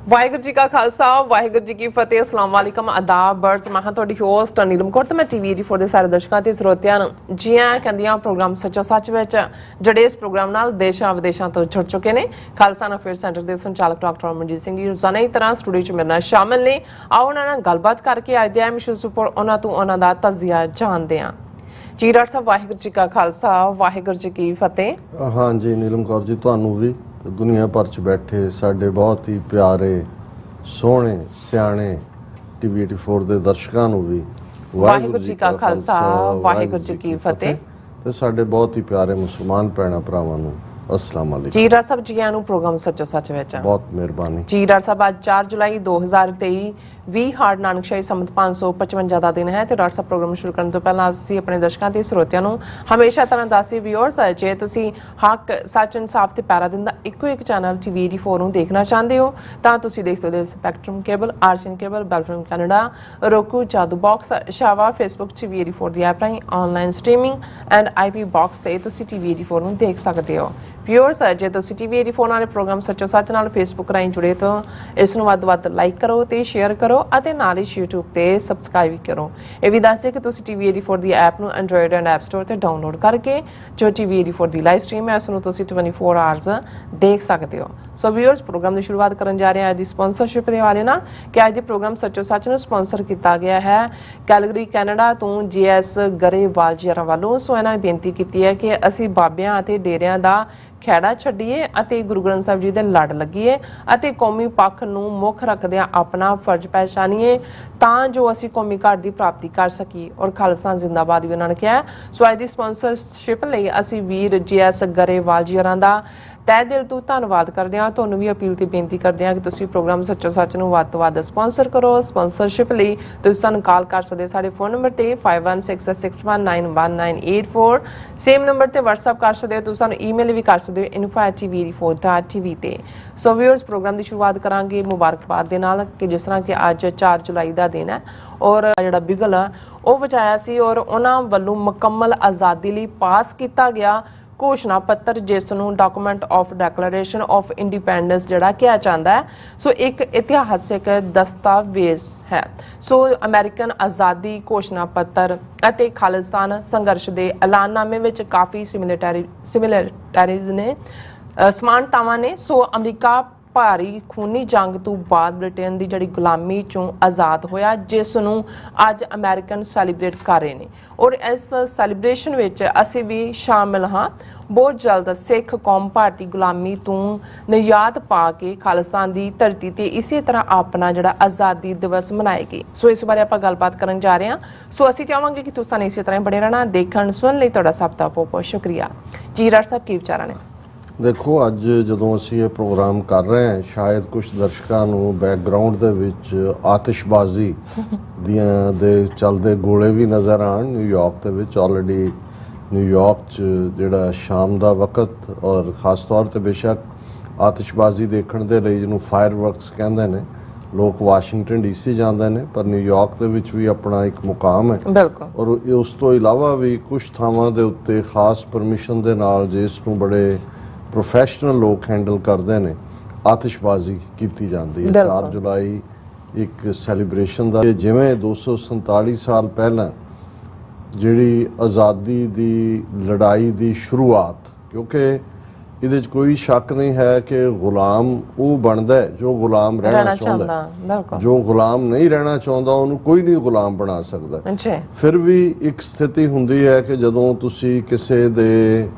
ਵਾਹਿਗੁਰੂ ਜੀ ਕਾ ਖਾਲਸਾ ਵਾਹਿਗੁਰੂ ਜੀ ਕੀ ਫਤਿਹ। अस्सलाम वालेकुम आदाब बर्ड्स मैं ਤੁਹਾਡੀ ਹੋਸਟ ਨੀਲਮ ਕੌਰ ਤੇ ਮੈਂ TV84 ਦੇ ਸਾਰੇ ਦਰਸ਼ਕਾਂ ਤੇ ਸਰੋਤਿਆਂ ਨੂੰ ਜੀ ਆਇਆਂ ਕਹਿੰਦੀਆਂ ਪ੍ਰੋਗਰਾਮ ਸੱਚੋ ਸੱਚ ਵਿੱਚ ਜਿਹੜੇ ਇਸ ਪ੍ਰੋਗਰਾਮ ਨਾਲ ਦੇਸ਼ਾਂ ਵਿਦੇਸ਼ਾਂ ਤੋਂ ਜੁੜ ਚੁੱਕੇ ਨੇ। ਖਾਲਸਾ ਅਫੇਅਰ ਸੈਂਟਰ ਦੇ ਸੰਚਾਲਕ ਡਾਕਟਰ ਅਮਨਜੀਤ ਸਿੰਘ ਜੀ ਰੋਜ਼ਾਨਾ ਹੀ ਤਰ੍ਹਾਂ ਸਟੂਡੀਓ 'ਚ ਮੇਰੇ ਨਾਲ ਸ਼ਾਮਲ ਨੇ। ਆਓ ਉਹਨਾਂ ਨਾਲ ਗੱਲਬਾਤ ਕਰਕੇ ਅੱਜ ਦੇ ਅਹਿਮ ਇਸ਼ੂਜ਼ ਉੱਪਰ ਉਹਨਾਂ ਤੋਂ ਉਹਨਾਂ ਦਾ ਤਜ਼ੀਆ ਜਾਣਦੇ ਹਾਂ। ਜੀ ਡਾਕਟਰ ਸਾਹਿਬ ਵਾਹਿਗੁਰੂ ਜੀ ਕਾ ਖਾਲਸਾ ਵਾਹਿਗੁਰੂ ਜੀ ਕੀ ਫਤਿਹ। हाँ जी नीलम कौर जी ਤੁਹਾਨੂੰ ਵੀ ਦੁਨੀਆ ਭਰ 'ਚ ਬੈਠੇ ਸਾਡੇ ਬਹੁਤ ਹੀ ਪਿਆਰੇ ਸੋਹਣੇ ਸਿਆਣੇ TV84 ਦੇ ਦਰਸ਼ਕਾਂ ਨੂੰ ਵੀ ਵਾਹਿਗੁਰੂ ਜੀ ਕਾ ਖਾਲਸਾ ਵਾਹਿਗੁਰੂ ਜੀ ਕੀ ਫਤਿਹ ਤੇ ਸਾਡੇ ਬਹੁਤ ਹੀ ਪਿਆਰੇ ਮੁਸਲਮਾਨ ਭੈਣਾਂ ਭਰਾਵਾਂ ਨੂੰ अस्सलाम वालेकुम। जी डॉक्टर साहब जी आनू प्रोग्राम सच्चो सच विच बहुत मेहरबानी जी डॉक्टर साहब आज 4 जुलाई 2023 20 ਹਾਰਡ ਨਾਨਕਸ਼ਾਹੀ ਸੰਮਤ 555 ਦਾ ਦਿਨ ਹੈ ਤੇ ਡਾਕਟਰ ਸਾਹਿਬ ਪ੍ਰੋਗਰਾਮ ਸ਼ੁਰੂ ਕਰਨ ਤੋਂ ਪਹਿਲਾਂ ਅਸੀਂ ਆਪਣੇ ਦਰਸ਼ਕਾਂ ਤੇ ਸਰੋਤਿਆਂ ਨੂੰ ਹਮੇਸ਼ਾ ਤਰ੍ਹਾਂ ਦੱਸੀ ਵਿਊਅਰਸ ਜੇ ਤੁਸੀਂ ਹੱਕ ਸੱਚ ਇਨਸਾਫ ਤੇ ਪੈਰਾ ਦਿੰਦਾ ਇੱਕੋ ਇੱਕ ਚੈਨਲ TV84 ਨੂੰ ਦੇਖਣਾ ਚਾਹੁੰਦੇ ਹੋ ਤਾਂ ਤੁਸੀਂ ਦੇਖ ਸਕਦੇ ਹੋ ਸਪੈਕਟਰਮ ਕੇਬਲ ਆਰਸੀਐਨ ਕੇਬਲ ਬੈਲਫਰਮ ਕੈਨੇਡਾ ਰੋਕੂ ਜਾਦੂ ਬਾਕਸ ਸ਼ਾਵਾ ਫੇਸਬੁੱਕ TV84 ਦੀ ਐਪ ਰਾਹੀਂ online streaming and IP box ਤੇ ਤੁਸੀਂ TV84 ਨੂੰ ਦੇਖ ਸਕਦੇ ਹੋ। ਵਿਊਅਰਸ ਜੇ ਤੁਸੀਂ TV84 ਵਾਲੇ ਪ੍ਰੋਗਰਾਮ ਸੱਚੋ ਸੱਚ ਨਾਲ ਫੇਸਬੁੱਕ ਰਾਹੀਂ ਜੁੜੇ ਤਾਂ ਇਸ ਨੂੰ ਵੱਧ ਲਾਈਕ ਕਰੋ ਤੇ ਸ਼ੇਅਰ ਕਰੋ ਅਤੇ ਨਾਲ ਹੀ YouTube ਤੇ ਸਬਸਕ੍ਰਾਈਬ ਵੀ ਕਰੋ। ਇਹ ਵੀ ਦੱਸ ਦਿਓ ਕਿ ਤੁਸੀਂ TV84 ਦੀ ਐਪ ਨੂੰ ਐਂਡਰੋਇਡ ਐਂਡ ਐਪ ਸਟੋਰ ਤੇ ਡਾਊਨਲੋਡ ਕਰਕੇ ਜੋ TV84 ਦੀ ਲਾਈਵ ਸਟ੍ਰੀਮ ਹੈ ਉਸ ਨੂੰ ਤੁਸੀਂ 24 ਆਵਰਸ ਦੇਖ ਸਕਦੇ ਹੋ। ਸੋ ਵਿਊਅਰਸ ਪ੍ਰੋਗਰਾਮ ਦੀ ਸ਼ੁਰੂਆਤ ਕਰਨ ਜਾ ਰਹੇ ਹਾਂ ਅੱਜ ਦੀ ਸਪਾਂਸਰਸ਼ਿਪ ਦੇ ਹਵਾਲੇ ਨਾਲ ਕਿ ਅੱਜ ਦੇ ਪ੍ਰੋਗਰਾਮ ਸੱਚੋ ਸੱਚ ਨੂੰ ਸਪਾਂਸਰ ਕੀਤਾ ਗਿਆ ਹੈ ਕੈਲਗਰੀ ਕੈਨੇਡਾ ਤੋਂ GS ਗਰੇਵਾਲ ਜੀ ਵੱਲੋਂ। ਸੋ ਇਹਨਾਂ ਨੇ ਬੇਨਤੀ ਕੀਤੀ ਹੈ ਕਿ ਅਸੀਂ ਬਾਬਿਆਂ ਅਤੇ ਡੇਰਿਆਂ ਦਾ ਖੈੜਾ ਛੱਡੀਏ ਅਤੇ ਗੁਰੂ ਗ੍ਰੰਥ ਸਾਹਿਬ ਜੀ ਦੇ ਲੜ ਲੱਗੀਏ ਅਤੇ ਕੌਮੀ ਪੱਖ ਨੂੰ ਮੁੱਖ ਰੱਖਦਿਆਂ ਆਪਣਾ ਫਰਜ਼ ਪਹਿਚਾਨੀਏ ਤਾਂ ਜੋ ਅਸੀਂ ਕੌਮੀ ਘਾਟ ਦੀ ਪ੍ਰਾਪਤੀ ਕਰ ਸਕੀਏ ਔਰ ਖਾਲਸਾ ਜ਼ਿੰਦਾਬਾਦ ਵੀ ਉਹਨਾਂ ਨੇ ਕਿਹਾ। ਸੋ ਅੱਜ ਦੀ ਸਪਾਂਸਰਸ਼ਿਪ ਲਈ ਅਸੀਂ ਵੀਰ GS ਗਰੇਵਾਲ ਜੀ ਹੋਰਾਂ ਦਾ ਤਹਿ ਦਿਲ ਤੋਂ ਧੰਨਵਾਦ ਕਰਦੇ ਹਾਂ। ਤੁਹਾਨੂੰ ਵੀ ਅਪੀਲ ਤੇ ਬੇਨਤੀ ਕਰਦੇ ਹਾਂ ਕਿ ਤੁਸੀਂ ਪ੍ਰੋਗਰਾਮ ਸੱਚੋ ਸੱਚ ਨੂੰ ਵੱਧ ਤੋਂ ਵੱਧ ਸਪਾਂਸਰ ਕਰੋ। ਸਪਾਂਸਰਸ਼ਿਪ ਲਈ ਤੁਸੀਂ ਸਾਨੂੰ ਕਾਲ ਕਰ ਸਕਦੇ ਹੋ ਸਾਡੇ ਫੋਨ ਨੰਬਰ ਤੇ 5166191984 ਸੇਮ ਨੰਬਰ ਤੇ WhatsApp ਕਰ ਸਕਦੇ ਹੋ। ਤੁਸੀਂ ਸਾਨੂੰ ਈਮੇਲ ਵੀ ਕਰ ਸਕਦੇ ਹੋ info@tv84.tv ਤੇ। ਸੋ ਵਿਊਅਰਸ ਪ੍ਰੋਗਰਾਮ ਦੀ ਸ਼ੁਰੂਆਤ ਕਰਾਂਗੇ ਮੁਬਾਰਕਬਾਦ ਦੇ ਨਾਲ ਕਿ ਜਿਸ ਤਰ੍ਹਾਂ ਕਿ ਅੱਜ 4 ਜੁਲਾਈ ਦਾ ਦਿਨ ਹੈ ਔਰ ਜਿਹੜਾ ਬਿਗਲ ਆ ਉਹ ਵਜਾਇਆ ਸੀ ਔਰ ਉਹਨਾਂ ਵੱਲੋਂ ਮੁਕੰਮਲ ਆਜ਼ਾਦੀ ਲਈ ਪਾਸ ਕੀਤਾ ਗਿਆ ਘੋਸ਼ਣਾ ਪੱਤਰ ਜਿਸ ਨੂੰ document of declaration of independence ਜਿਹੜਾ ਕਿਹਾ ਜਾਂਦਾ ਹੈ। ਸੋ ਇੱਕ ਇਤਿਹਾਸਿਕ ਦਸਤਾਵੇਜ਼ ਹੈ। ਸੋ ਅਮਰੀਕਨ ਆਜ਼ਾਦੀ ਘੋਸ਼ਣਾ ਪੱਤਰ ਅਤੇ ਖਾਲਿਸਤਾਨ ਸੰਘਰਸ਼ ਦੇ ਐਲਾਨਨਾਮੇ ਵਿੱਚ ਕਾਫੀ ਸਿਮਿਲੈਰਿਟੀਜ਼ ਨੇ ਸਮਾਨਤਾਵਾਂ ਨੇ। ਸੋ ਅਮਰੀਕਾ ਭਾਰੀ ਖੂਨੀ ਜੰਗ ਤੋਂ ਬਾਅਦ ਬ੍ਰਿਟੇਨ ਦੀ ਜਿਹੜੀ ਗੁਲਾਮੀ ਚੋਂ ਆਜ਼ਾਦ ਹੋਇਆ ਜਿਸ ਨੂੰ ਅੱਜ ਅਮਰੀਕਨ ਸੈਲੀਬ੍ਰੇਟ ਕਰ ਰਹੇ ਨੇ ਔਰ ਇਸ ਸੈਲੀਬ੍ਰੇਸ਼ਨ ਵਿੱਚ ਅਸੀਂ ਵੀ ਸ਼ਾਮਿਲ ਹਾਂ। ਬਹੁਤ ਜਲਦ ਸਿੱਖ ਕੌਮ ਭਾਰਤੀ ਗੁਲਾਮੀ ਤੋਂ ਨਿਜਾਤ ਪਾ ਕੇ ਖਾਲਿਸਤਾਨ ਦੀ ਧਰਤੀ ਤੇ ਇਸੇ ਤਰ੍ਹਾਂ ਆਪਣਾ ਜਿਹੜਾ ਆਜ਼ਾਦੀ ਦਿਵਸ ਮਨਾਏਗੀ। ਸੋ ਇਸ ਬਾਰੇ ਆਪਾਂ ਗੱਲਬਾਤ ਕਰਨ ਜਾ ਰਹੇ ਹਾਂ। ਸੋ ਅਸੀਂ ਚਾਹਾਂਗੇ ਕਿ ਤੁਸੀਂ ਇਸੇ ਤਰ੍ਹਾਂ ਬਣੇ ਰਹਿਣਾ ਦੇਖਣ ਸੁਣਨ ਲਈ ਤੁਹਾਡਾ ਸਭ ਦਾ ਬਹੁਤ ਬਹੁਤ ਸ਼ੁਕਰੀਆ। ਜੀ ਡਾਕਟਰ ਸਾਹਿਬ ਕੀ ਵਿਚਾਰਾਂ ਨੇ? ਦੇਖੋ ਅੱਜ ਜਦੋਂ ਅਸੀਂ ਇਹ ਪ੍ਰੋਗਰਾਮ ਕਰ ਰਹੇ ਹਾਂ ਸ਼ਾਇਦ ਕੁਝ ਦਰਸ਼ਕਾਂ ਨੂੰ ਬੈਕਗ੍ਰਾਉਂਡ ਦੇ ਵਿੱਚ ਆਤਿਸ਼ਬਾਜ਼ੀ ਦੀਆਂ ਦੇ ਚੱਲਦੇ ਗੋਲੇ ਵੀ ਨਜ਼ਰ ਆਉਣ। ਨਿਊਯਾਰਕ ਦੇ ਵਿੱਚ ਆਲਰੇਡੀ ਨਿਊਯਾਰਕ 'ਚ ਜਿਹੜਾ ਸ਼ਾਮ ਦਾ ਵਕਤ ਔਰ ਖਾਸ ਤੌਰ ਤੇ ਬੇਸ਼ੱਕ ਆਤਿਸ਼ਬਾਜ਼ੀ ਦੇਖਣ ਦੇ ਲਈ ਜਿਹਨੂੰ ਫਾਇਰਵਰਕਸ ਕਹਿੰਦੇ ਨੇ ਲੋਕ ਵਾਸ਼ਿੰਗਟਨ DC ਜਾਂਦੇ ਨੇ ਪਰ ਨਿਊਯਾਰਕ ਦੇ ਵਿੱਚ ਵੀ ਆਪਣਾ ਇੱਕ ਮੁਕਾਮ ਹੈ ਔਰ ਉਸ ਤੋਂ ਇਲਾਵਾ ਵੀ ਕੁਝ ਥਾਵਾਂ ਦੇ ਉੱਤੇ ਖਾਸ ਪਰਮਿਸ਼ਨ ਦੇ ਨਾਲ ਜਿਸ ਨੂੰ ਬੜੇ ਪ੍ਰੋਫੈਸ਼ਨਲ ਲੋਕ ਹੈਂਡਲ ਕਰਦੇ ਨੇ ਆਤਿਸ਼ਬਾਜ਼ੀ ਕੀਤੀ ਜਾਂਦੀ ਹੈ। 4 ਜੁਲਾਈ ਇੱਕ ਸੈਲੀਬ੍ਰੇਸ਼ਨ ਦਾ ਜਿਵੇਂ 247 ਸਾਲ ਪਹਿਲਾਂ ਜਿਹੜੀ ਆਜ਼ਾਦੀ ਦੀ ਲੜਾਈ ਦੀ ਸ਼ੁਰੂਆਤ ਕਿਉਂਕਿ ਇਹਦੇ 'ਚ ਕੋਈ ਸ਼ੱਕ ਨਹੀਂ ਹੈ ਕਿ ਗੁਲਾਮ ਉਹ ਬਣਦਾ ਹੈ ਜੋ ਗੁਲਾਮ ਰਹਿਣਾ ਚਾਹੁੰਦਾ। ਜੋ ਗੁਲਾਮ ਨਹੀਂ ਰਹਿਣਾ ਚਾਹੁੰਦਾ ਉਹਨੂੰ ਕੋਈ ਨਹੀਂ ਗੁਲਾਮ ਬਣਾ ਸਕਦਾ। ਫਿਰ ਵੀ ਇੱਕ ਸਥਿਤੀ ਹੁੰਦੀ ਹੈ ਕਿ ਜਦੋਂ ਤੁਸੀਂ ਕਿਸੇ ਦੇ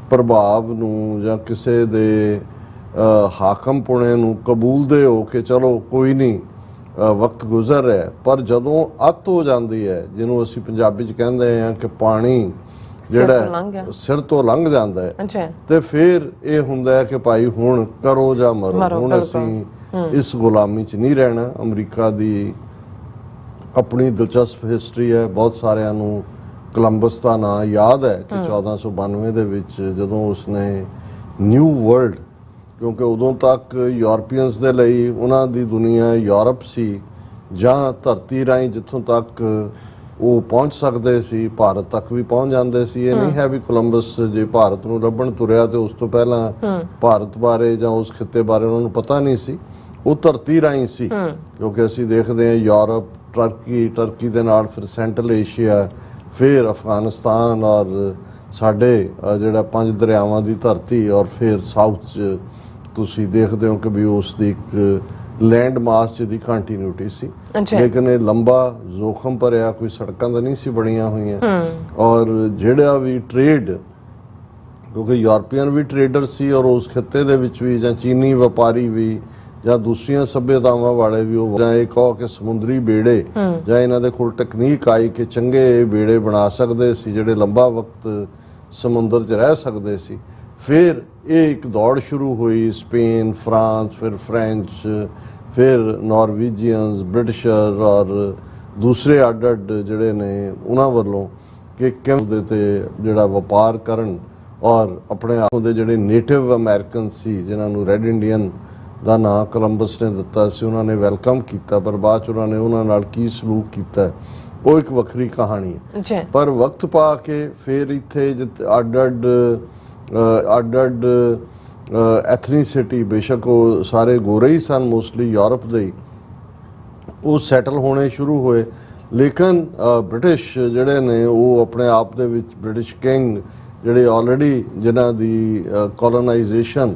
ਪ੍ਰਭਾਵ ਨੂੰ ਜਾਂ ਕਿਸੇ ਦੇ ਹਾਕਮ ਪੁਣੇ ਨੂੰ ਕਬੂਲਦੇ ਹੋ ਕਿ ਚਲੋ ਕੋਈ ਨਹੀਂ ਵਕਤ ਗੁਜ਼ਰ ਰਿਹਾ ਪਰ ਜਦੋਂ ਅੱਤ ਹੋ ਜਾਂਦੀ ਹੈ ਜਿਹਨੂੰ ਅਸੀਂ ਪੰਜਾਬੀ 'ਚ ਕਹਿੰਦੇ ਹਾਂ ਕਿ ਪਾਣੀ ਜਿਹੜਾ ਸਿਰ ਤੋਂ ਲੰਘ ਜਾਂਦਾ ਹੈ ਤੇ ਫਿਰ ਇਹ ਹੁੰਦਾ ਹੈ ਕਿ ਭਾਈ ਹੁਣ ਕਰੋ ਜਾਂ ਮਰੋ। ਹੁਣ ਅਸੀਂ ਇਸ ਗੁਲਾਮੀ 'ਚ ਨਹੀਂ ਰਹਿਣਾ। ਅਮਰੀਕਾ ਦੀ ਆਪਣੀ ਦਿਲਚਸਪ ਹਿਸਟਰੀ ਹੈ। ਬਹੁਤ ਸਾਰਿਆਂ ਨੂੰ ਕੋਲੰਬਸ ਦਾ ਨਾਂ ਯਾਦ ਹੈ ਕਿ 1492 ਦੇ ਵਿੱਚ ਜਦੋਂ ਉਸਨੇ ਨਿਊ ਵਰਲਡ ਕਿਉਂਕਿ ਉਦੋਂ ਤੱਕ ਯੂਰਪੀਅਨਸ ਦੇ ਲਈ ਉਹਨਾਂ ਦੀ ਦੁਨੀਆ ਯੂਰਪ ਸੀ ਜਾਂ ਧਰਤੀ ਰਾਹੀਂ ਜਿੱਥੋਂ ਤੱਕ ਉਹ ਪਹੁੰਚ ਸਕਦੇ ਸੀ ਭਾਰਤ ਤੱਕ ਵੀ ਪਹੁੰਚ ਜਾਂਦੇ ਸੀ। ਇਹ ਨਹੀਂ ਹੈ ਵੀ ਕੋਲੰਬਸ ਜੇ ਭਾਰਤ ਨੂੰ ਲੱਭਣ ਤੁਰਿਆ ਤੇ ਉਸ ਤੋਂ ਪਹਿਲਾਂ ਭਾਰਤ ਬਾਰੇ ਜਾਂ ਉਸ ਖਿੱਤੇ ਬਾਰੇ ਉਹਨਾਂ ਨੂੰ ਪਤਾ ਨਹੀਂ ਸੀ। ਉਹ ਧਰਤੀ ਰਾਹੀਂ ਸੀ, ਕਿਉਂਕਿ ਅਸੀਂ ਦੇਖਦੇ ਹਾਂ ਯੂਰਪ, ਟਰਕੀ ਦੇ ਨਾਲ, ਫਿਰ ਸੈਂਟਰਲ ਏਸ਼ੀਆ, ਫਿਰ ਅਫਗਾਨਿਸਤਾਨ ਔਰ ਸਾਡੇ ਜਿਹੜਾ 5 ਦਰਿਆਵਾਂ ਦੀ ਧਰਤੀ, ਔਰ ਫਿਰ ਸਾਊਥ 'ਚ ਤੁਸੀਂ ਦੇਖਦੇ ਹੋ ਕਿ ਵੀ ਉਸ ਦੀ ਇੱਕ ਲੈਂਡ ਮਾਸ 'ਚ ਦੀ ਕੰਟੀਨਿਊਟੀ ਸੀ। ਲੇਕਿਨ ਇਹ ਲੰਬਾ ਜ਼ੋਖਮ ਭਰਿਆ, ਕੋਈ ਸੜਕਾਂ ਤਾਂ ਨਹੀਂ ਸੀ ਬਣੀਆਂ ਹੋਈਆਂ। ਔਰ ਜਿਹੜਾ ਵੀ ਟ੍ਰੇਡ, ਕਿਉਂਕਿ ਯੂਰਪੀਅਨ ਵੀ ਟ੍ਰੇਡਰ ਸੀ ਔਰ ਉਸ ਖਿੱਤੇ ਦੇ ਵਿੱਚ ਵੀ, ਜਾਂ ਚੀਨੀ ਵਪਾਰੀ ਵੀ, ਜਾਂ ਦੂਸਰੀਆਂ ਸੱਭਿਅਤਾਵਾਂ ਵਾਲੇ ਵੀ, ਉਹ ਜਾਂ ਇਹ ਕਹੋ ਕਿ ਸਮੁੰਦਰੀ ਬੇੜੇ, ਜਾਂ ਇਹਨਾਂ ਦੇ ਕੋਲ ਟੈਕਨੀਕ ਆਈ ਕਿ ਚੰਗੇ ਬੇੜੇ ਬਣਾ ਸਕਦੇ ਸੀ ਜਿਹੜੇ ਲੰਬਾ ਵਕਤ ਸਮੁੰਦਰ 'ਚ ਰਹਿ ਸਕਦੇ ਸੀ। ਫਿਰ ਇਹ ਇੱਕ ਦੌੜ ਸ਼ੁਰੂ ਹੋਈ, ਸਪੇਨ, ਫਰਾਂਸ, ਫਿਰ ਫ੍ਰੈਂਚ, ਫਿਰ ਨਾਰਵੀਜੀਅਨਸ, ਬ੍ਰਿਟਿਸ਼ਰ ਔਰ ਦੂਸਰੇ ਅੱਡ ਜਿਹੜੇ ਨੇ ਉਹਨਾਂ ਵੱਲੋਂ ਕਿ ਕਿਵੇਂ ਤੇ ਜਿਹੜਾ ਵਪਾਰ ਕਰਨ, ਔਰ ਆਪਣੇ ਆਪ ਦੇ ਜਿਹੜੇ ਨੇਟਿਵ ਅਮਰੀਕਨ ਸੀ ਜਿਨ੍ਹਾਂ ਨੂੰ ਰੈੱਡ ਇੰਡੀਅਨ ਦਾ ਨਾਂ ਕੋਲੰਬਸ ਨੇ ਦਿੱਤਾ ਸੀ, ਉਹਨਾਂ ਨੇ ਵੈਲਕਮ ਕੀਤਾ, ਪਰ ਬਾਅਦ 'ਚ ਉਹਨਾਂ ਨੇ ਉਹਨਾਂ ਨਾਲ ਕੀ ਸਲੂਕ ਕੀਤਾ ਉਹ ਇੱਕ ਵੱਖਰੀ ਕਹਾਣੀ ਹੈ। ਪਰ ਵਕਤ ਪਾ ਕੇ ਫਿਰ ਇੱਥੇ ਅੱਡ ਐਥਨੀਸਿਟੀ, ਬੇਸ਼ੱਕ ਉਹ ਸਾਰੇ ਗੋਰੇ ਹੀ ਸਨ, ਮੋਸਟਲੀ ਯੂਰਪ ਦੇ ਹੀ, ਉਹ ਸੈਟਲ ਹੋਣੇ ਸ਼ੁਰੂ ਹੋਏ। ਲੇਕਿਨ ਬ੍ਰਿਟਿਸ਼ ਜਿਹੜੇ ਨੇ ਉਹ ਆਪਣੇ ਆਪ ਦੇ ਵਿੱਚ ਬ੍ਰਿਟਿਸ਼ ਕਿੰਗ ਜਿਹੜੇ ਆਲਰੇਡੀ ਜਿਨ੍ਹਾਂ ਦੀ ਕੋਲੋਨਾਈਜੇਸ਼ਨ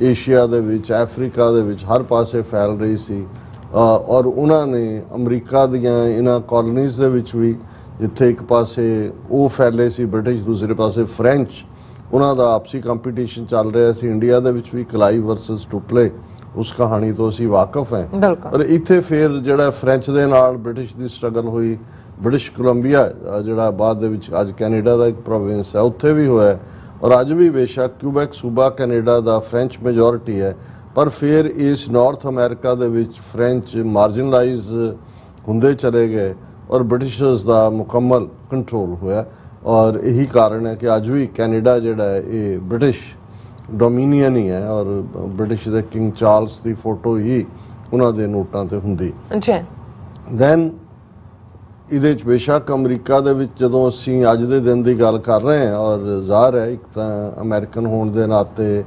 ਏਸ਼ੀਆ ਦੇ ਵਿੱਚ, ਅਫਰੀਕਾ ਦੇ ਵਿੱਚ ਹਰ ਪਾਸੇ ਫੈਲ ਰਹੀ ਸੀ, ਔਰ ਉਹਨਾਂ ਨੇ ਅਮਰੀਕਾ ਦੀਆਂ ਇਹਨਾਂ ਕਾਲੋਨੀਜ਼ ਦੇ ਵਿੱਚ ਵੀ, ਜਿੱਥੇ ਇੱਕ ਪਾਸੇ ਉਹ ਫੈਲੇ ਸੀ ਬ੍ਰਿਟਿਸ਼, ਦੂਸਰੇ ਪਾਸੇ ਫ੍ਰੈਂਚ, ਉਹਨਾਂ ਦਾ ਆਪਸੀ ਕੰਪੀਟੀਸ਼ਨ ਚੱਲ ਰਿਹਾ ਸੀ। ਇੰਡੀਆ ਦੇ ਵਿੱਚ ਵੀ ਕਲਾਈ ਵਰਸਸ ਟੁਪਲੇ, ਉਸ ਕਹਾਣੀ ਤੋਂ ਅਸੀਂ ਵਾਕਿਫ ਹਾਂ। ਪਰ ਇੱਥੇ ਫਿਰ ਜਿਹੜਾ ਫ੍ਰੈਂਚ ਦੇ ਨਾਲ ਬ੍ਰਿਟਿਸ਼ ਦੀ ਸਟਰਗਲ ਹੋਈ, ਬ੍ਰਿਟਿਸ਼ ਕੋਲੰਬੀਆ ਜਿਹੜਾ ਬਾਅਦ ਦੇ ਵਿੱਚ ਅੱਜ ਕੈਨੇਡਾ ਦਾ ਇੱਕ ਪ੍ਰੋਵਿੰਸ ਹੈ, ਉੱਥੇ ਵੀ ਹੋਇਆ। ਔਰ ਅੱਜ ਵੀ ਬੇਸ਼ੱਕ ਕਿਊਬੈਕ ਸੂਬਾ ਕੈਨੇਡਾ ਦਾ ਫ੍ਰੈਂਚ ਮੈਜੋਰਿਟੀ ਹੈ, ਪਰ ਫਿਰ ਇਸ ਨਾਰਥ ਅਮਰੀਕਾ ਦੇ ਵਿੱਚ ਫ੍ਰੈਂਚ ਮਾਰਜਨਲਾਈਜ਼ ਹੁੰਦੇ ਚਲੇ ਗਏ ਔਰ ਬ੍ਰਿਟਿਸ਼ਰਸ ਦਾ ਮੁਕੰਮਲ ਕੰਟਰੋਲ ਹੋਇਆ। ਔਰ ਇਹੀ ਕਾਰਨ ਹੈ ਕਿ ਅੱਜ ਵੀ ਕੈਨੇਡਾ ਜਿਹੜਾ ਹੈ ਇਹ ਬ੍ਰਿਟਿਸ਼ ਡੋਮੀਨੀਅਨ ਹੀ ਹੈ, ਔਰ ਬ੍ਰਿਟਿਸ਼ ਦੇ ਕਿੰਗ ਚਾਰਲਸ ਦੀ ਫੋਟੋ ਹੀ ਉਹਨਾਂ ਦੇ ਨੋਟਾਂ ਤੇ ਹੁੰਦੀ। ਦੈਨ ਇਹਦੇ 'ਚ ਬੇਸ਼ੱਕ ਅਮਰੀਕਾ ਦੇ ਵਿੱਚ ਜਦੋਂ ਅਸੀਂ ਅੱਜ ਦੇ ਦਿਨ ਦੀ ਗੱਲ ਕਰ ਰਹੇ ਹਾਂ, ਔਰ ਜ਼ਾਹਰ ਹੈ ਇੱਕ ਤਾਂ ਅਮਰੀਕਨ ਹੋਣ ਦੇ ਨਾਤੇ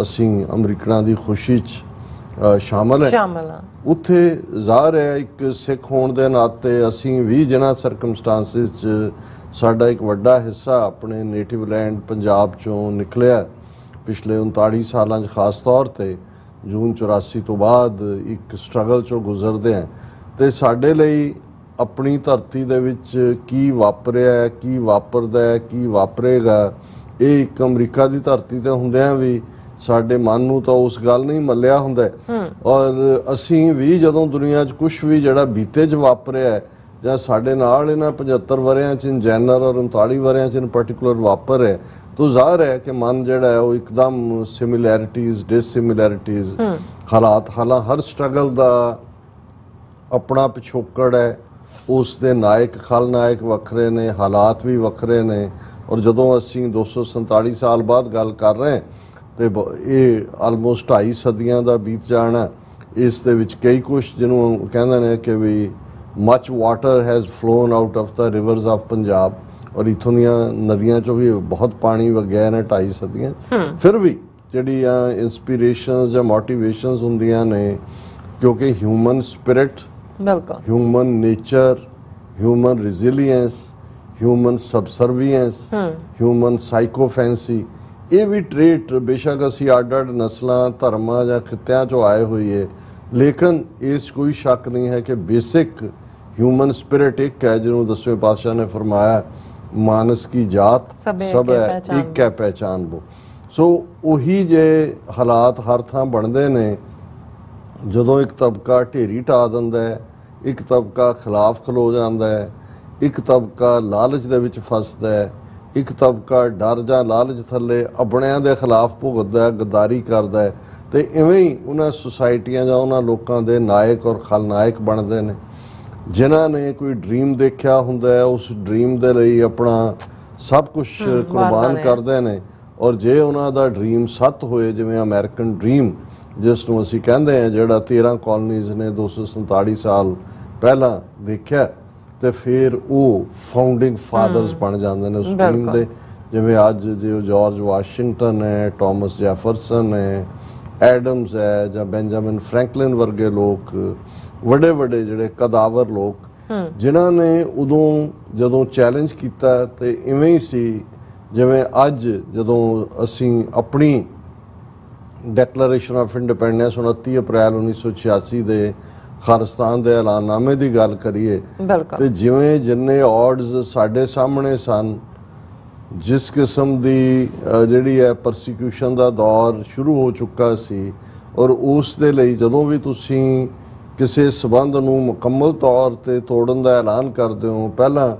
ਅਸੀਂ ਅਮਰੀਕਨਾਂ ਦੀ ਖੁਸ਼ੀ 'ਚ ਸ਼ਾਮਲ ਹੈ, ਉੱਥੇ ਜ਼ਾਹਰ ਹੈ ਇੱਕ ਸਿੱਖ ਹੋਣ ਦੇ ਨਾਤੇ ਅਸੀਂ ਵੀ ਜਿਨ੍ਹਾਂ ਸਰਕਮਸਟਾਂਸਿਸ 'ਚ ਸਾਡਾ ਇੱਕ ਵੱਡਾ ਹਿੱਸਾ ਆਪਣੇ ਨੇਟਿਵ ਲੈਂਡ ਪੰਜਾਬ 'ਚੋਂ ਨਿਕਲਿਆ ਪਿਛਲੇ 39 ਸਾਲਾਂ 'ਚ, ਖਾਸ ਤੌਰ 'ਤੇ ਜੂਨ 84 ਤੋਂ ਬਾਅਦ ਇੱਕ ਸਟਰਗਲ 'ਚੋਂ ਗੁਜ਼ਰਦੇ ਹਾਂ, ਅਤੇ ਸਾਡੇ ਲਈ ਆਪਣੀ ਧਰਤੀ ਦੇ ਵਿੱਚ ਕੀ ਵਾਪਰਿਆ ਹੈ, ਕੀ ਵਾਪਰਦਾ ਹੈ, ਕੀ ਵਾਪਰੇਗਾ, ਇਹ ਇੱਕ ਅਮਰੀਕਾ ਦੀ ਧਰਤੀ ਤੇ ਹੁੰਦਿਆਂ ਵੀ ਸਾਡੇ ਮਨ ਨੂੰ ਤਾਂ ਉਸ ਗੱਲ ਨਹੀਂ ਮੱਲਿਆ ਹੁੰਦਾ। ਔਰ ਅਸੀਂ ਵੀ ਜਦੋਂ ਦੁਨੀਆ 'ਚ ਕੁਛ ਵੀ ਜਿਹੜਾ ਬੀਤੇ 'ਚ ਵਾਪਰਿਆ ਜਾਂ ਸਾਡੇ ਨਾਲ ਇਹਨਾਂ 75 ਵਰਿਆਂ 'ਚ ਇਨ ਜਨਰਲ ਔਰ 39 ਵਰਿਆਂ 'ਚ ਇਨ ਪਰਟੀਕੂਲਰ ਵਾਪਰ ਹੈ, ਤਾਂ ਜ਼ਾਹਰ ਹੈ ਕਿ ਮਨ ਜਿਹੜਾ ਹੈ ਉਹ ਇੱਕਦਮ ਸਿਮਿਲੈਰਿਟੀਜ਼, ਡਿਸਸਿਮਿਲੈਰਿਟੀਜ਼, ਹਾਲਾਤ ਹਰ ਸਟਰਗਲ ਦਾ ਆਪਣਾ ਪਿਛੋਕੜ ਹੈ, ਉਸ ਦੇ ਨਾਇਕ ਖਲਨਾਇਕ ਵੱਖਰੇ ਨੇ, ਹਾਲਾਤ ਵੀ ਵੱਖਰੇ ਨੇ। ਔਰ ਜਦੋਂ ਅਸੀਂ 247 ਸਾਲ ਬਾਅਦ ਗੱਲ ਕਰ ਰਹੇ ਹਾਂ ਤੇ ਇਹ ਆਲਮੋਸਟ 2.5 ਸਦੀਆਂ ਦਾ ਬੀਤ ਜਾਣਾ, ਇਸ ਦੇ ਵਿੱਚ ਕਈ ਕੁਛ ਜਿਹਨੂੰ ਕਹਿੰਦੇ ਨੇ ਕਿ we much water has flown out of the rivers of Punjab, ਔਰ ਇੱਥੋਂ ਦੀਆਂ ਨਦੀਆਂ 'ਚੋਂ ਵੀ ਬਹੁਤ ਪਾਣੀ ਵਗਿਆ ਨੇ 2.5 ਸਦੀਆਂ। ਫਿਰ ਵੀ ਜਿਹੜੀਆਂ ਇੰਸਪੀਰੇਸ਼ਨਸ ਜਾਂ ਮੋਟੀਵੇਸ਼ਨਸ ਹੁੰਦੀਆਂ ਨੇ, ਕਿਉਂਕਿ human spirit, human nature, human resilience, human subservience, human sycophancy, ਇਹ ਵੀ ਟ੍ਰੇਟ ਬੇਸ਼ੱਕ ਅਸੀਂ ਅੱਡ ਨਸਲਾਂ, ਧਰਮਾਂ ਜਾਂ ਖਿੱਤਿਆਂ 'ਚੋਂ ਆਏ ਹੋਈਏ, ਲੇਕਿਨ ਇਸ ਕੋਈ ਸ਼ੱਕ ਨਹੀਂ ਹੈ ਕਿ ਬੇਸਿਕ ਹਿਊਮਨ ਸਪਿਰਿਟ ਇੱਕ ਹੈ, ਜਿਹਨੂੰ 10ਵੇਂ ਪਾਤਸ਼ਾਹ ਨੇ ਫਰਮਾਇਆ ਮਾਨਸ ਕੀ ਜਾਤ ਸਭ ਹੈ ਇੱਕ ਹੈ ਪਹਿਚਾਨ ਬੋ। ਸੋ ਉਹੀ ਜੇ ਹਾਲਾਤ ਹਰ ਥਾਂ ਬਣਦੇ ਨੇ, ਜਦੋਂ ਇੱਕ ਤਬਕਾ ਢੇਰੀ ਢਾ ਦਿੰਦਾ ਹੈ, ਇੱਕ ਤਬਕਾ ਖਿਲਾਫ ਖਲੋ ਜਾਂਦਾ ਹੈ, ਇੱਕ ਤਬਕਾ ਲਾਲਚ ਦੇ ਵਿੱਚ ਫਸਦਾ ਹੈ, ਇੱਕ ਤਬਕਾ ਡਰ ਜਾਂ ਲਾਲਚ ਥੱਲੇ ਆਪਣਿਆਂ ਦੇ ਖਿਲਾਫ ਭੁਗਤਦਾ ਹੈ, ਗੱਦਾਰੀ ਕਰਦਾ ਹੈ, ਤੇ ਇਵੇਂ ਹੀ ਉਹਨਾਂ ਸੁਸਾਇਟੀਆਂ ਜਾਂ ਉਹਨਾਂ ਲੋਕਾਂ ਦੇ ਨਾਇਕ ਔਰ ਖਲਨਾਇਕ ਬਣਦੇ ਨੇ ਜਿਨ੍ਹਾਂ ਨੇ ਕੋਈ ਡ੍ਰੀਮ ਦੇਖਿਆ ਹੁੰਦਾ ਹੈ, ਉਸ ਡ੍ਰੀਮ ਦੇ ਲਈ ਆਪਣਾ ਸਭ ਕੁਝ ਕੁਰਬਾਨ ਕਰਦੇ ਨੇ। ਔਰ ਜੇ ਉਹਨਾਂ ਦਾ ਡ੍ਰੀਮ ਸੱਤ ਹੋਏ, ਜਿਵੇਂ ਅਮਰੀਕਨ ਡ੍ਰੀਮ ਜਿਸ ਨੂੰ ਅਸੀਂ ਕਹਿੰਦੇ ਹਾਂ, ਜਿਹੜਾ 13 ਕਾਲੋਨੀਜ਼ ਨੇ 247 ਸਾਲ ਪਹਿਲਾਂ ਦੇਖਿਆ, ਤੇ ਫਿਰ ਉਹ ਫਾਊਂਡਿੰਗ ਫਾਦਰਸ ਬਣ ਜਾਂਦੇ ਨੇ ਉਸ ਡ੍ਰੀਮ ਦੇ। ਜਿਵੇਂ ਅੱਜ ਜੋ ਜਾਰਜ ਵਾਸ਼ਿੰਗਟਨ ਹੈ, ਟਾਮਸ ਜੈਫਰਸਨ ਹੈ, ਐਡਮਸ ਹੈ ਜਾਂ ਬੈਂਜਾਮਿਨ ਫਰੈਂਕਲਿਨ ਵਰਗੇ ਲੋਕ, ਵੱਡੇ ਵੱਡੇ ਜਿਹੜੇ ਕਦਾਵਰ ਲੋਕ, ਜਿਨ੍ਹਾਂ ਨੇ ਉਦੋਂ ਜਦੋਂ ਚੈਲੰਜ ਕੀਤਾ ਤੇ ਇਵੇਂ ਹੀ ਸੀ ਜਿਵੇਂ ਅੱਜ ਜਦੋਂ ਅਸੀਂ ਆਪਣੀ ਡੈਕਲੇਰੇਸ਼ਨ ਆਫ ਇੰਡੀਪੈਂਡੈਂਸ 29 ਅਪ੍ਰੈਲ 1986 ਦੇ ਖਾਲਿਸਤਾਨ ਦੇ ਐਲਾਨਨਾਮੇ ਦੀ ਗੱਲ ਕਰੀਏ ਤੇ ਜਿਵੇਂ ਜਿੰਨੇ ਆਡਸ ਸਾਡੇ ਸਾਹਮਣੇ ਸਨ, ਜਿਸ ਕਿਸਮ ਦੀ ਜਿਹੜੀ ਹੈ ਪਰਸੀਕਿਊਸ਼ਨ ਦਾ ਦੌਰ ਸ਼ੁਰੂ ਹੋ ਚੁੱਕਾ ਸੀ, ਔਰ ਉਸ ਦੇ ਲਈ ਜਦੋਂ ਵੀ ਤੁਸੀਂ ਕਿਸੇ ਸਬੰਧ ਨੂੰ ਮੁਕੰਮਲ ਤੌਰ ਤੇ ਤੋੜਨ ਦਾ ਐਲਾਨ ਕਰਦੇ ਹੋ, ਪਹਿਲਾਂ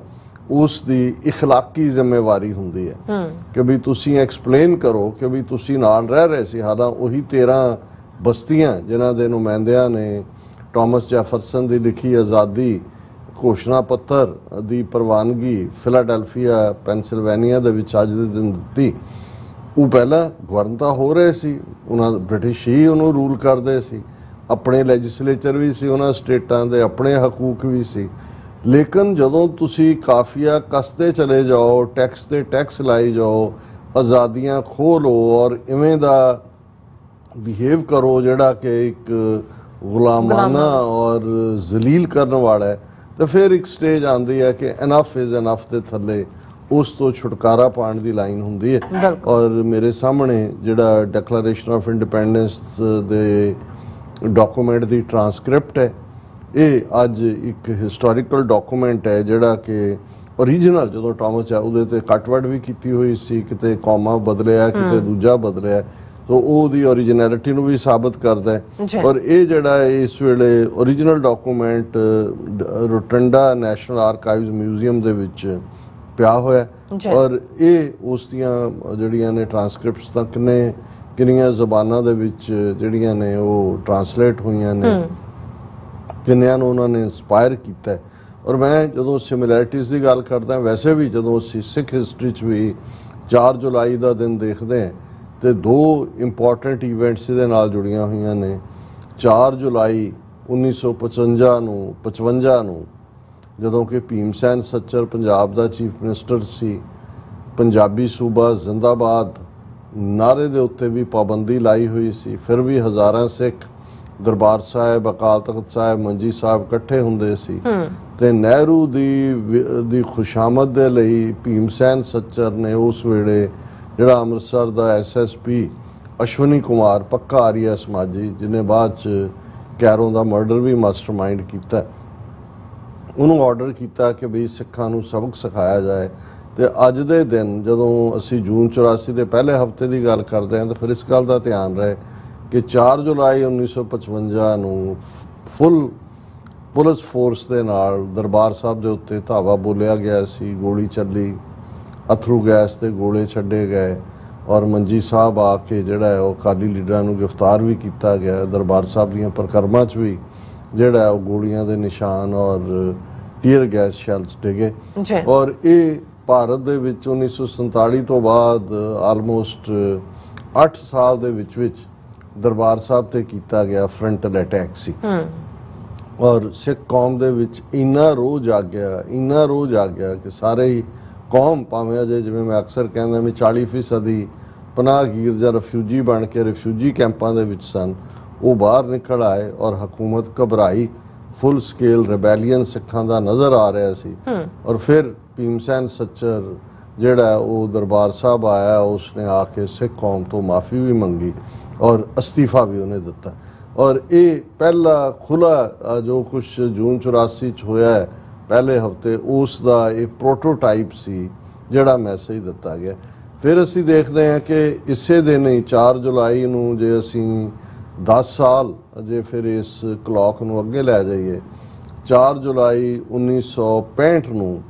ਉਸ ਦੀ ਇਖਲਾਕੀ ਜ਼ਿੰਮੇਵਾਰੀ ਹੁੰਦੀ ਹੈ ਕਿ ਵੀ ਤੁਸੀਂ ਐਕਸਪਲੇਨ ਕਰੋ ਕਿ ਵੀ ਤੁਸੀਂ ਨਾਲ ਰਹਿ ਰਹੇ ਸੀ। ਹਾਲਾਂ ਉਹੀ 13 ਬਸਤੀਆਂ ਜਿਨ੍ਹਾਂ ਦੇ ਨੁਮਾਇੰਦਿਆਂ ਨੇ ਟਾਮਸ ਜੈਫਰਸਨ ਦੀ ਲਿਖੀ ਆਜ਼ਾਦੀ ਘੋਸ਼ਣਾ ਪੱਤਰ ਦੀ ਪ੍ਰਵਾਨਗੀ ਫਿਲਾਡੈਲਫੀਆ ਪੈਨਸਿਲਵੇਨੀਆ ਦੇ ਵਿੱਚ ਅੱਜ ਦੇ ਦਿਨ ਦਿੱਤੀ, ਉਹ ਪਹਿਲਾਂ ਗਵਰਨ ਤਾਂ ਹੋ ਰਹੇ ਸੀ, ਉਹਨਾਂ ਬ੍ਰਿਟਿਸ਼ ਹੀ ਉਹਨੂੰ ਰੂਲ ਕਰਦੇ ਸੀ, ਆਪਣੇ ਲੈਜਿਸਲੇਚਰ ਵੀ ਸੀ, ਉਹਨਾਂ ਸਟੇਟਾਂ ਦੇ ਆਪਣੇ ਹਕੂਕ ਵੀ ਸੀ। ਲੇਕਿਨ ਜਦੋਂ ਤੁਸੀਂ ਕਾਫੀਆ ਕਸਦੇ ਚਲੇ ਜਾਓ, ਟੈਕਸ ਤੇ ਟੈਕਸ ਲਾਈ ਜਾਓ, ਆਜ਼ਾਦੀਆਂ ਖੋਹ ਲਓ ਔਰ ਇਵੇਂ ਦਾ ਬਿਹੇਵ ਕਰੋ ਜਿਹੜਾ ਕਿ ਇੱਕ ਗੁਲਾਮਾਨਾ ਔਰ ਜ਼ਲੀਲ ਕਰਨ ਵਾਲਾ ਹੈ, ਤਾਂ ਫਿਰ ਇੱਕ ਸਟੇਜ ਆਉਂਦੀ ਹੈ ਕਿ ਇਨਫ ਇਜ਼ ਇਨਫ ਦੇ ਥੱਲੇ ਉਸ ਤੋਂ ਛੁਟਕਾਰਾ ਪਾਉਣ ਦੀ ਲਾਈਨ ਹੁੰਦੀ ਹੈ। ਔਰ ਮੇਰੇ ਸਾਹਮਣੇ ਜਿਹੜਾ ਡੈਕਲੇਰੇਸ਼ਨ ਆਫ ਇੰਡੀਪੈਂਡੈਂਸ ਦੇ ਡਾਕੂਮੈਂਟ ਦੀ ਟਰਾਂਸਕ੍ਰਿਪਟ ਹੈ, ਇਹ ਅੱਜ ਇੱਕ ਹਿਸਟੋਰੀਕਲ ਡਾਕੂਮੈਂਟ ਹੈ ਜਿਹੜਾ ਕਿ ਓਰੀਜਨਲ ਜਦੋਂ ਟਾਮਸ ਹੈ ਉਹਦੇ ਤੇ ਕੱਟਵਰਡ ਵੀ ਕੀਤੀ ਹੋਈ ਸੀ, ਕਿਤੇ ਕੌਮਾ ਬਦਲਿਆ, ਕਿਤੇ ਦੂਜਾ ਬਦਲਿਆ, ਸੋ ਉਹਦੀ ਓਰੀਜਨੈਲਿਟੀ ਨੂੰ ਵੀ ਸਾਬਤ ਕਰਦਾ ਹੈ। ਔਰ ਇਹ ਜਿਹੜਾ ਇਸ ਵੇਲੇ original document Rotunda National Archives Museum ਦੇ ਵਿੱਚ ਪਿਆ ਹੋਇਆ, ਔਰ ਇਹ ਉਸ ਦੀਆਂ ਜਿਹੜੀਆਂ ਨੇ ਟਰਾਂਸਕ੍ਰਿਪਟਸ ਤਾਂ ਕਿੰਨੀਆਂ ਜ਼ਬਾਨਾਂ ਦੇ ਵਿੱਚ ਜਿਹੜੀਆਂ ਨੇ ਉਹ ਟਰਾਂਸਲੇਟ ਹੋਈਆਂ ਨੇ, ਕਿੰਨਿਆਂ ਨੂੰ ਉਹਨਾਂ ਨੇ ਇੰਸਪਾਇਰ ਕੀਤਾ। ਔਰ ਮੈਂ ਜਦੋਂ ਸਿਮਿਲੈਰਿਟੀਜ਼ ਦੀ ਗੱਲ ਕਰਦਾ, ਵੈਸੇ ਵੀ ਜਦੋਂ ਅਸੀਂ ਸਿੱਖ ਹਿਸਟਰੀ 'ਚ ਵੀ 4 ਜੁਲਾਈ ਦਾ ਦਿਨ ਦੇਖਦੇ ਹਾਂ ਤੇ 2 ਇੰਪੋਰਟੈਂਟ ਇਵੈਂਟਸ ਇਹਦੇ ਨਾਲ ਜੁੜੀਆਂ ਹੋਈਆਂ ਨੇ। 4 ਜੁਲਾਈ 1955 ਨੂੰ ਜਦੋਂ ਕਿ ਭੀਮ ਸੈਨ ਸੱਚਰ ਪੰਜਾਬ ਦਾ ਚੀਫ ਮਿਨਿਸਟਰ ਸੀ, ਪੰਜਾਬੀ ਸੂਬਾ ਜ਼ਿੰਦਾਬਾਦ ਨਾਰੇ ਦੇ ਉੱਤੇ ਵੀ ਪਾਬੰਦੀ ਲਾਈ ਹੋਈ ਸੀ, ਫਿਰ ਵੀ ਹਜ਼ਾਰਾਂ ਸਿੱਖ ਦਰਬਾਰ ਸਾਹਿਬ, ਅਕਾਲ ਤਖਤ ਸਾਹਿਬ, ਮੰਜੀ ਸਾਹਿਬ ਇਕੱਠੇ ਹੁੰਦੇ ਸੀ ਤੇ ਨਹਿਰੂ ਦੀ ਖੁਸ਼ਾਮਦ ਦੇ ਲਈ ਭੀਮ ਸੈਨ ਸੱਚਰ ਨੇ ਉਸ ਵੇਲੇ ਜਿਹੜਾ ਅੰਮ੍ਰਿਤਸਰ ਦਾ ਐਸਐਸਪੀ ਅਸ਼ਵਨੀ ਕੁਮਾਰ, ਪੱਕਾ ਆਰੀਆ ਸਮਾਜੀ, ਜਿਹਨੇ ਬਾਅਦ 'ਚ ਕੈਰੋਂ ਦਾ ਮਰਡਰ ਵੀ ਮਾਸਟਰਮਾਈਂਡ ਕੀਤਾ, ਉਹਨੂੰ ਆਰਡਰ ਕੀਤਾ ਕਿ ਵੀ ਸਿੱਖਾਂ ਨੂੰ ਸਬਕ ਸਿਖਾਇਆ ਜਾਏ। ਤੇ ਅੱਜ ਦੇ ਦਿਨ ਜਦੋਂ ਅਸੀਂ ਜੂਨ 84 ਦੇ ਪਹਿਲੇ ਹਫ਼ਤੇ ਦੀ ਗੱਲ ਕਰਦੇ ਹਾਂ ਤਾਂ ਫਿਰ ਇਸ ਗੱਲ ਦਾ ਧਿਆਨ ਰਹੇ ਕਿ 4 ਜੁਲਾਈ 1955 ਨੂੰ ਫੁੱਲ ਪੁਲਿਸ ਫੋਰਸ ਦੇ ਨਾਲ ਦਰਬਾਰ ਸਾਹਿਬ ਦੇ ਉੱਤੇ ਧਾਵਾ ਬੋਲਿਆ ਗਿਆ ਸੀ, ਗੋਲੀ ਚੱਲੀ, ਅਥਰੂ ਗੈਸ ਦੇ ਗੋਲੇ ਛੱਡੇ ਗਏ ਔਰ ਮੰਜੀ ਸਾਹਿਬ ਆ ਕੇ ਜਿਹੜਾ ਉਹ ਅਕਾਲੀ ਲੀਡਰਾਂ ਨੂੰ ਗ੍ਰਿਫਤਾਰ ਵੀ ਕੀਤਾ ਗਿਆ। ਦਰਬਾਰ ਸਾਹਿਬ ਦੀਆਂ ਪਰਿਕਰਮਾ 'ਚ ਵੀ ਜਿਹੜਾ ਉਹ ਗੋਲੀਆਂ ਦੇ ਨਿਸ਼ਾਨ ਔਰ ਟੀਅਰ ਗੈਸ ਸ਼ੈਲਸ ਡਿੱਗੇ। ਔਰ ਇਹ ਭਾਰਤ ਦੇ ਵਿੱਚ 1947 ਤੋਂ ਬਾਅਦ ਆਲਮੋਸਟ 8 ਸਾਲ ਦੇ ਵਿੱਚ ਦਰਬਾਰ ਸਾਹਿਬ ਤੇ ਕੀਤਾ ਗਿਆ ਫਰੰਟਲ ਅਟੈਕ ਸੀ। ਔਰ ਸਿੱਖ ਕੌਮ ਦੇ ਵਿੱਚ ਇੰਨਾ ਰੋਹ ਜਾਗ ਗਿਆ ਕਿ ਸਾਰੇ ਹੀ ਕੌਮ, ਭਾਵੇਂ ਅਜੇ ਜਿਵੇਂ ਮੈਂ ਅਕਸਰ ਕਹਿੰਦਾ ਵੀ 40% ਪਨਾਹਗੀਰ ਜਾਂ ਰਿਫਿਊਜੀ ਬਣ ਕੇ ਰਿਫਿਊਜੀ ਕੈਂਪਾਂ ਦੇ ਵਿੱਚ ਸਨ, ਉਹ ਬਾਹਰ ਨਿਕਲ ਆਏ ਔਰ ਹਕੂਮਤ ਘਬਰਾਈ। ਫੁੱਲ ਸਕੇਲ ਰਿਬੈਲੀਅਨ ਸਿੱਖਾਂ ਦਾ ਨਜ਼ਰ ਆ ਰਿਹਾ ਸੀ। ਔਰ ਫਿਰ ਭੀਮ ਸੈਨ ਸੱਚਰ ਜਿਹੜਾ ਉਹ ਦਰਬਾਰ ਸਾਹਿਬ ਆਇਆ, ਉਸਨੇ ਆ ਕੇ ਸਿੱਖ ਕੌਮ ਤੋਂ ਮਾਫੀ ਵੀ ਮੰਗੀ ਔਰ ਅਸਤੀਫਾ ਵੀ ਉਹਨੇ ਦਿੱਤਾ। ਔਰ ਇਹ ਪਹਿਲਾ ਖੁੱਲ੍ਹਾ ਜੋ ਕੁਛ ਜੂਨ 84 'ਚ ਹੋਇਆ ਹੈ ਪਹਿਲੇ ਹਫ਼ਤੇ, ਉਸ ਦਾ ਇਹ ਪ੍ਰੋਟੋਟਾਈਪ ਸੀ ਜਿਹੜਾ ਮੈਸੇਜ ਦਿੱਤਾ ਗਿਆ। ਫਿਰ ਅਸੀਂ ਦੇਖਦੇ ਹਾਂ ਕਿ ਇਸੇ ਦਿਨ ਹੀ 4 ਜੁਲਾਈ ਨੂੰ ਜੇ ਅਸੀਂ 10 ਸਾਲ ਅਜੇ ਫਿਰ ਇਸ ਕਲੌਕ ਨੂੰ ਅੱਗੇ ਲੈ ਜਾਈਏ, 4 ਜੁਲਾਈ 1965 ਨੂੰ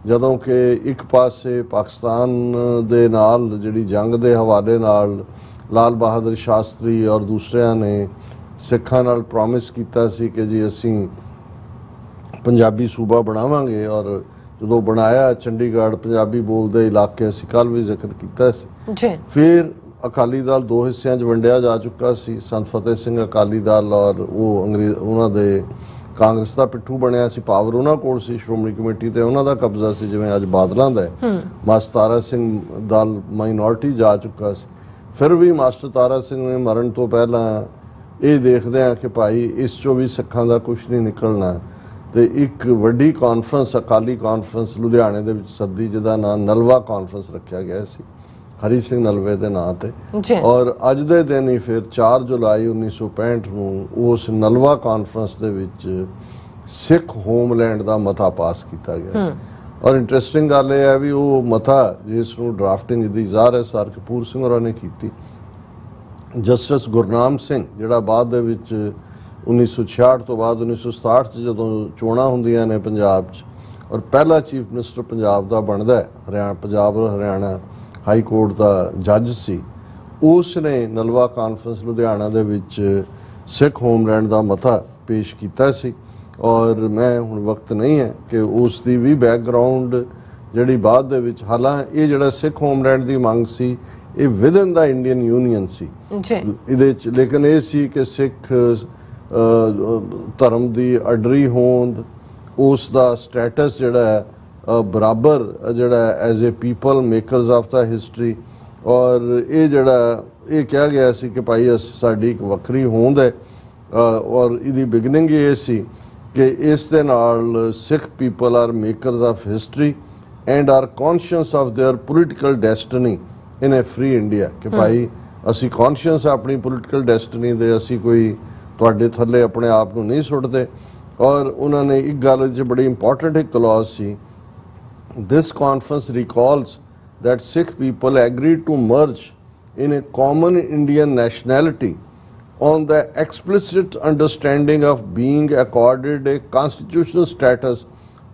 ਜਦੋਂ ਕਿ ਇੱਕ ਪਾਸੇ ਪਾਕਿਸਤਾਨ ਦੇ ਨਾਲ ਜਿਹੜੀ ਜੰਗ ਦੇ ਹਵਾਲੇ ਨਾਲ ਲਾਲ ਬਹਾਦਰ ਸ਼ਾਸਤਰੀ ਔਰ ਦੂਸਰਿਆਂ ਨੇ ਸਿੱਖਾਂ ਨਾਲ ਪ੍ਰੋਮਿਸ ਕੀਤਾ ਸੀ ਕਿ ਜੀ ਅਸੀਂ ਪੰਜਾਬੀ ਸੂਬਾ ਬਣਾਵਾਂਗੇ, ਔਰ ਜਦੋਂ ਬਣਾਇਆ ਚੰਡੀਗੜ੍ਹ ਪੰਜਾਬੀ ਬੋਲਦੇ ਇਲਾਕੇ, ਅਸੀਂ ਕੱਲ੍ਹ ਵੀ ਜ਼ਿਕਰ ਕੀਤਾ ਸੀ। ਫਿਰ ਅਕਾਲੀ ਦਲ 2 ਹਿੱਸਿਆਂ 'ਚ ਵੰਡਿਆ ਜਾ ਚੁੱਕਾ ਸੀ। ਸੰਤ ਫਤਿਹ ਸਿੰਘ ਅਕਾਲੀ ਦਲ ਔਰ ਉਹ ਉਹਨਾਂ ਦੇ ਕਾਂਗਰਸ ਦਾ ਪਿੱਠੂ ਬਣਿਆ ਸੀ, ਪਾਵਰ ਉਹਨਾਂ ਕੋਲ ਸੀ, ਸ਼੍ਰੋਮਣੀ ਕਮੇਟੀ ਤੇ ਉਹਨਾਂ ਦਾ ਕਬਜ਼ਾ ਸੀ ਜਿਵੇਂ ਅੱਜ ਬਾਦਲਾਂ ਦਾ। ਮਾਸਤਾਰਾ ਸਿੰਘ ਦਲ ਮਾਈਨੋਰਟੀ ਜਾ ਚੁੱਕਾ ਸੀ। ਫਿਰ ਵੀ ਮਾਸਟਰ ਤਾਰਾ ਸਿੰਘ ਨੇ ਮਰਨ ਤੋਂ ਪਹਿਲਾਂ ਇਹ ਦੇਖਦੇ ਆ ਕਿ ਭਾਈ ਇਸ ਚੋਂ ਵੀ ਸਿੱਖਾਂ ਦਾ ਕੁਝ ਨਹੀਂ ਨਿਕਲਣਾ, ਤੇ ਇੱਕ ਵੱਡੀ ਕਾਨਫਰੰਸ, ਅਕਾਲੀ ਕਾਨਫਰੰਸ ਲੁਧਿਆਣੇ ਦੇ ਵਿੱਚ ਸੱਦੀ, ਜਿਹਦਾ ਨਾਮ ਨਲਵਾ ਕਾਨਫਰੰਸ ਰੱਖਿਆ ਗਿਆ ਸੀ ਹਰੀ ਸਿੰਘ ਨਲਵੇ ਦੇ ਨਾਂ ਤੇ। ਔਰ ਅੱਜ ਦੇ ਦਿਨ ਹੀ ਫਿਰ 4 ਜੁਲਾਈ 1965 ਨੂੰ ਉਸ ਨਲਵਾ ਕਾਨਫਰੰਸ ਦੇ ਵਿੱਚ ਸਿੱਖ ਹੋਮਲੈਂਡ ਦਾ ਮਤਾ ਪਾਸ ਕੀਤਾ ਗਿਆ ਸੀ। ਔਰ ਇੰਟਰਸਟਿੰਗ ਗੱਲ ਇਹ ਹੈ ਵੀ ਉਹ ਮਤਾ ਜਿਸ ਨੂੰ ਡਰਾਫਟਿੰਗ ਦੀ ਜ਼ਾਹਰ ਹੈ ਸਰ ਕਪੂਰ ਸਿੰਘ ਹੋਰਾਂ ਨੇ ਕੀਤੀ। ਜਸਟਿਸ ਗੁਰਨਾਮ ਸਿੰਘ ਜਿਹੜਾ ਬਾਅਦ ਦੇ ਵਿੱਚ 1966 ਤੋਂ ਬਾਅਦ 1967 'ਚ ਜਦੋਂ ਚੋਣਾਂ ਹੁੰਦੀਆਂ ਨੇ ਪੰਜਾਬ 'ਚ, ਔਰ ਪਹਿਲਾ ਚੀਫ ਮਿਨਿਸਟਰ ਪੰਜਾਬ ਦਾ ਬਣਦਾ ਹੈ, ਪੰਜਾਬ ਹਰਿਆਣਾ ਹਾਈ ਕੋਰਟ ਦਾ ਜੱਜ ਸੀ, ਉਸ ਨੇ ਨਲਵਾ ਕਾਨਫਰੰਸ ਲੁਧਿਆਣਾ ਦੇ ਵਿੱਚ ਸਿੱਖ ਹੋਮਲੈਂਡ ਦਾ ਮਤਾ ਪੇਸ਼ ਕੀਤਾ ਸੀ। ਔਰ ਮੈਂ ਹੁਣ ਵਕਤ ਨਹੀਂ ਹੈ ਕਿ ਉਸ ਦੀ ਵੀ ਬੈਕਗਰਾਉਂਡ ਜਿਹੜੀ ਬਾਅਦ ਦੇ ਵਿੱਚ, ਹਾਲਾਂਕਿ ਇਹ ਜਿਹੜਾ ਸਿੱਖ ਹੋਮਲੈਂਡ ਦੀ ਮੰਗ ਸੀ ਇਹ ਵਿਦਨ ਦਾ ਇੰਡੀਅਨ ਯੂਨੀਅਨ ਸੀ ਇਹਦੇ 'ਚ, ਲੇਕਿਨ ਇਹ ਸੀ ਕਿ ਸਿੱਖ ਧਰਮ ਦੀ ਅਡਰੀ ਹੋਂਦ, ਉਸ ਦਾ ਸਟੇਟਸ ਜਿਹੜਾ ਹੈ ਬਰਾਬਰ ਜਿਹੜਾ as a people makers of the history, ਔਰ ਇਹ ਜਿਹੜਾ ਇਹ ਕਿਹਾ ਗਿਆ ਸੀ ਕਿ ਭਾਈ ਸਾਡੀ ਇੱਕ ਵੱਖਰੀ ਹੋਂਦ ਹੈ। ਔਰ ਇਹਦੀ ਬਿਗਨਿੰਗ ਇਹ ਸੀ ਕਿ ਇਸ ਦੇ ਨਾਲ Sikh people are makers of history and are conscious of their political destiny in a free India, ਕਿ ਭਾਈ ਅਸੀਂ ਕੌਨਸ਼ੀਅਸ ਆਪਣੀ ਪੋਲੀਟੀਕਲ ਡੈਸਟਨੀ ਦੇ, ਅਸੀਂ ਕੋਈ ਤੁਹਾਡੇ ਥੱਲੇ ਆਪਣੇ ਆਪ ਨੂੰ ਨਹੀਂ ਸੁੱਟਦੇ। ਔਰ ਉਹਨਾਂ ਨੇ ਇੱਕ ਗੱਲ 'ਚ ਬੜੀ ਇੰਪੋਰਟੈਂਟ ਇੱਕ ਕਲੌਜ਼ ਸੀ, this conference recalls that Sikh people agreed to merge in a common Indian nationality on the explicit understanding of being accorded a constitutional status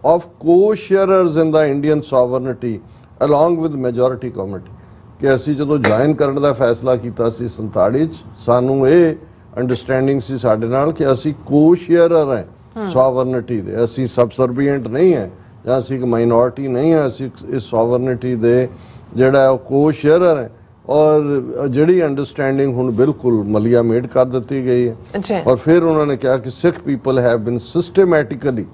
of co-sharers in the Indian sovereignty along with majority committee। ਕਿ ਅਸੀਂ ਜਦੋਂ join ਕਰਨ ਦਾ ਫੈਸਲਾ ਕੀਤਾ ਸੀ 47 'ਚ, ਸਾਨੂੰ ਇਹ understanding ਸੀ ਸਾਡੇ ਨਾਲ ਕਿ ਅਸੀਂ co-sharer ਹੈ ਸੋਵਰਨਿਟੀ ਦੇ, ਅਸੀਂ ਸਬਸਰਬੀਐਂਟ ਨਹੀਂ ਹੈ ਜਾਂ ਅਸੀਂ ਇੱਕ ਮਾਈਨੋਰਿਟੀ ਨਹੀਂ ਹੈ, ਅਸੀਂ ਇਸ ਸੋਵਰਨਿਟੀ ਦੇ ਜਿਹੜਾ ਉਹ co-sharer ਹੈ। ਔਰ ਜਿਹੜੀ ਅੰਡਰਸਟੈਂਡਿੰਗ ਹੁਣ ਬਿਲਕੁਲ ਮਲੀਆ ਮੇਡ ਕਰ ਦਿੱਤੀ ਗਈ ਹੈ। ਔਰ ਫਿਰ ਉਹਨਾਂ ਨੇ ਕਿਹਾ ਕਿ Sikh people have been systematically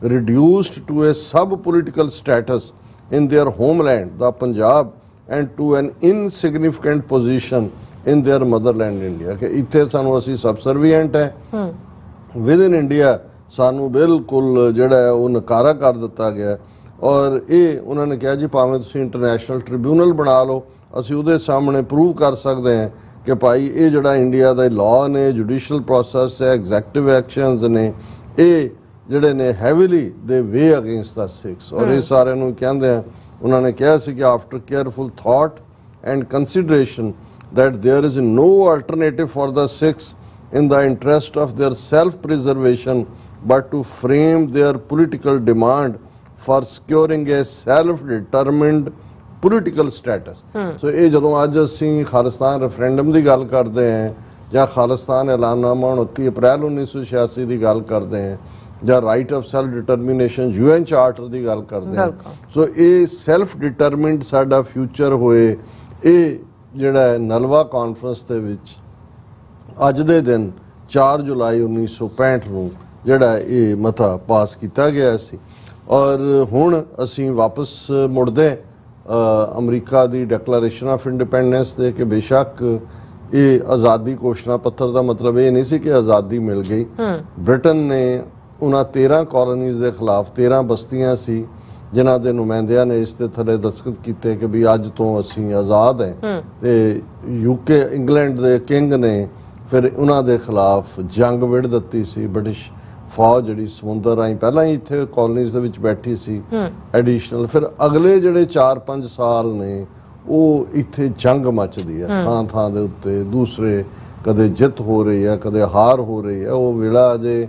reduced to a sub-political status in their homeland, the Punjab, and to an insignificant position in their motherland India। कि इत्थे सानू असी सबसर्विएंट है, विद इन इंडिया सानू बिल्कुल जिहड़ा है वो नकारा कर दिता गया। और ये उन्होंने कहा जी भावें तुसीं इंटरनेशनल ट्रिब्यूनल बना लो, असी उहदे सामने प्रूव कर सकते हैं कि भाई ये जिहड़ा इंडिया दा लॉ ने, जुडिशल प्रोसैस है, एग्जैक्टिव एक्शनस ने, ये ਜਿਹੜੇ ਨੇ ਹੈਵੀਲੀ ਦੇ ਵੇ ਅਗੇਂਸਟ ਦਾ ਸਿੱਖਸ। ਔਰ ਇਹ ਸਾਰਿਆਂ ਨੂੰ ਕਹਿੰਦੇ ਆ, ਉਹਨਾਂ ਨੇ ਕਿਹਾ ਸੀ ਕਿ after careful thought and consideration that there is no alternative for the Sikhs in the interest of their self-preservation but to frame their political demand for securing a self-determined political status। So ਇਹ ਜਦੋਂ ਅੱਜ ਅਸੀਂ Khalistan referendum ਦੀ ਗੱਲ ਕਰਦੇ ਹਾਂ ਜਾਂ ਖਾਲਿਸਤਾਨ ਐਲਾਨਨਾਮਾ 29 ਅਪ੍ਰੈਲ 1986 ਦੀ ਗੱਲ ਕਰਦੇ ਹਾਂ ਜਾਂ right of self determination UN charter ਦੀ ਗੱਲ ਕਰਦੇ ਹਾਂ, ਸੋ ਇਹ ਸੈਲਫ ਡਿਟਰਮਿਨਡ ਸਾਡਾ ਫਿਊਚਰ ਹੋਏ, ਇਹ ਜਿਹੜਾ ਹੈ ਨਲਵਾ ਕਾਨਫਰੰਸ ਦੇ ਵਿੱਚ ਅੱਜ ਦੇ ਦਿਨ 4 ਜੁਲਾਈ 1965 ਨੂੰ ਜਿਹੜਾ ਇਹ ਮਤਾ ਪਾਸ ਕੀਤਾ ਗਿਆ ਸੀ। ਔਰ ਹੁਣ ਅਸੀਂ ਵਾਪਸ ਮੁੜਦੇ America the declaration of independence ਦੇ ਕਿ ਬੇਸ਼ੱਕ ਇਹ ਆਜ਼ਾਦੀ ਘੋਸ਼ਣਾ ਪੱਤਰ ਦਾ ਮਤਲਬ ਇਹ ਨਹੀਂ ਸੀ ਕਿ ਆਜ਼ਾਦੀ ਮਿਲ ਗਈ। ਬ੍ਰਿਟਨ ਨੇ ਉਹਨਾਂ 13 ਕਾਲੋਨੀਜ਼ ਦੇ ਖਿਲਾਫ 13 ਬਸਤੀਆਂ ਸੀ ਜਿਨ੍ਹਾਂ ਦੇ ਨੁਮਾਇੰਦਿਆਂ ਨੇ ਇਸ ਦੇ ਥੱਲੇ ਦਸਤਖਤ ਕੀਤੇ ਕਿ ਵੀ ਅੱਜ ਤੋਂ ਅਸੀਂ ਆਜ਼ਾਦ ਹੈ, ਤੇ UK ਇੰਗਲੈਂਡ ਦੇ ਕਿੰਗ ਨੇ ਫਿਰ ਉਹਨਾਂ ਦੇ ਖਿਲਾਫ ਜੰਗ ਵਿੜ ਦਿੱਤੀ ਸੀ। ਬ੍ਰਿਟਿਸ਼ ਫੌਜ ਜਿਹੜੀ ਸਮੁੰਦਰ ਰਾਹੀਂ ਪਹਿਲਾਂ ਹੀ ਇੱਥੇ ਕਾਲੋਨੀਜ਼ ਦੇ ਵਿੱਚ ਬੈਠੀ ਸੀ ਐਡੀਸ਼ਨਲ, ਫਿਰ ਅਗਲੇ ਜਿਹੜੇ 4-5 ਸਾਲ ਨੇ ਉਹ ਇੱਥੇ ਜੰਗ ਮੱਚਦੀ ਹੈ ਥਾਂ ਥਾਂ ਦੇ ਉੱਤੇ, ਦੂਸਰੇ ਕਦੇ ਜਿੱਤ ਹੋ ਰਹੀ ਹੈ ਕਦੇ ਹਾਰ ਹੋ ਰਹੀ ਹੈ। ਉਹ ਵੇਲਾ ਅਜੇ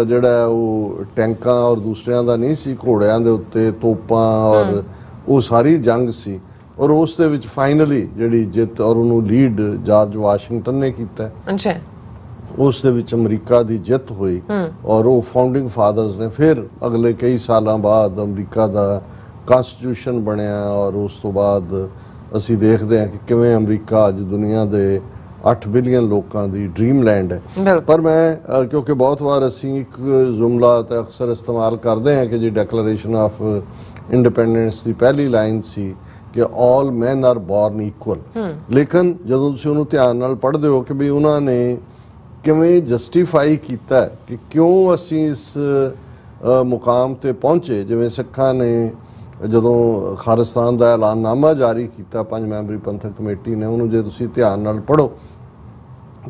ਜਿਹੜਾ ਉਹ ਟੈਂਕਾਂ ਔਰ ਦੂਸਰਿਆਂ ਦਾ ਨਹੀਂ ਸੀ, ਘੋੜਿਆਂ ਦੇ ਉੱਤੇ ਤੋਪਾਂ ਔਰ ਉਹ ਸਾਰੀ ਜੰਗ ਸੀ। ਔਰ ਉਸ ਦੇ ਵਿੱਚ ਫਾਈਨਲੀ ਜਿਹੜੀ ਜਿੱਤ ਔਰ ਉਹਨੂੰ ਲੀਡ ਜਾਰਜ ਵਾਸ਼ਿੰਗਟਨ ਨੇ ਕੀਤਾ, ਉਸ ਦੇ ਵਿੱਚ ਅਮਰੀਕਾ ਦੀ ਜਿੱਤ ਹੋਈ ਔਰ ਉਹ ਫਾਊਂਡਿੰਗ ਫਾਦਰਸ ਨੇ ਫਿਰ ਅਗਲੇ ਕਈ ਸਾਲਾਂ ਬਾਅਦ ਅਮਰੀਕਾ ਦਾ ਕਨਸਟੀਟਿਊਸ਼ਨ ਬਣਿਆ। ਔਰ ਉਸ ਤੋਂ ਬਾਅਦ ਅਸੀਂ ਦੇਖਦੇ ਹਾਂ ਕਿ ਕਿਵੇਂ ਅਮਰੀਕਾ ਅੱਜ ਦੁਨੀਆ ਦੇ 8 ਬਿਲੀਅਨ ਲੋਕਾਂ ਦੀ ਡ੍ਰੀਮ ਲੈਂਡ ਹੈ। ਪਰ ਮੈਂ ਕਿਉਂਕਿ ਬਹੁਤ ਵਾਰ ਅਸੀਂ ਇੱਕ ਜੁਮਲਾ ਤਾਂ ਅਕਸਰ ਇਸਤੇਮਾਲ ਕਰਦੇ ਹਾਂ ਕਿ ਜੀ ਡੈਕਲੇਰੇਸ਼ਨ ਆਫ ਇੰਡੀਪੈਂਡੈਂਸ ਦੀ ਪਹਿਲੀ ਲਾਈਨ ਸੀ ਕਿ ਆਲ ਮੈਨ ਆਰ ਬੋਰਨ ਇਕੁਅਲ। ਲੇਕਿਨ ਜਦੋਂ ਤੁਸੀਂ ਉਹਨੂੰ ਧਿਆਨ ਨਾਲ ਪੜ੍ਹਦੇ ਹੋ ਕਿ ਵੀ ਉਹਨਾਂ ਨੇ ਕਿਵੇਂ ਜਸਟੀਫਾਈ ਕੀਤਾ ਕਿ ਕਿਉਂ ਅਸੀਂ ਇਸ ਮੁਕਾਮ ਤੇ ਪਹੁੰਚੇ। ਜਿਵੇਂ ਸਿੱਖਾਂ ਨੇ ਜਦੋਂ ਖਾਲਿਸਤਾਨ ਦਾ ਐਲਾਨਨਾਮਾ ਜਾਰੀ ਕੀਤਾ 5 ਮੈਂਬਰੀ ਪੰਥਕ ਕਮੇਟੀ ਨੇ, ਉਹਨੂੰ ਜੇ ਤੁਸੀਂ ਧਿਆਨ ਨਾਲ ਪੜ੍ਹੋ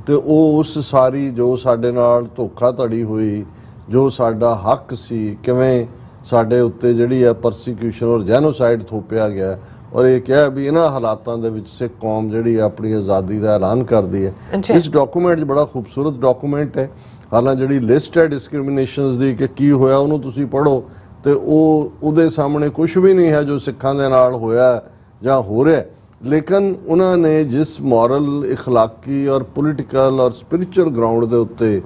ਤੇ ਉਹ ਉਸ ਸਾਰੀ ਜੋ ਸਾਡੇ ਨਾਲ ਧੋਖਾਧੜੀ ਹੋਈ, ਜੋ ਸਾਡਾ ਹੱਕ ਸੀ, ਕਿਵੇਂ ਸਾਡੇ ਉੱਤੇ ਜਿਹੜੀ ਹੈ ਪਰਸੀਕਿਊਸ਼ਨ ਔਰ ਜੈਨੋਸਾਈਡ ਥੋਪਿਆ ਗਿਆ, ਔਰ ਇਹ ਕਿਹਾ ਵੀ ਇਹਨਾਂ ਹਾਲਾਤਾਂ ਦੇ ਵਿੱਚ ਸਿੱਖ ਕੌਮ ਜਿਹੜੀ ਆਪਣੀ ਆਜ਼ਾਦੀ ਦਾ ਐਲਾਨ ਕਰਦੀ ਹੈ। ਇਸ ਡਾਕੂਮੈਂਟ 'ਚ ਬੜਾ ਖੂਬਸੂਰਤ ਡਾਕੂਮੈਂਟ ਹੈ। ਹਾਲਾਂਕਿ ਜਿਹੜੀ ਲਿਸਟ ਹੈ ਡਿਸਕ੍ਰਿਮੀਨੇਸ਼ਨਸ ਦੀ ਕਿ ਕੀ ਹੋਇਆ ਉਹਨੂੰ ਤੁਸੀਂ ਪੜ੍ਹੋ ਤੇ ਉਹਦੇ ਸਾਹਮਣੇ ਕੁਝ ਵੀ ਨਹੀਂ ਹੈ ਜੋ ਸਿੱਖਾਂ ਦੇ ਨਾਲ ਹੋਇਆ ਜਾਂ ਹੋ ਰਿਹਾ। ਲੇਕਿਨ ਉਹਨਾਂ ਨੇ ਜਿਸ ਮੋਰਲ, ਇਖਲਾਕੀ ਔਰ ਪੋਲੀਟੀਕਲ ਔਰ ਸਪਿਰਿਚੁਅਲ ਗਰਾਊਂਡ ਦੇ ਉੱਤੇ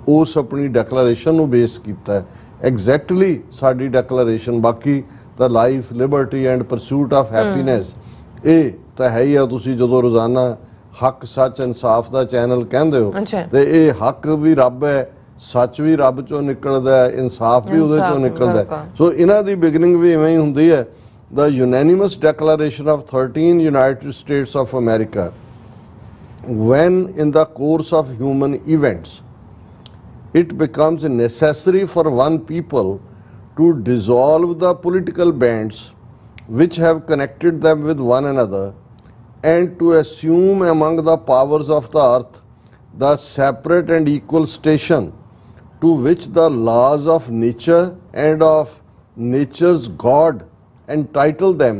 ਉਸ ਆਪਣੀ ਡੈਕਲੇਰੇਸ਼ਨ ਨੂੰ ਬੇਸ ਕੀਤਾ ਹੈ, ਐਗਜ਼ੈਕਟਲੀ ਸਾਡੀ ਡੈਕਲੇਰੇਸ਼ਨ ਬਾਕੀ ਤਾਂ life, Liberty and pursuit of happiness ਇਹ ਤਾਂ ਹੈ ਹੀ ਆ। ਤੁਸੀਂ ਜਦੋਂ ਰੋਜ਼ਾਨਾ ਹੱਕ, ਸੱਚ, ਇਨਸਾਫ ਦਾ ਚੈਨਲ ਕਹਿੰਦੇ ਹੋ ਤੇ ਇਹ ਹੱਕ ਵੀ ਰੱਬ ਹੈ, ਸੱਚ ਵੀ ਰੱਬ ਚੋਂ ਨਿਕਲਦਾ ਹੈ, ਇਨਸਾਫ ਵੀ ਉਹਦੇ ਚੋਂ ਨਿਕਲਦਾ ਹੈ। ਸੋ ਇਹਨਾਂ ਦੀ ਬਿਗਨਿੰਗ ਵੀ ਇਵੇਂ ਹੀ ਹੁੰਦੀ ਹੈ। The unanimous declaration of 13 United States of America, when in the course of human events it becomes necessary for one people to dissolve the political bands which have connected them with one another and to assume among the powers of the earth the separate and equal station to which the laws of nature and of nature's God entitle them,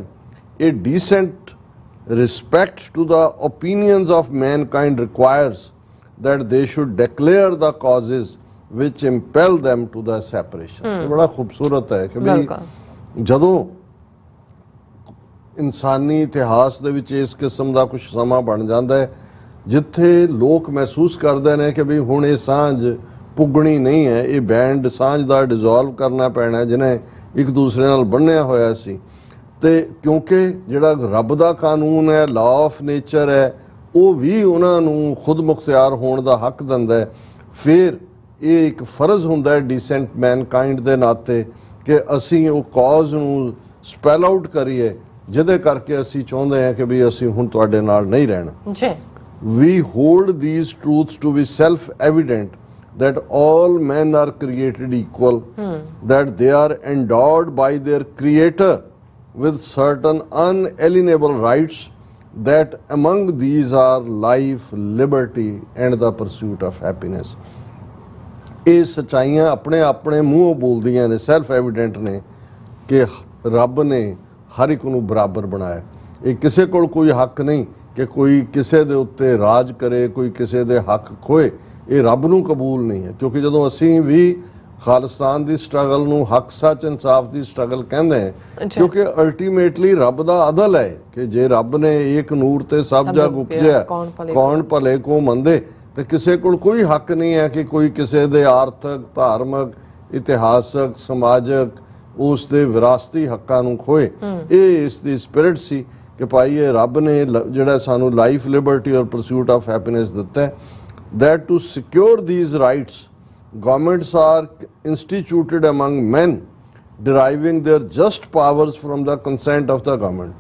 a decent respect to the opinions of mankind requires that they should declare the causes which impel them to the separation। ਇਹ ਬੜਾ ਖੂਬਸੂਰਤ ਹੈ ਕਿ ਵੀ ਜਦੋਂ ਇਨਸਾਨੀ ਇਤਿਹਾਸ ਦੇ ਵਿੱਚ ਇਸ ਕਿਸਮ ਦਾ ਕੁਝ ਸਮਾਂ ਬਣ ਜਾਂਦਾ ਹੈ ਜਿੱਥੇ ਲੋਕ ਮਹਿਸੂਸ ਕਰਦੇ ਨੇ ਕਿ ਵੀ ਹੁਣ ਇਹ ਸਾਂਝ ਪੁੱਗਣੀ ਨਹੀਂ ਹੈ, ਇਹ ਬੈਂਡ ਸਾਂਝ ਦਾ ਡਿਸੋਲਵ ਕਰਨਾ ਪੈਣਾ ਜਿਹਨੇ ਇੱਕ ਦੂਸਰੇ ਨਾਲ ਬੰਨਿਆ ਹੋਇਆ ਸੀ। ਤੇ ਕਿਉਂਕਿ ਜਿਹੜਾ ਰੱਬ ਦਾ ਕਾਨੂੰਨ ਹੈ, ਲਾਅ ਆਫ ਨੇਚਰ ਹੈ, ਉਹ ਵੀ ਉਹਨਾਂ ਨੂੰ ਖੁਦ ਮੁਖਤਿਆਰ ਹੋਣ ਦਾ ਹੱਕ ਦਿੰਦਾ ਹੈ। ਫਿਰ ਇਹ ਇੱਕ ਫਰਜ਼ ਹੁੰਦਾ ਹੈ ਡੀਸੈਂਟ ਮੈਨਕਾਈਂਡ ਦੇ ਨਾਤੇ ਕਿ ਅਸੀਂ ਉਹ ਕਾਜ਼ ਨੂੰ ਸਪੈਲ ਆਊਟ ਕਰੀਏ ਜਿਹਦੇ ਕਰਕੇ ਅਸੀਂ ਚਾਹੁੰਦੇ ਹਾਂ ਕਿ ਵੀ ਅਸੀਂ ਹੁਣ ਤੁਹਾਡੇ ਨਾਲ ਨਹੀਂ ਰਹਿਣਾ। ਜੀ we hold these truths to be self evident that all men are created equal, that they are endowed by their creator with certain unalienable rights, that among these are life, liberty and the pursuit of happiness। ਇਹ ਸੱਚਾਈਆਂ ਆਪਣੇ ਆਪਣੇ ਮੂੰਹੋਂ ਬੋਲਦੀਆਂ ਨੇ, self evident ਨੇ ਕਿ ਰੱਬ ਨੇ ਹਰ ਇੱਕ ਨੂੰ ਬਰਾਬਰ ਬਣਾਇਆ। ਇਹ ਕਿਸੇ ਕੋਲ ਕੋਈ ਹੱਕ ਨਹੀਂ ਕਿ ਕੋਈ ਕਿਸੇ ਦੇ ਉੱਤੇ ਰਾਜ ਕਰੇ, ਕੋਈ ਕਿਸੇ ਦੇ ਹੱਕ ਖੋਏ। ਇਹ ਰੱਬ ਨੂੰ ਕਬੂਲ ਨਹੀਂ ਹੈ ਕਿਉਂਕਿ ਜਦੋਂ ਅਸੀਂ ਵੀ ਖਾਲਿਸਤਾਨ ਦੀ ਸਟਰਗਲ ਨੂੰ ਹੱਕ, ਸੱਚ, ਇਨਸਾਫ ਦੀ ਸਟਰਗਲ ਕਹਿੰਦੇ ਹਾਂ ਕਿਉਂਕਿ ਅਲਟੀਮੇਟਲੀ ਰੱਬ ਦਾ ਅਦਲ ਹੈ ਕਿ ਜੇ ਰੱਬ ਨੇ ਏਕ ਨੂਰ ਤੇ ਸਭ ਜਗ ਉਪਜਿਆ, ਕੌਣ ਭਲੇ ਕੋ ਮੰਦੇ, ਤੇ ਕਿਸੇ ਕੋਲ ਕੋਈ ਹੱਕ ਨਹੀਂ ਹੈ ਕਿ ਕੋਈ ਕਿਸੇ ਦੇ ਆਰਥਿਕ, ਧਾਰਮਿਕ, ਇਤਿਹਾਸਕ, ਸਮਾਜਿਕ ਉਸ ਦੇ ਵਿਰਾਸਤੀ ਹੱਕਾਂ ਨੂੰ ਖੋਏ। ਇਹ ਇਸ ਦੀ ਸਪਿਰਿਟ ਸੀ ਕਿ ਭਾਈ ਇਹ ਰੱਬ ਨੇ ਜਿਹੜਾ ਸਾਨੂੰ ਲਾਈਫ, ਲਿਬਰਟੀ ਔਰ ਪਰਸੂਟ ਆਫ ਹੈਪੀਨੈਸ ਦਿੱਤਾ ਹੈ। that to secure these rights governments are instituted among men deriving their just powers from the consent of the governed।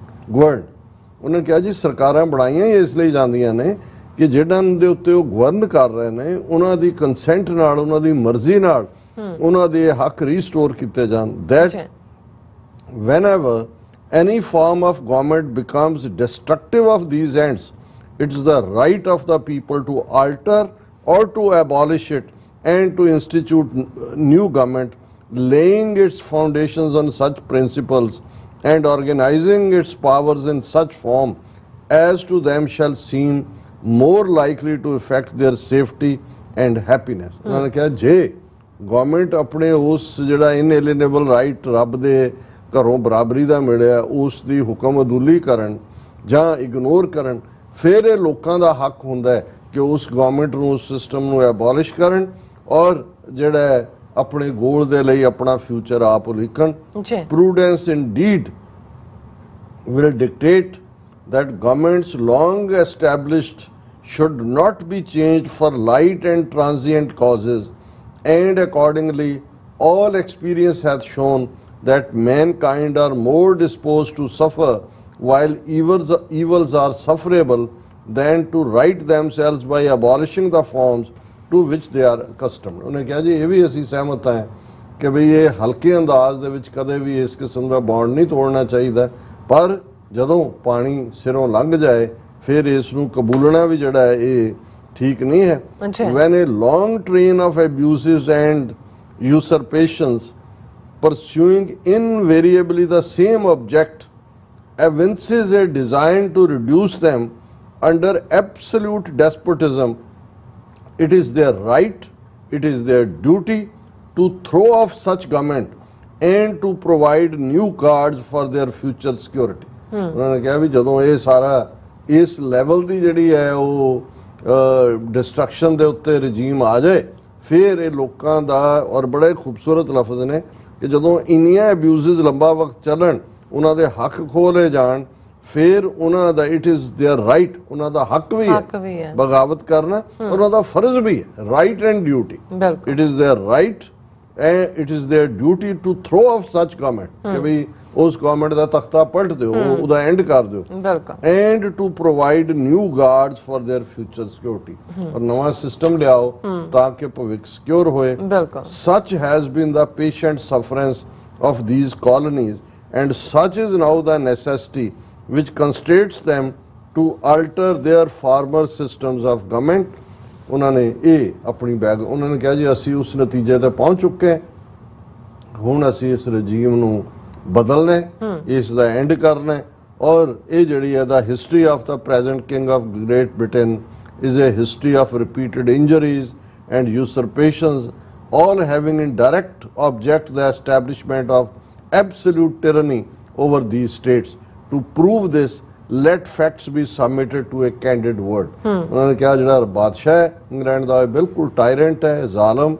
ਉਹਨੇ ਕਿਹਾ ਜੀ ਸਰਕਾਰਾਂ ਬਣਾਈਆਂ ਹੀ ਇਸ ਲਈ ਜਾਂਦੀਆਂ ਨੇ ਕਿ ਜਿਹਨਾਂ ਦੇ ਉੱਤੇ ਉਹ ਗਵਰਨ ਕਰ ਰਹੇ ਨੇ ਉਹਨਾਂ ਦੀ ਕੰਸੈਂਟ ਨਾਲ, ਉਹਨਾਂ ਦੀ ਮਰਜ਼ੀ ਨਾਲ ਉਹਨਾਂ ਦੇ ਹੱਕ ਰੀਸਟੋਰ ਕੀਤੇ ਜਾਣ। that whenever any form of government becomes destructive of these ends, it is the right of the people to alter or to abolish it and to institute new government, laying its foundations on such principles and organizing its powers in such form as to them shall seem more likely to affect their safety and happiness। ਉਹਨਾਂ ਨੇ ਕਿਹਾ ਜੇ government ਆਪਣੇ ਉਸ ਜਿਹੜਾ ਇਨਐਲੀਨੇਬਲ right ਰੱਬ ਦੇ ਘਰੋਂ ਬਰਾਬਰੀ ਦਾ ਮਿਲਿਆ ਉਸ ਦੀ ਹੁਕਮ ਅਦੂਲੀ ਕਰਨ ਜਾਂ ਇਗਨੋਰ ਕਰਨ, ਫਿਰ ਇਹ ਲੋਕਾਂ ਦਾ ਹੱਕ ਹੁੰਦਾ ਹੈ ਕਿ ਉਸ ਗਵਰਨਮੈਂਟ ਨੂੰ, ਉਸ ਸਿਸਟਮ ਨੂੰ ਐਬੋਲਿਸ਼ ਕਰਨ ਔਰ ਜਿਹੜਾ ਆਪਣੇ ਗੋਲ ਦੇ ਲਈ ਆਪਣਾ ਫਿਊਚਰ ਆਪ ਲਿਖਣ। ਪ੍ਰੂਡੈਂਸ ਇਨਡੀਡ will dictate that governments long established should not be changed for light and transient causes, and accordingly all experience hath shown that mankind are more disposed to suffer while evils are sufferable than to right themselves by abolishing the forms to which they are accustomed। ਉਹਨੇ ਕਿਹਾ ਜੀ ਇਹ ਵੀ ਅਸੀਂ ਸਹਿਮਤ ਹਾਂ ਕਿ ਬਈ ਇਹ ਹਲਕੇ ਅੰਦਾਜ਼ ਦੇ ਵਿੱਚ ਕਦੇ ਵੀ ਇਸ ਕਿਸਮ ਦਾ ਬੌਂਡ ਨਹੀਂ ਤੋੜਨਾ ਚਾਹੀਦਾ, ਪਰ ਜਦੋਂ ਪਾਣੀ ਸਿਰੋਂ ਲੰਘ ਜਾਏ ਫਿਰ ਇਸ ਨੂੰ ਕਬੂਲਣਾ ਵੀ ਜਿਹੜਾ ਹੈ ਇਹ ਠੀਕ ਨਹੀਂ ਹੈ। When a long train of abuses and usurpations pursuing invariably the same object evinces a design to reduce them under absolute despotism, it is their right, it is their duty to throw off such government and to provide new guards for their future security। ਉਹਨਾਂ ਨੇ ਕਿਹਾ ਵੀ ਜਦੋਂ ਇਹ ਸਾਰਾ ਇਸ level ਦੀ ਜਿਹੜੀ ਹੈ ਉਹ ਡਿਸਟਰਕਸ਼ਨ ਦੇ ਉੱਤੇ ਰਜੀਮ ਆ ਜਾਏ ਫਿਰ ਇਹ ਲੋਕਾਂ ਦਾ, ਔਰ ਬੜੇ ਖੂਬਸੂਰਤ ਲਫ਼ਜ਼ ਨੇ ਕਿ ਜਦੋਂ ਇੰਨੀਆਂ ਐਬਿਊਜ਼ਸ ਲੰਬਾ ਵਕਤ ਚੱਲਣ, ਉਹਨਾਂ ਦੇ ਹੱਕ ਖੋਲੇ ਜਾਣ, ਫਿਰ ਉਹਨਾਂ ਦਾ ਇਟ ਇਜ਼ देयर ਰਾਈਟ, ਉਹਨਾਂ ਦਾ ਹੱਕ ਵੀ ਹੈ ਬਗਾਵਤ ਕਰਨਾ, ਔਰ ਉਹਨਾਂ ਦਾ ਫਰਜ਼ ਵੀ ਹੈ, right and duty. It is their right and it is their duty to throw off such government, ਕਿ ਵੀ ਉਸ ਗਵਰਨਮੈਂਟ ਦਾ ਤਖਤਾ ਪਲਟ ਦਿਓ, ਉਹਦਾ ਐਂਡ ਕਰ ਦਿਓ, and to provide new guards for their future security, ਔਰ ਨਵਾਂ ਸਿਸਟਮ ਲਿਆਓ ਤਾਂ ਕਿ ਭਵਿੱਖ ਸਿਕਿਉਰ ਹੋਏ। Such has been the patient sufferance of these colonies and such is now the necessity which constrains them to alter their former systems of government। ਉਹਨਾਂ ਨੇ ਇਹ ਆਪਣੀ ਬੈਗ ਉਹਨਾਂ ਨੇ ਕਿਹਾ ਜੀ ਅਸੀਂ ਉਸ ਨਤੀਜੇ ਤੇ ਪਹੁੰਚ ਚੁੱਕੇ, ਹੁਣ ਅਸੀਂ ਇਸ ਰਜੀਮ ਨੂੰ ਬਦਲਣਾ ਹੈ, ਇਸ ਦਾ ਐਂਡ ਕਰਨਾ ਹੈ, ਔਰ ਇਹ ਜਿਹੜੀ ਹੈ the history of the present king of Great Britain is a history of repeated injuries and usurpations, all having in direct object the establishment of absolute tyranny over these states। To prove this, let facts be submitted to a candid world। ਉਹਨਾਂ ਨੇ ਕਿਹਾ ਜਿਹੜਾ ਬਾਦਸ਼ਾਹ ਹੈ England ਦਾ ਬਿਲਕੁਲ ਟਾਇਰੈਂਟ ਹੈ, ਜ਼ਾਲਮ,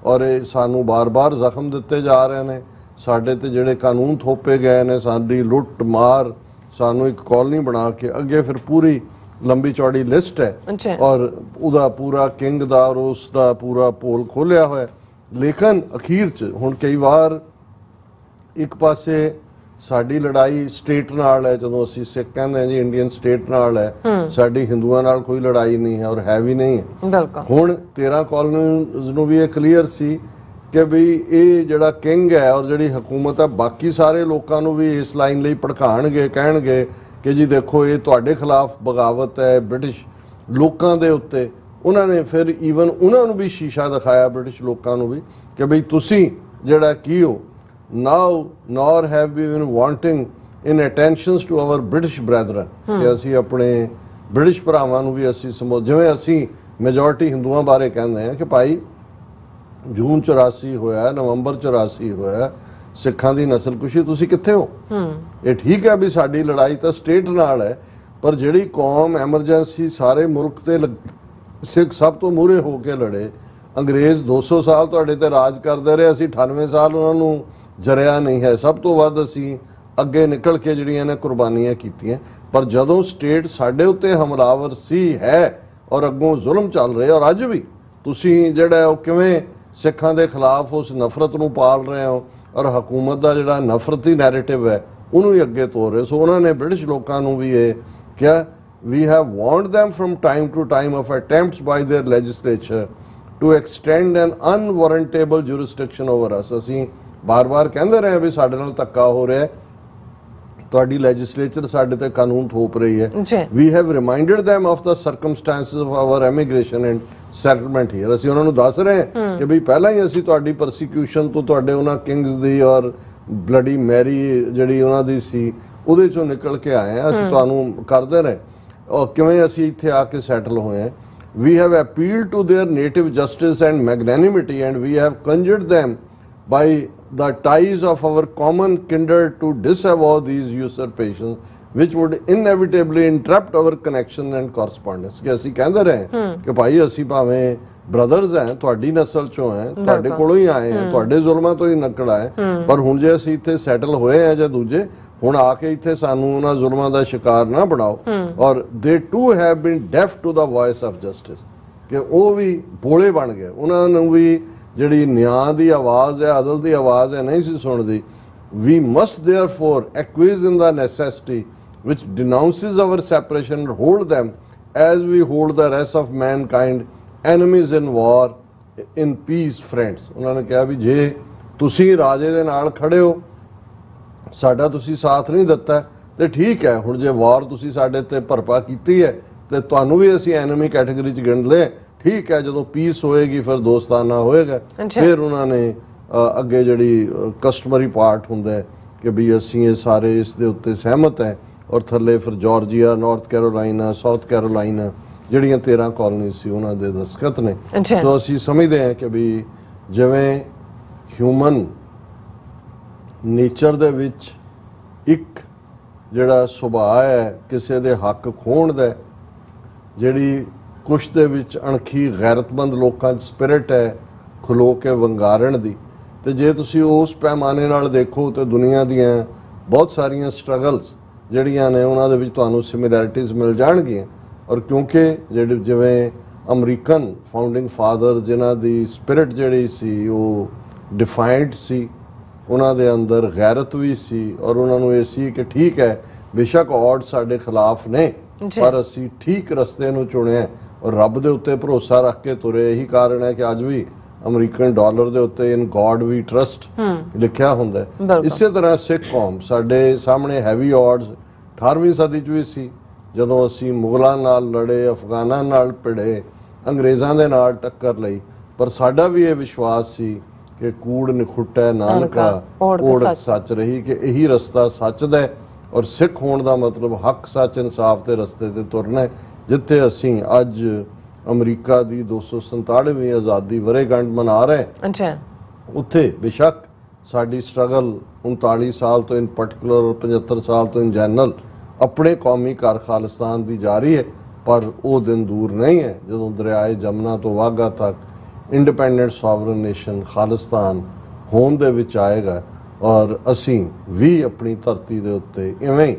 ਔਰ ਇਹ ਸਾਨੂੰ ਬਾਰ-ਬਾਰ ਜ਼ਖਮ ਦਿੱਤੇ ਜਾ ਰਹੇ ਨੇ, ਸਾਡੇ ਤੇ ਜਿਹੜੇ ਕਾਨੂੰਨ ਥੋਪੇ ਗਏ ਨੇ, ਸਾਡੀ ਲੁੱਟ ਮਾਰ, ਸਾਨੂੰ ਇੱਕ ਕਾਲੋਨੀ ਬਣਾ ਕੇ ਅੱਗੇ ਫਿਰ ਪੂਰੀ ਲੰਬੀ ਚੌੜੀ ਲਿਸਟ ਹੈ, ਔਰ ਉਹਦਾ ਪੂਰਾ ਕਿੰਗ ਦਾ ਔਰ ਉਸ ਦਾ ਪੂਰਾ ਪੋਲ ਖੋਲਿਆ ਹੋਇਆ। ਲੇਕਿਨ ਅਖੀਰ 'ਚ ਹੁਣ ਕਈ ਵਾਰ ਇੱਕ ਪਾਸੇ ਸਾਡੀ ਲੜਾਈ ਸਟੇਟ ਨਾਲ ਹੈ, ਜਦੋਂ ਅਸੀਂ ਸਿੱਖ ਕਹਿੰਦੇ ਹਾਂ ਜੀ ਇੰਡੀਅਨ ਸਟੇਟ ਨਾਲ ਹੈ, ਸਾਡੀ ਹਿੰਦੂਆਂ ਨਾਲ ਕੋਈ ਲੜਾਈ ਨਹੀਂ ਹੈ ਔਰ ਹੈ ਵੀ ਨਹੀਂ ਹੈ। ਹੁਣ 13 ਕਾਲੋਨੀਜ਼ ਨੂੰ ਵੀ ਇਹ ਕਲੀਅਰ ਸੀ ਕਿ ਵੀ ਇਹ ਜਿਹੜਾ ਕਿੰਗ ਹੈ ਔਰ ਜਿਹੜੀ ਹਕੂਮਤ ਹੈ ਬਾਕੀ ਸਾਰੇ ਲੋਕਾਂ ਨੂੰ ਵੀ ਇਸ ਲਾਈਨ ਲਈ ਭੜਕਾਣਗੇ, ਕਹਿਣਗੇ ਕਿ ਜੀ ਦੇਖੋ ਇਹ ਤੁਹਾਡੇ ਖਿਲਾਫ ਬਗਾਵਤ ਹੈ ਬ੍ਰਿਟਿਸ਼ ਲੋਕਾਂ ਦੇ ਉੱਤੇ। ਉਹਨਾਂ ਨੇ ਫਿਰ ਈਵਨ ਉਹਨਾਂ ਨੂੰ ਵੀ ਸ਼ੀਸ਼ਾ ਦਿਖਾਇਆ ਬ੍ਰਿਟਿਸ਼ ਲੋਕਾਂ ਨੂੰ ਵੀ ਕਿ ਬਈ ਤੁਸੀਂ ਜਿਹੜਾ ਕੀ ਹੋ। Now nor have we been wanting in attentions to our British brethren, ਕਿ ਅਸੀਂ ਆਪਣੇ ਬ੍ਰਿਟਿਸ਼ ਭਰਾਵਾਂ ਨੂੰ ਵੀ ਅਸੀਂ ਜਿਵੇਂ ਅਸੀਂ ਮੈਜੋਰਟੀ ਹਿੰਦੂਆਂ ਬਾਰੇ ਕਹਿੰਦੇ ਹਾਂ ਕਿ ਭਾਈ ਜੂਨ 84 ਹੋਇਆ, ਨਵੰਬਰ 84 ਹੋਇਆ, ਸਿੱਖਾਂ ਦੀ ਨਸਲਕੁਸ਼ੀ, ਤੁਸੀਂ ਕਿੱਥੇ ਹੋ? ਇਹ ਠੀਕ ਹੈ ਵੀ ਸਾਡੀ ਲੜਾਈ ਤਾਂ ਸਟੇਟ ਨਾਲ ਹੈ, ਪਰ ਜਿਹੜੀ ਕੌਮ ਐਮਰਜੈਂਸੀ ਸਾਰੇ ਮੁਲਕ ਤੇ ਸਿੱਖ ਸਭ ਤੋਂ ਮੂਹਰੇ ਹੋ ਕੇ ਲੜੇ। ਅੰਗਰੇਜ਼ 200 ਸਾਲ ਤੁਹਾਡੇ ਤੇ ਰਾਜ ਕਰਦੇ ਰਹੇ, ਅਸੀਂ 98 ਸਾਲ ਉਹਨਾਂ ਨੂੰ ਜਰਿਆ ਨਹੀਂ ਹੈ, ਸਭ ਤੋਂ ਵੱਧ ਅਸੀਂ ਅੱਗੇ ਨਿਕਲ ਕੇ ਜਿਹੜੀਆਂ ਨੇ ਕੁਰਬਾਨੀਆਂ ਕੀਤੀਆਂ। ਪਰ ਜਦੋਂ ਸਟੇਟ ਸਾਡੇ ਉੱਤੇ ਹਮਲਾਵਰ ਸੀ ਹੈ ਔਰ ਅੱਗੋਂ ਜ਼ੁਲਮ ਚੱਲ ਰਿਹਾ, ਔਰ ਅੱਜ ਵੀ ਤੁਸੀਂ ਜਿਹੜਾ ਉਹ ਕਿਵੇਂ ਸਿੱਖਾਂ ਦੇ ਖਿਲਾਫ ਉਸ ਨਫ਼ਰਤ ਨੂੰ ਪਾਲ ਰਹੇ ਹੋ ਔਰ ਹਕੂਮਤ ਦਾ ਜਿਹੜਾ ਨਫ਼ਰਤੀ ਨੈਰੇਟਿਵ ਹੈ ਉਹਨੂੰ ਹੀ ਅੱਗੇ ਤੋਰ ਰਹੇ। ਸੋ ਉਹਨਾਂ ਨੇ ਬ੍ਰਿਟਿਸ਼ ਲੋਕਾਂ ਨੂੰ ਵੀ ਇਹ ਕਿਹਾ, we have warned them from time to time of attempts by their legislature to extend an unwarrantable jurisdiction over us। ਅਸੀਂ ਬਾਰ-ਬਾਰ ਕਹਿੰਦੇ ਰਹੇ ਵੀ ਸਾਡੇ ਨਾਲ ਧੱਕਾ ਹੋ ਰਿਹਾ, ਤੁਹਾਡੀ ਲੈਜਿਸਲੇਚਰ ਸਾਡੇ ਤੇ ਕਾਨੂੰਨ ਥੋਪ ਰਹੀ ਹੈ। we have reminded them of the circumstances of our emigration and settlement here। ਅਸੀਂ ਉਹਨਾਂ ਨੂੰ ਦੱਸ ਰਹੇ ਕਿ ਵੀ ਪਹਿਲਾਂ ਹੀ ਅਸੀਂ ਤੁਹਾਡੀ ਪਰਸੀਕਿਊਸ਼ਨ ਤੋਂ, ਤੁਹਾਡੇ ਉਹਨਾਂ ਕਿੰਗਸ ਦੀ ਔਰ ਬਲੱਡੀ ਮੈਰੀ ਜਿਹੜੀ ਉਹਨਾਂ ਦੀ ਸੀ ਉਹਦੇ ਚੋਂ ਨਿਕਲ ਕੇ ਆਏ ਹਾਂ, ਅਸੀਂ ਤੁਹਾਨੂੰ ਕਰਦੇ ਰਹੇ ਔਰ ਕਿਵੇਂ ਅਸੀਂ ਇੱਥੇ ਆ ਕੇ ਸੈਟਲ ਹੋਏ ਹਾਂ। we have appealed to their native justice and magnanimity and we have conjured them by the ties of our common kindred to disavow these usurpations which would inevitably interrupt our connection and correspondence। ਕਿ ਅਸੀਂ ਕਹਿੰਦੇ ਰਹੇ ਕਿ ਭਾਈ ਅਸੀਂ ਭਾਵੇਂ brothers ਹੈ, ਤੁਹਾਡੀ ਨਸਲ ਚੋਂ ਹੈ, ਤੁਹਾਡੇ ਕੋਲੋਂ ਹੀ ਆਏ ਹਾਂ, ਤੁਹਾਡੇ ਜ਼ੁਲਮਾਂ ਤੋਂ ਹੀ ਨਕਲ ਆਏ, ਪਰ ਹੁਣ ਜੇ ਅਸੀਂ ਇੱਥੇ ਸੈਟਲ ਹੋਏ ਆ ਜਾਂ ਦੂਜੇ, ਹੁਣ ਆ ਕੇ ਇੱਥੇ ਸਾਨੂੰ ਉਹਨਾਂ ਜ਼ੁਲਮਾਂ ਦਾ ਸ਼ਿਕਾਰ ਨਾ ਬਣਾਓ। ਔਰ they too have been deaf to the voice of justice, ਕਿ ਉਹ ਵੀ ਬੋਲੇ ਬਣ ਗਏ, ਉਹਨਾਂ ਨੂੰ ਵੀ ਜਿਹੜੀ ਨਿਆਂ ਦੀ ਆਵਾਜ਼ ਹੈ, ਅਦਲ ਦੀ ਆਵਾਜ਼ ਹੈ, ਨਹੀਂ ਸੀ ਸੁਣਦੀ। We must therefore acquiesce in the necessity which denounces our separation and hold them as we hold the rest of mankind enemies in war, in peace friends। ਉਹਨਾਂ ਨੇ ਕਿਹਾ ਵੀ ਜੇ ਤੁਸੀਂ ਰਾਜੇ ਦੇ ਨਾਲ ਖੜੇ ਹੋ, ਸਾਡਾ ਤੁਸੀਂ ਸਾਥ ਨਹੀਂ ਦਿੱਤਾ ਤੇ ਠੀਕ ਹੈ, ਹੁਣ ਜੇ ਵਾਰ ਤੁਸੀਂ ਸਾਡੇ ਤੇ ਭਰਪਾ ਕੀਤੀ ਹੈ ਤੇ ਤੁਹਾਨੂੰ ਵੀ ਅਸੀਂ ਐਨਮੀ ਕੈਟਾਗਰੀ 'ਚ ਗਿਣ ਲਏ, ਠੀਕ ਹੈ। ਜਦੋਂ ਪੀਸ ਹੋਏਗੀ ਫਿਰ ਦੋਸਤਾਨਾ ਹੋਏਗਾ। ਫਿਰ ਉਹਨਾਂ ਨੇ ਅੱਗੇ ਜਿਹੜੀ ਕਸਟਮਰੀ ਪਾਰਟ ਹੁੰਦਾ ਹੈ ਕਿ ਵੀ ਅਸੀਂ ਇਹ ਸਾਰੇ ਇਸ ਦੇ ਉੱਤੇ ਸਹਿਮਤ ਹੈ, ਔਰ ਥੱਲੇ ਫਿਰ Georgia, north Carolina, south Carolina ਜਿਹੜੀਆਂ 13 ਕਾਲੋਨੀ ਸੀ ਉਹਨਾਂ ਦੇ ਦਸਤਖਤ ਨੇ। ਸੋ ਅਸੀਂ ਸਮਝਦੇ ਹਾਂ ਕਿ ਵੀ ਜਿਵੇਂ ਹਿਊਮਨ ਨੇਚਰ ਦੇ ਵਿੱਚ ਇੱਕ ਜਿਹੜਾ ਸੁਭਾਅ ਹੈ ਕਿਸੇ ਦੇ ਹੱਕ ਖੋਹਣ ਦਾ, ਜਿਹੜੀ ਕੁਛ ਦੇ ਵਿੱਚ ਅਣਖੀ ਗੈਰਤਮੰਦ ਲੋਕਾਂ 'ਚ ਸਪਿਰਿਟ ਹੈ ਖਲੋ ਕੇ ਵੰਗਾਰਨ ਦੀ, ਤੇ ਜੇ ਤੁਸੀਂ ਉਸ ਪੈਮਾਨੇ ਨਾਲ ਦੇਖੋ ਤੇ ਦੁਨੀਆ ਦੀਆਂ ਬਹੁਤ ਸਾਰੀਆਂ ਸਟਰਗਲਸ ਜਿਹੜੀਆਂ ਨੇ ਉਹਨਾਂ ਦੇ ਵਿੱਚ ਤੁਹਾਨੂੰ ਸਿਮਿਲੈਰਿਟੀਜ਼ ਮਿਲ ਜਾਣਗੀਆਂ। ਔਰ ਕਿਉਂਕਿ ਜਿਹੜੇ ਜਿਵੇਂ ਅਮਰੀਕਨ ਫਾਊਂਡਿੰਗ ਫਾਦਰ ਜਿਨ੍ਹਾਂ ਦੀ ਸਪਿਰਿਟ ਜਿਹੜੀ ਸੀ ਉਹ ਡਿਫਾਈਨਡ ਸੀ, ਉਹਨਾਂ ਦੇ ਅੰਦਰ ਗੈਰਤ ਵੀ ਸੀ, ਔਰ ਉਹਨਾਂ ਨੂੰ ਇਹ ਸੀ ਕਿ ਠੀਕ ਹੈ ਬੇਸ਼ੱਕ ਔਡ ਸਾਡੇ ਖਿਲਾਫ ਨੇ ਪਰ ਅਸੀਂ ਠੀਕ ਰਸਤੇ ਨੂੰ ਚੁਣਿਆ ਔਰ ਰੱਬ ਦੇ ਉੱਤੇ ਭਰੋਸਾ ਰੱਖ ਕੇ ਤੁਰੇ। ਇਹੀ ਕਾਰਨ ਹੈ ਕਿ ਅੱਜ ਵੀ ਅਮਰੀਕਨ ਡਾਲਰ ਦੇ ਉੱਤੇ ਇਨ ਗੋਡ ਵੀ ਟਰਸਟ ਲਿਖਿਆ ਹੁੰਦਾ ਹੈ। ਇਸੇ ਤਰ੍ਹਾਂ ਸਿੱਖ ਕੌਮ ਸਾਡੇ ਸਾਹਮਣੇ ਹੈਵੀ ਔਡਸ 18ਵੀਂ ਸਦੀ 'ਚ ਵੀ ਸੀ, ਜਦੋਂ ਅਸੀਂ ਮੁਗਲਾਂ ਨਾਲ ਲੜੇ, ਅਫਗਾਨਾਂ ਨਾਲ ਭਿੜੇ, ਅੰਗਰੇਜ਼ਾਂ ਦੇ ਨਾਲ ਟੱਕਰ ਲਈ, ਪਰ ਸਾਡਾ ਵੀ ਇਹ ਵਿਸ਼ਵਾਸ ਸੀ ਕਿ ਕੂੜ ਨਿਖੁੱਟੈ ਨਾਨਕਾ ਓੜ ਸੱਚ ਰਹੀ, ਕਿ ਇਹੀ ਰਸਤਾ ਸੱਚ ਦਾ ਹੈ। ਔਰ ਸਿੱਖ ਹੋਣ ਦਾ ਮਤਲਬ ਹੱਕ, ਸੱਚ, ਇਨਸਾਫ ਦੇ ਰਸਤੇ ਤੇ ਤੁਰਨਾ ਹੈ। ਜਿੱਥੇ ਅਸੀਂ ਅੱਜ ਅਮਰੀਕਾ ਦੀ 247ਵੀਂ ਆਜ਼ਾਦੀ ਵਰ੍ਹੇਗੰਢ ਮਨਾ ਰਹੇ, ਉੱਥੇ ਬੇਸ਼ੱਕ ਸਾਡੀ ਸਟਰਗਲ 39 ਸਾਲ ਤੋਂ ਇਨ ਪਾਰਟਿਕੂਲਰ ਔਰ 75 ਸਾਲ ਤੋਂ ਇਨ ਜਨਰਲ ਆਪਣੇ ਕੌਮੀ ਘਰ ਖਾਲਿਸਤਾਨ ਦੀ ਜਾਰੀ ਹੈ, ਪਰ ਉਹ ਦਿਨ ਦੂਰ ਨਹੀਂ ਹੈ ਜਦੋਂ ਦਰਿਆਏ ਜਮਨਾ ਤੋਂ ਵਾਘਾ ਤੱਕ ਇੰਡੀਪੈਂਡੈਂਟ ਸੋਵਰਨ ਨੇਸ਼ਨ ਖਾਲਿਸਤਾਨ ਹੋਂਦ ਦੇ ਵਿੱਚ ਆਏਗਾ। ਔਰ ਅਸੀਂ ਵੀ ਆਪਣੀ ਧਰਤੀ ਦੇ ਉੱਤੇ ਇਵੇਂ ਹੀ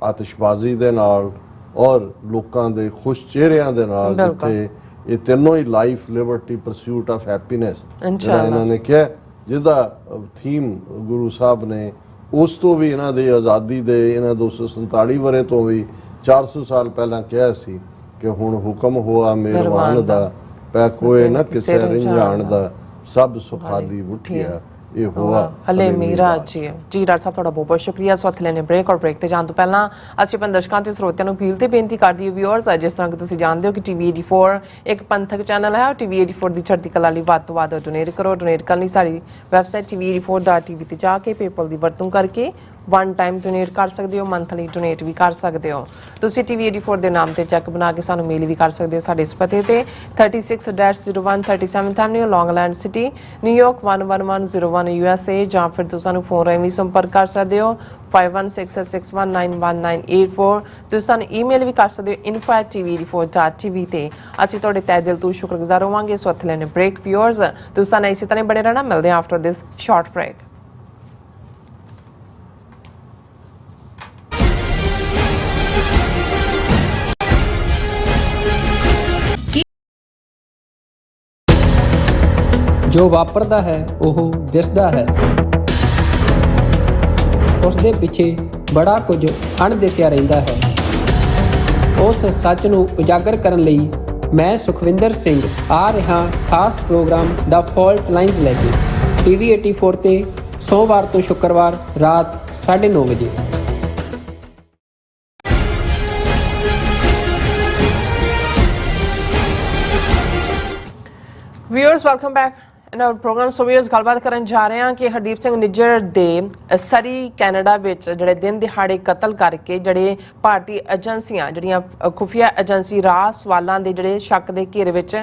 ਆਤਿਸ਼ਬਾਜ਼ੀ ਦੇ ਨਾਲ ਔਰ ਲੋਕਾਂ ਦੇ ਖੁਸ਼ ਚਿਹਰਿਆਂ ਦੇ ਨਾਲ, ਜਿੱਥੇ ਇਹ ਤਿੰਨੋਂ ਹੀ life, liberty, pursuit of happiness ਜਿਹੜਾ ਇਹਨਾਂ ਨੇ ਕਿਹਾ, ਜਿਹਦਾ ਥੀਮ ਗੁਰੂ ਸਾਹਿਬ ਨੇ ਉਸ ਤੋਂ ਵੀ ਇਹਨਾਂ ਦੀ ਆਜ਼ਾਦੀ ਦੇ ਇਹਨਾਂ 247 ਵਰ੍ਹੇ ਤੋਂ ਵੀ 400 ਸਾਲ ਪਹਿਲਾਂ ਕਿਹਾ ਸੀ ਕਿ ਹੁਣ ਹੁਕਮ ਹੋਆ ਮਿਹਰਬਾਨ ਦਾ, ਪੈ ਕੋਏ ਨਾ ਕਿਸੇ ਰਿੰਝਾਣ ਦਾ, ਸਭ ਸੁਖਾਲੀ ਉਠਿਆ ਇਹ ਹੋਆ ਹਲੇ ਮੇਰਾ ਜੀ। ਡਾਕਟਰ ਸਾਹਿਬ ਤੁਹਾਡਾ ਬਹੁਤ ਬਹੁਤ ਸ਼ੁਕਰੀਆ। ਸੋ ਹੱਥ ਲੈਣੇ ਬ੍ਰੇਕ, ਔਰ ਬ੍ਰੇਕ ਤੇ ਜਾਣ ਤੋਂ ਪਹਿਲਾਂ ਅਸੀਂ ਆਪਣੇ ਦਰਸ਼ਕਾਂ ਤੇ ਸਰੋਤਿਆਂ ਨੂੰ ਅਪੀਲ ਤੇ ਬੇਨਤੀ ਕਰਦੀ ਹਾਂ ਵਿਊਅਰਸ, ਜਿਸ ਤਰ੍ਹਾਂ ਕਿ ਤੁਸੀਂ ਜਾਣਦੇ ਹੋ ਕਿ TV 84 ਇੱਕ ਪੰਥਕ ਚੈਨਲ ਹੈ, ਔਰ TV 84 ਦੀ ਚੜ੍ਹਦੀ ਕਲਾ ਲਈ ਵੱਧ ਤੋਂ ਵੱਧ ਡੋਨੇਟ ਕਰੋ। ਡੋਨੇਟ ਕਰਨ ਲਈ ਸਾਡੀ ਵੈਬਸਾਈਟ tv84.tv ਤੇ ਜਾ ਕੇ ਪੇਪਲ ਦੀ ਵਰਤੋਂ ਕਰਕੇ ਵਨ ਟਾਈਮ ਡੋਨੇਟ ਕਰ ਸਕਦੇ ਹੋ, ਮੰਥਲੀ ਡੋਨੇਟ ਵੀ ਕਰ ਸਕਦੇ ਹੋ। ਤੁਸੀਂ TV 84 ਦੇ ਨਾਮ ਤੇ ਚੈੱਕ ਬਣਾ ਕੇ ਸਾਨੂੰ ਮੇਲ ਵੀ ਕਰ ਸਕਦੇ ਹੋ ਸਾਡੇ ਇਸ ਪਤੇ ਤੇ 36-01 37th Avenue, Long Island city, New York 11101 USA, ਜਾਂ ਫਿਰ ਤੁਸੀਂ ਸਾਨੂੰ ਫੋਨ ਰਾਹੀਂ ਵੀ ਸੰਪਰਕ ਕਰ ਸਕਦੇ ਹੋ 5166191984। ਤੁਸੀਂ ਸਾਨੂੰ ਈਮੇਲ ਵੀ ਕਰ ਸਕਦੇ ਹੋ info@tv84.tv ਤੇ। ਅਸੀਂ ਤੁਹਾਡੇ ਤਹਿ ਦਿਲ ਤੋਂ ਸ਼ੁਕਰਗੁਜ਼ਾਰ ਹੋਵਾਂਗੇ। ਸੋ ਹੱਥ ਲੈਣੇ ਬ੍ਰੇਕ ਵਿਊਅਰਸ, ਤੁਸੀਂ ਸਾਨੂੰ ਇਸੇ ਤਰ੍ਹਾਂ ਬਣੇ ਰਹਿਣਾ। ਮਿਲਦੇ ਹਾਂ ਆਫਟਰ ਦਿਸ ਸ਼ਾਰਟ ਬ੍ਰੇਕ। ਜੋ ਵਾਪਰਦਾ ਹੈ ਉਹ ਦਿਸਦਾ ਹੈ, ਉਸ ਦੇ ਪਿੱਛੇ ਬੜਾ ਕੁਝ ਅਣਦਿਸਿਆ ਰਹਿੰਦਾ ਹੈ। ਉਸ ਸੱਚ ਨੂੰ ਉਜਾਗਰ ਕਰਨ ਲਈ ਮੈਂ ਸੁਖਵਿੰਦਰ ਸਿੰਘ ਆ ਰਿਹਾ ਖਾਸ ਪ੍ਰੋਗਰਾਮ ਦਾ ਫਾਲਟ ਲਾਈਨਸ ਲੈ ਕੇ TV 84 ਤੇ ਸੋਮਵਾਰ ਤੋਂ ਸ਼ੁੱਕਰਵਾਰ ਰਾਤ 9:30 ਵਜੇ। Viewers welcome back in our program. So viewers ਗੱਲਬਾਤ ਕਰਨ ਜਾ ਰਹੇ ਹਾਂ ਕਿ ਹਰਦੀਪ ਸਿੰਘ ਨਿੱਜਰ ਦੇ ਸਰੀ ਕੈਨੇਡਾ ਵਿੱਚ ਜਿਹੜੇ ਦਿਨ ਦਿਹਾੜੇ ਕਤਲ ਕਰਕੇ ਜਿਹੜੇ ਭਾਰਤੀ ਏਜੰਸੀਆਂ, ਜਿਹੜੀਆਂ ਖੁਫੀਆ ਏਜੰਸੀ ਰਾਹ ਸਵਾਲਾਂ ਦੇ ਜਿਹੜੇ ਸ਼ੱਕ ਦੇ ਘੇਰੇ ਵਿੱਚ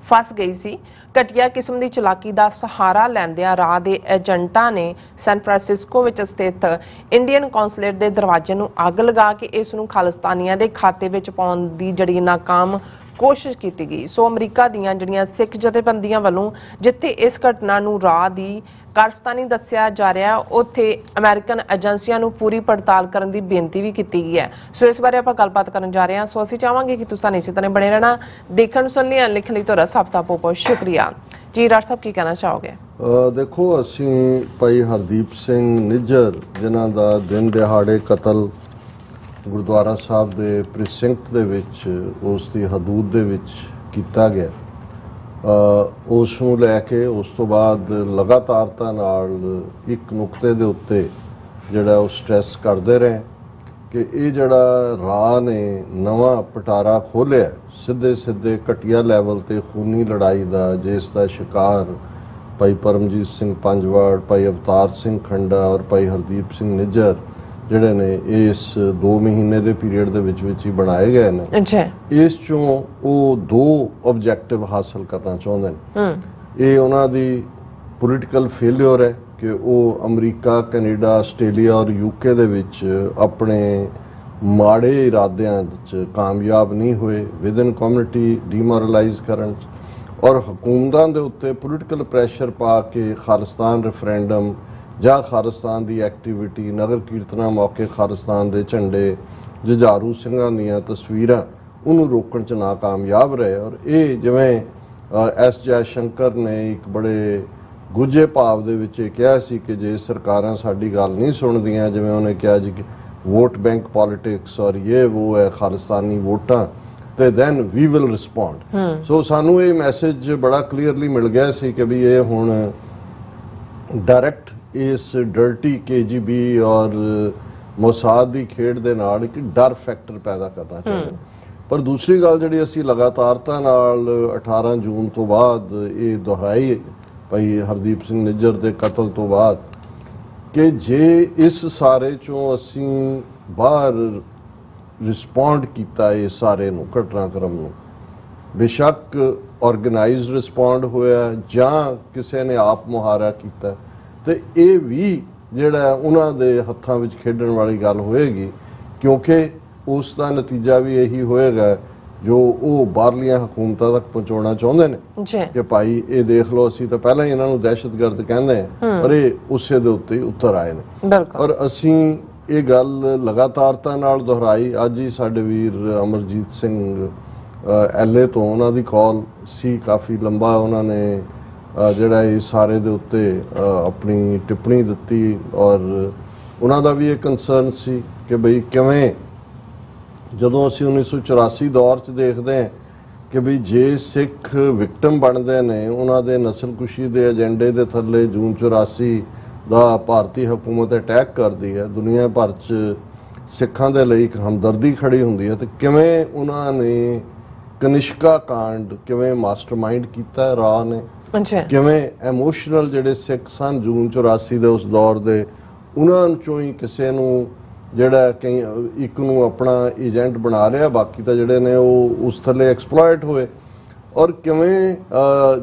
ਫਸ ਗਈ ਸੀ, ਘਟੀਆ ਕਿਸਮ ਦੀ ਚਲਾਕੀ ਦਾ ਸਹਾਰਾ ਲੈਂਦਿਆਂ ਰਾਹ ਦੇ ਏਜੰਟਾਂ ਨੇ ਸੈਨ ਫਰਾਂਸਿਸਕੋ ਵਿੱਚ ਸਥਿਤ ਇੰਡੀਅਨ ਕੌਂਸੂਲੇਟ ਦੇ ਦਰਵਾਜ਼ੇ ਨੂੰ ਅੱਗ ਲਗਾ ਕੇ ਇਸ ਨੂੰ ਖਾਲਿਸਤਾਨੀਆਂ ਦੇ ਖਾਤੇ ਵਿੱਚ ਪਾਉਣ ਦੀ ਜਿਹੜੀ ਨਾਕਾਮ ਕੋਸ਼ਿਸ਼ ਕੀਤੀ ਗਈ। ਸੋ ਅਮਰੀਕਾ ਦੀਆਂ ਜਿਹੜੀਆਂ ਸਿੱਖ ਜਥੇਬੰਦੀਆਂ ਵੱਲੋਂ ਜਿੱਥੇ ਇਸ ਘਟਨਾ ਨੂੰ ਰਾਹ ਦੀ ਕਾਰਸਤਾਨੀ ਦੱਸਿਆ ਜਾ ਰਿਹਾ, ਉੱਥੇ ਅਮਰੀਕਨ ਏਜੰਸੀਆਂ ਨੂੰ ਪੂਰੀ ਪੜਤਾਲ ਕਰਨ ਦੀ ਬੇਨਤੀ ਵੀ ਕੀਤੀ ਗਈ ਹੈ। ਸੋ ਇਸ ਬਾਰੇ ਆਪਾਂ ਗੱਲਬਾਤ ਕਰਨ ਜਾ ਰਹੇ ਹਾਂ। ਸੋ ਅਸੀਂ ਚਾਹਾਂਗੇ ਕਿ ਤੁਸੀਂ ਇਸੇ ਤਰ੍ਹਾਂ ਬਣੇ ਰਹਿਣਾ। ਦੇਖਣ ਸੁਣ ਲਈ ਲਿਖਣ ਲਈ ਤੁਹਾਡਾ ਸਭ ਦਾ ਬਹੁਤ ਬਹੁਤ ਸ਼ੁਕਰੀਆ ਜੀ। ਡਾਕਟਰ ਸਾਹਿਬ ਕੀ ਕਹਿਣਾ ਚਾਹੋਗੇ? ਦੇਖੋ, ਅਸੀਂ ਭਾਈ ਹਰਦੀਪ ਸਿੰਘ ਨਿੱਜਰ ਜਿਨ੍ਹਾਂ ਦਾ ਦਿਨ ਦਿਹਾੜੇ ਕਤਲ ਗੁਰਦੁਆਰਾ ਸਾਹਿਬ ਦੇ ਪ੍ਰੀਸਿੰਕਟ ਦੇ ਵਿੱਚ ਉਸ ਦੀ ਹਦੂਦ ਦੇ ਵਿੱਚ ਕੀਤਾ ਗਿਆ। ਉਸ ਨੂੰ ਲੈ ਕੇ ਉਸ ਤੋਂ ਬਾਅਦ ਲਗਾਤਾਰਤਾ ਨਾਲ ਇੱਕ ਨੁਕਤੇ ਦੇ ਉੱਤੇ ਜਿਹੜਾ ਉਹ ਸਟ੍ਰੈਸ ਕਰਦੇ ਰਹੇ ਕਿ ਇਹ ਜਿਹੜਾ ਰਾਹ ਨੇ ਨਵਾਂ ਪਟਾਰਾ ਖੋਲ੍ਹਿਆ ਸਿੱਧੇ ਸਿੱਧੇ ਘਟੀਆ ਲੈਵਲ ਤੇ ਖੂਨੀ ਲੜਾਈ ਦਾ, ਜਿਸ ਦਾ ਸ਼ਿਕਾਰ ਭਾਈ ਪਰਮਜੀਤ ਸਿੰਘ ਪੰਜਵਾੜ, ਭਾਈ ਅਵਤਾਰ ਸਿੰਘ ਖੰਡਾ ਔਰ ਭਾਈ ਹਰਦੀਪ ਸਿੰਘ ਨਿੱਜਰ ਜਿਹੜੇ ਨੇ ਇਸ 2 ਮਹੀਨੇ ਦੇ ਪੀਰੀਅਡ ਦੇ ਵਿੱਚ ਹੀ ਬਣਾਏ ਗਏ ਨੇ। ਅੱਛਾ, ਇਸ ਚੋਂ ਉਹ 2 ਆਬਜੈਕਟਿਵ ਹਾਸਲ ਕਰਨਾ ਚਾਹੁੰਦੇ ਨੇ। ਇਹ ਉਹਨਾਂ ਦੀ ਪੋਲੀਟੀਕਲ ਫੇਲਿਅਰ ਹੈ ਕਿ ਉਹ ਅਮਰੀਕਾ, ਕੈਨੇਡਾ, ਆਸਟ੍ਰੇਲੀਆ ਔਰ ਯੂਕੇ ਦੇ ਵਿੱਚ ਆਪਣੇ ਮਾੜੇ ਇਰਾਦਿਆਂ 'ਚ ਕਾਮਯਾਬ ਨਹੀਂ ਹੋਏ, ਵਿਦਨ ਕਮਿਊਨਿਟੀ ਡੀਮੋਰਲਾਈਜ਼ ਕਰਨ ਔਰ ਹਕੂਮਤਾਂ ਦੇ ਉੱਤੇ ਪੋਲੀਟੀਕਲ ਪ੍ਰੈਸ਼ਰ ਪਾ ਕੇ ਖਾਲਿਸਤਾਨ ਰੈਫਰੈਂਡਮ ਜਾਂ ਖਾਲਿਸਤਾਨ ਦੀ ਐਕਟੀਵਿਟੀ, ਨਗਰ ਕੀਰਤਨਾਂ ਮੌਕੇ ਖਾਲਿਸਤਾਨ ਦੇ ਝੰਡੇ, ਜੁਝਾਰੂ ਸਿੰਘਾਂ ਦੀਆਂ ਤਸਵੀਰਾਂ ਉਹਨੂੰ ਰੋਕਣ 'ਚ ਨਾਕਾਮਯਾਬ ਰਹੇ। ਔਰ ਇਹ ਜਿਵੇਂ ਐਸ ਜੈ ਸ਼ੰਕਰ ਨੇ ਇੱਕ ਬੜੇ ਗੁੱਝੇ ਭਾਵ ਦੇ ਵਿੱਚ ਇਹ ਕਿਹਾ ਸੀ ਕਿ ਜੇ ਸਰਕਾਰਾਂ ਸਾਡੀ ਗੱਲ ਨਹੀਂ ਸੁਣਦੀਆਂ, ਜਿਵੇਂ ਉਹਨੇ ਕਿਹਾ ਜੀ ਕਿ ਵੋਟ ਬੈਂਕ ਪੋਲਿਟਿਕਸ ਔਰ ਇਹ ਉਹ ਹੈ ਖਾਲਿਸਤਾਨੀ ਵੋਟਾਂ, ਤੇ ਦੈਨ ਵੀ ਵਿਲ ਰਿਸਪੌਂਡ। ਸੋ ਸਾਨੂੰ ਇਹ ਮੈਸੇਜ ਬੜਾ ਕਲੀਅਰਲੀ ਮਿਲ ਗਿਆ ਸੀ ਕਿ ਵੀ ਇਹ ਹੁਣ ਡਾਇਰੈਕਟ ਇਸ ਡਰਟੀ KGB ਔਰ ਮੋਸਾਦ ਦੀ ਖੇਡ ਦੇ ਨਾਲ ਇੱਕ ਡਰ ਫੈਕਟਰ ਪੈਦਾ ਕਰਨਾ ਚਾਹੁੰਦੇ। ਪਰ ਦੂਸਰੀ ਗੱਲ ਜਿਹੜੀ ਅਸੀਂ ਲਗਾਤਾਰਤਾ ਨਾਲ 18 ਜੂਨ ਤੋਂ ਬਾਅਦ ਇਹ ਦੁਹਰਾਈ ਭਾਈ ਹਰਦੀਪ ਸਿੰਘ ਨਿੱਜਰ ਦੇ ਕਤਲ ਤੋਂ ਬਾਅਦ ਕਿ ਜੇ ਇਸ ਸਾਰੇ ਚੋਂ ਅਸੀਂ ਬਾਹਰ ਰਿਸਪੌਂਡ ਕੀਤਾ ਇਹ ਸਾਰੇ ਨੂੰ ਘਟਨਾਕ੍ਰਮ ਨੂੰ, ਬੇਸ਼ੱਕ ਆਰਗੇਨਾਈਜ਼ਡ ਰਿਸਪੌਂਡ ਹੋਇਆ ਜਾਂ ਕਿਸੇ ਨੇ ਆਪ ਮੁਹਾਰਾ ਕੀਤਾ, ਤੇ ਇਹ ਵੀ ਜਿਹੜਾ ਉਹਨਾਂ ਦੇ ਹੱਥਾਂ ਵਿੱਚ ਖੇਡਣ ਵਾਲੀ ਗੱਲ ਹੋਏਗੀ, ਕਿਉਂਕਿ ਉਸ ਦਾ ਨਤੀਜਾ ਵੀ ਇਹੀ ਹੋਏਗਾ ਜੋ ਉਹ ਬਾਹਰਲੀਆਂ ਹਕੂਮਤਾਂ ਤੱਕ ਪਹੁੰਚਾਉਣਾ ਚਾਹੁੰਦੇ ਨੇ ਕਿ ਭਾਈ ਇਹ ਦੇਖ ਲਓ ਅਸੀਂ ਤਾਂ ਪਹਿਲਾਂ ਹੀ ਇਹਨਾਂ ਨੂੰ ਦਹਿਸ਼ਤਗਰਦ ਕਹਿੰਦੇ ਹਾਂ, ਪਰ ਇਹ ਉਸੇ ਦੇ ਉੱਤੇ ਉਤਰ ਆਏ ਨੇ। ਔਰ ਅਸੀਂ ਇਹ ਗੱਲ ਲਗਾਤਾਰਤਾ ਨਾਲ ਦੁਹਰਾਈ। ਅੱਜ ਹੀ ਸਾਡੇ ਵੀਰ ਅਮਰਜੀਤ ਸਿੰਘ LA ਤੋਂ ਉਹਨਾਂ ਦੀ ਕਾਲ ਸੀ, ਕਾਫੀ ਲੰਬਾ ਉਹਨਾਂ ਨੇ ਜਿਹੜਾ ਇਹ ਸਾਰੇ ਦੇ ਉੱਤੇ ਆਪਣੀ ਟਿੱਪਣੀ ਦਿੱਤੀ ਔਰ ਉਹਨਾਂ ਦਾ ਵੀ ਇਹ ਕੰਸਰਨ ਸੀ ਕਿ ਬਈ ਕਿਵੇਂ ਜਦੋਂ ਅਸੀਂ 1984 ਦੌਰ 'ਚ ਦੇਖਦੇ ਹਾਂ ਕਿ ਵੀ ਜੇ ਸਿੱਖ ਵਿਕਟਮ ਬਣਦੇ ਨੇ ਉਹਨਾਂ ਦੇ ਨਸਲਕੁਸ਼ੀ ਦੇ ਏਜੰਡੇ ਦੇ ਥੱਲੇ ਜੂਨ 84 ਦਾ ਭਾਰਤੀ ਹਕੂਮਤ ਅਟੈਕ ਕਰਦੀ ਹੈ, ਦੁਨੀਆ ਭਰ 'ਚ ਸਿੱਖਾਂ ਦੇ ਲਈ ਇੱਕ ਹਮਦਰਦੀ ਖੜੀ ਹੁੰਦੀ ਹੈ, ਤੇ ਕਿਵੇਂ ਉਹਨਾਂ ਨੇ ਕਨਿਸ਼ਕਾ ਕਾਂਡ ਕਿਵੇਂ ਮਾਸਟਰਮਾਈਂਡ ਕੀਤਾ ਰਾਹ ਨੇ, ਕਿਵੇਂ ਐਮੋਸ਼ਨਲ ਜਿਹੜੇ ਸਿੱਖ ਸਨ ਜੂਨ 84 ਦੇ ਉਸ ਦੌਰ ਦੇ, ਉਹਨਾਂ ਚੋਂ ਹੀ ਕਿਸੇ ਨੂੰ ਜਿਹੜਾ ਕਈ ਇੱਕ ਨੂੰ ਆਪਣਾ ਏਜੰਟ ਬਣਾ ਲਿਆ, ਬਾਕੀ ਤਾਂ ਜਿਹੜੇ ਨੇ ਉਹ ਉਸ ਥੱਲੇ ਐਕਸਪਲੋਇਟ ਹੋਏ। ਔਰ ਕਿਵੇਂ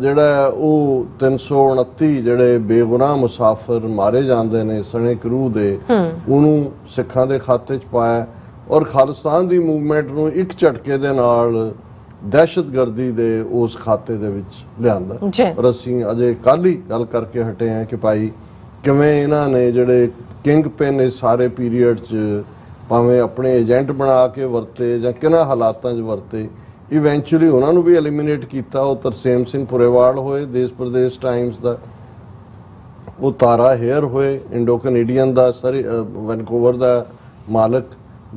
ਜਿਹੜਾ ਉਹ 329 ਜਿਹੜੇ ਬੇਗੁਨਾਹ ਮੁਸਾਫਰ ਮਾਰੇ ਜਾਂਦੇ ਨੇ ਸਣੇ ਕਰੂ ਦੇ, ਉਹਨੂੰ ਸਿੱਖਾਂ ਦੇ ਖਾਤੇ 'ਚ ਪਾਇਆ ਔਰ ਖਾਲਿਸਤਾਨ ਦੀ ਮੂਵਮੈਂਟ ਨੂੰ ਇੱਕ ਝਟਕੇ ਦੇ ਨਾਲ ਦਹਿਸ਼ਤਗਰਦੀ ਦੇ ਉਸ ਖਾਤੇ ਦੇ ਵਿੱਚ ਲਿਆਂਦਾ। ਔਰ ਅਸੀਂ ਅਜੇ ਕੱਲ੍ਹ ਹੀ ਗੱਲ ਕਰਕੇ ਹਟੇ ਹਾਂ ਕਿ ਭਾਈ ਕਿਵੇਂ ਇਹਨਾਂ ਨੇ ਜਿਹੜੇ ਕਿੰਗ ਪਿਨ ਇਸ ਸਾਰੇ ਪੀਰੀਅਡ 'ਚ ਭਾਵੇਂ ਆਪਣੇ ਏਜੰਟ ਬਣਾ ਕੇ ਵਰਤੇ ਜਾਂ ਕਿਹਨਾਂ ਹਾਲਾਤਾਂ 'ਚ ਵਰਤੇ, ਇਵੈਂਚੁਅਲੀ ਉਹਨਾਂ ਨੂੰ ਵੀ ਐਲੀਮੀਨੇਟ ਕੀਤਾ। ਉਹ ਤਰਸੇਮ ਸਿੰਘ ਪੁਰੇਵਾਲ ਹੋਏ ਦੇਸ਼ ਪ੍ਰਦੇਸ਼ ਟਾਈਮਸ ਦਾ, ਉਹ ਤਾਰਾ ਹੇਅਰ ਹੋਏ ਇੰਡੋ ਕੈਨੇਡੀਅਨ ਦਾ ਵੈਨਕੂਵਰ ਦਾ ਮਾਲਕ,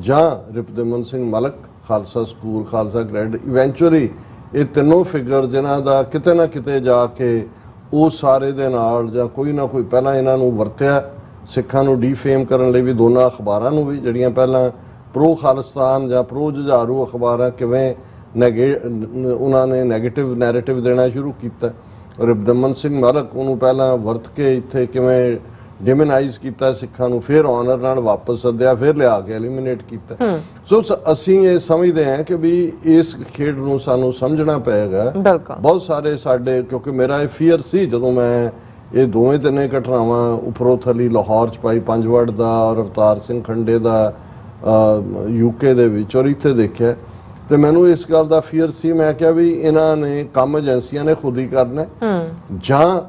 ਜਾਂ ਰਿਪਦਮਨ ਸਿੰਘ ਮਲਕ ਖਾਲਸਾ ਸਕੂਲ, ਖਾਲਸਾ ਗ੍ਰੈਡ। ਇਵੈਂਚੁਅਲੀ ਇਹ ਤਿੰਨੋਂ ਫਿਗਰ ਜਿਨ੍ਹਾਂ ਦਾ ਕਿਤੇ ਨਾ ਕਿਤੇ ਜਾ ਕੇ ਉਹ ਸਾਰੇ ਦੇ ਨਾਲ ਜਾਂ ਕੋਈ ਨਾ ਕੋਈ ਪਹਿਲਾਂ ਇਹਨਾਂ ਨੂੰ ਵਰਤਿਆ ਸਿੱਖਾਂ ਨੂੰ ਡੀਫੇਮ ਕਰਨ ਲਈ ਵੀ, ਦੋਨਾਂ ਅਖਬਾਰਾਂ ਨੂੰ ਵੀ ਜਿਹੜੀਆਂ ਪਹਿਲਾਂ ਪ੍ਰੋ ਖਾਲਿਸਤਾਨ ਜਾਂ ਪ੍ਰੋ ਜੁਝਾਰੂ ਅਖਬਾਰਾਂ, ਕਿਵੇਂ ਉਹਨਾਂ ਨੇ ਨੈਗੇਟਿਵ ਨੈਰੇਟਿਵ ਦੇਣਾ ਸ਼ੁਰੂ ਕੀਤਾ। ਰਿਪਦਮਨ ਸਿੰਘ ਮਲਕ ਉਹਨੂੰ ਪਹਿਲਾਂ ਵਰਤ ਕੇ ਇੱਥੇ ਕਿਵੇਂ ਡਿਮਨਾਈਜ਼ ਕੀਤਾ ਸਿੱਖਾਂ ਨੂੰ, ਫਿਰ ਆਨਰ ਨਾਲ ਵਾਪਸ ਸੱਦਿਆ, ਫਿਰ ਲਿਆ ਕੇ ਐਲੀਮੀਨੇਟ ਕੀਤਾ। ਸੋ ਅਸੀਂ ਇਹ ਸਮਝਦੇ ਹਾਂ ਕਿ ਵੀ ਇਸ ਖੇਡ ਨੂੰ ਸਾਨੂੰ ਸਮਝਣਾ ਪਏਗਾ। ਬਹੁਤ ਸਾਰੇ ਸਾਡੇ, ਕਿਉਂਕਿ ਮੇਰਾ ਇਹ ਫੀਅਰ ਸੀ ਜਦੋਂ ਮੈਂ ਇਹ ਦੋਵੇਂ ਤਿੰਨੇ ਘਟਨਾਵਾਂ ਉੱਪਰੋਂ ਥੱਲੀ ਲਾਹੌਰ 'ਚ ਭਾਈ ਪੰਜਵੜ ਦਾ ਔਰ ਅਵਤਾਰ ਸਿੰਘ ਖੰਡੇ ਦਾ UK ਦੇ ਵਿੱਚ ਔਰ ਇੱਥੇ ਦੇਖਿਆ, ਤੇ ਮੈਨੂੰ ਇਸ ਗੱਲ ਦਾ ਫੀਅਰ ਸੀ। ਮੈਂ ਕਿਹਾ ਵੀ ਇਹਨਾਂ ਨੇ ਕੰਮ ਏਜੰਸੀਆਂ ਨੇ ਖੁਦ ਹੀ ਕਰਨਾ, ਜਾਂ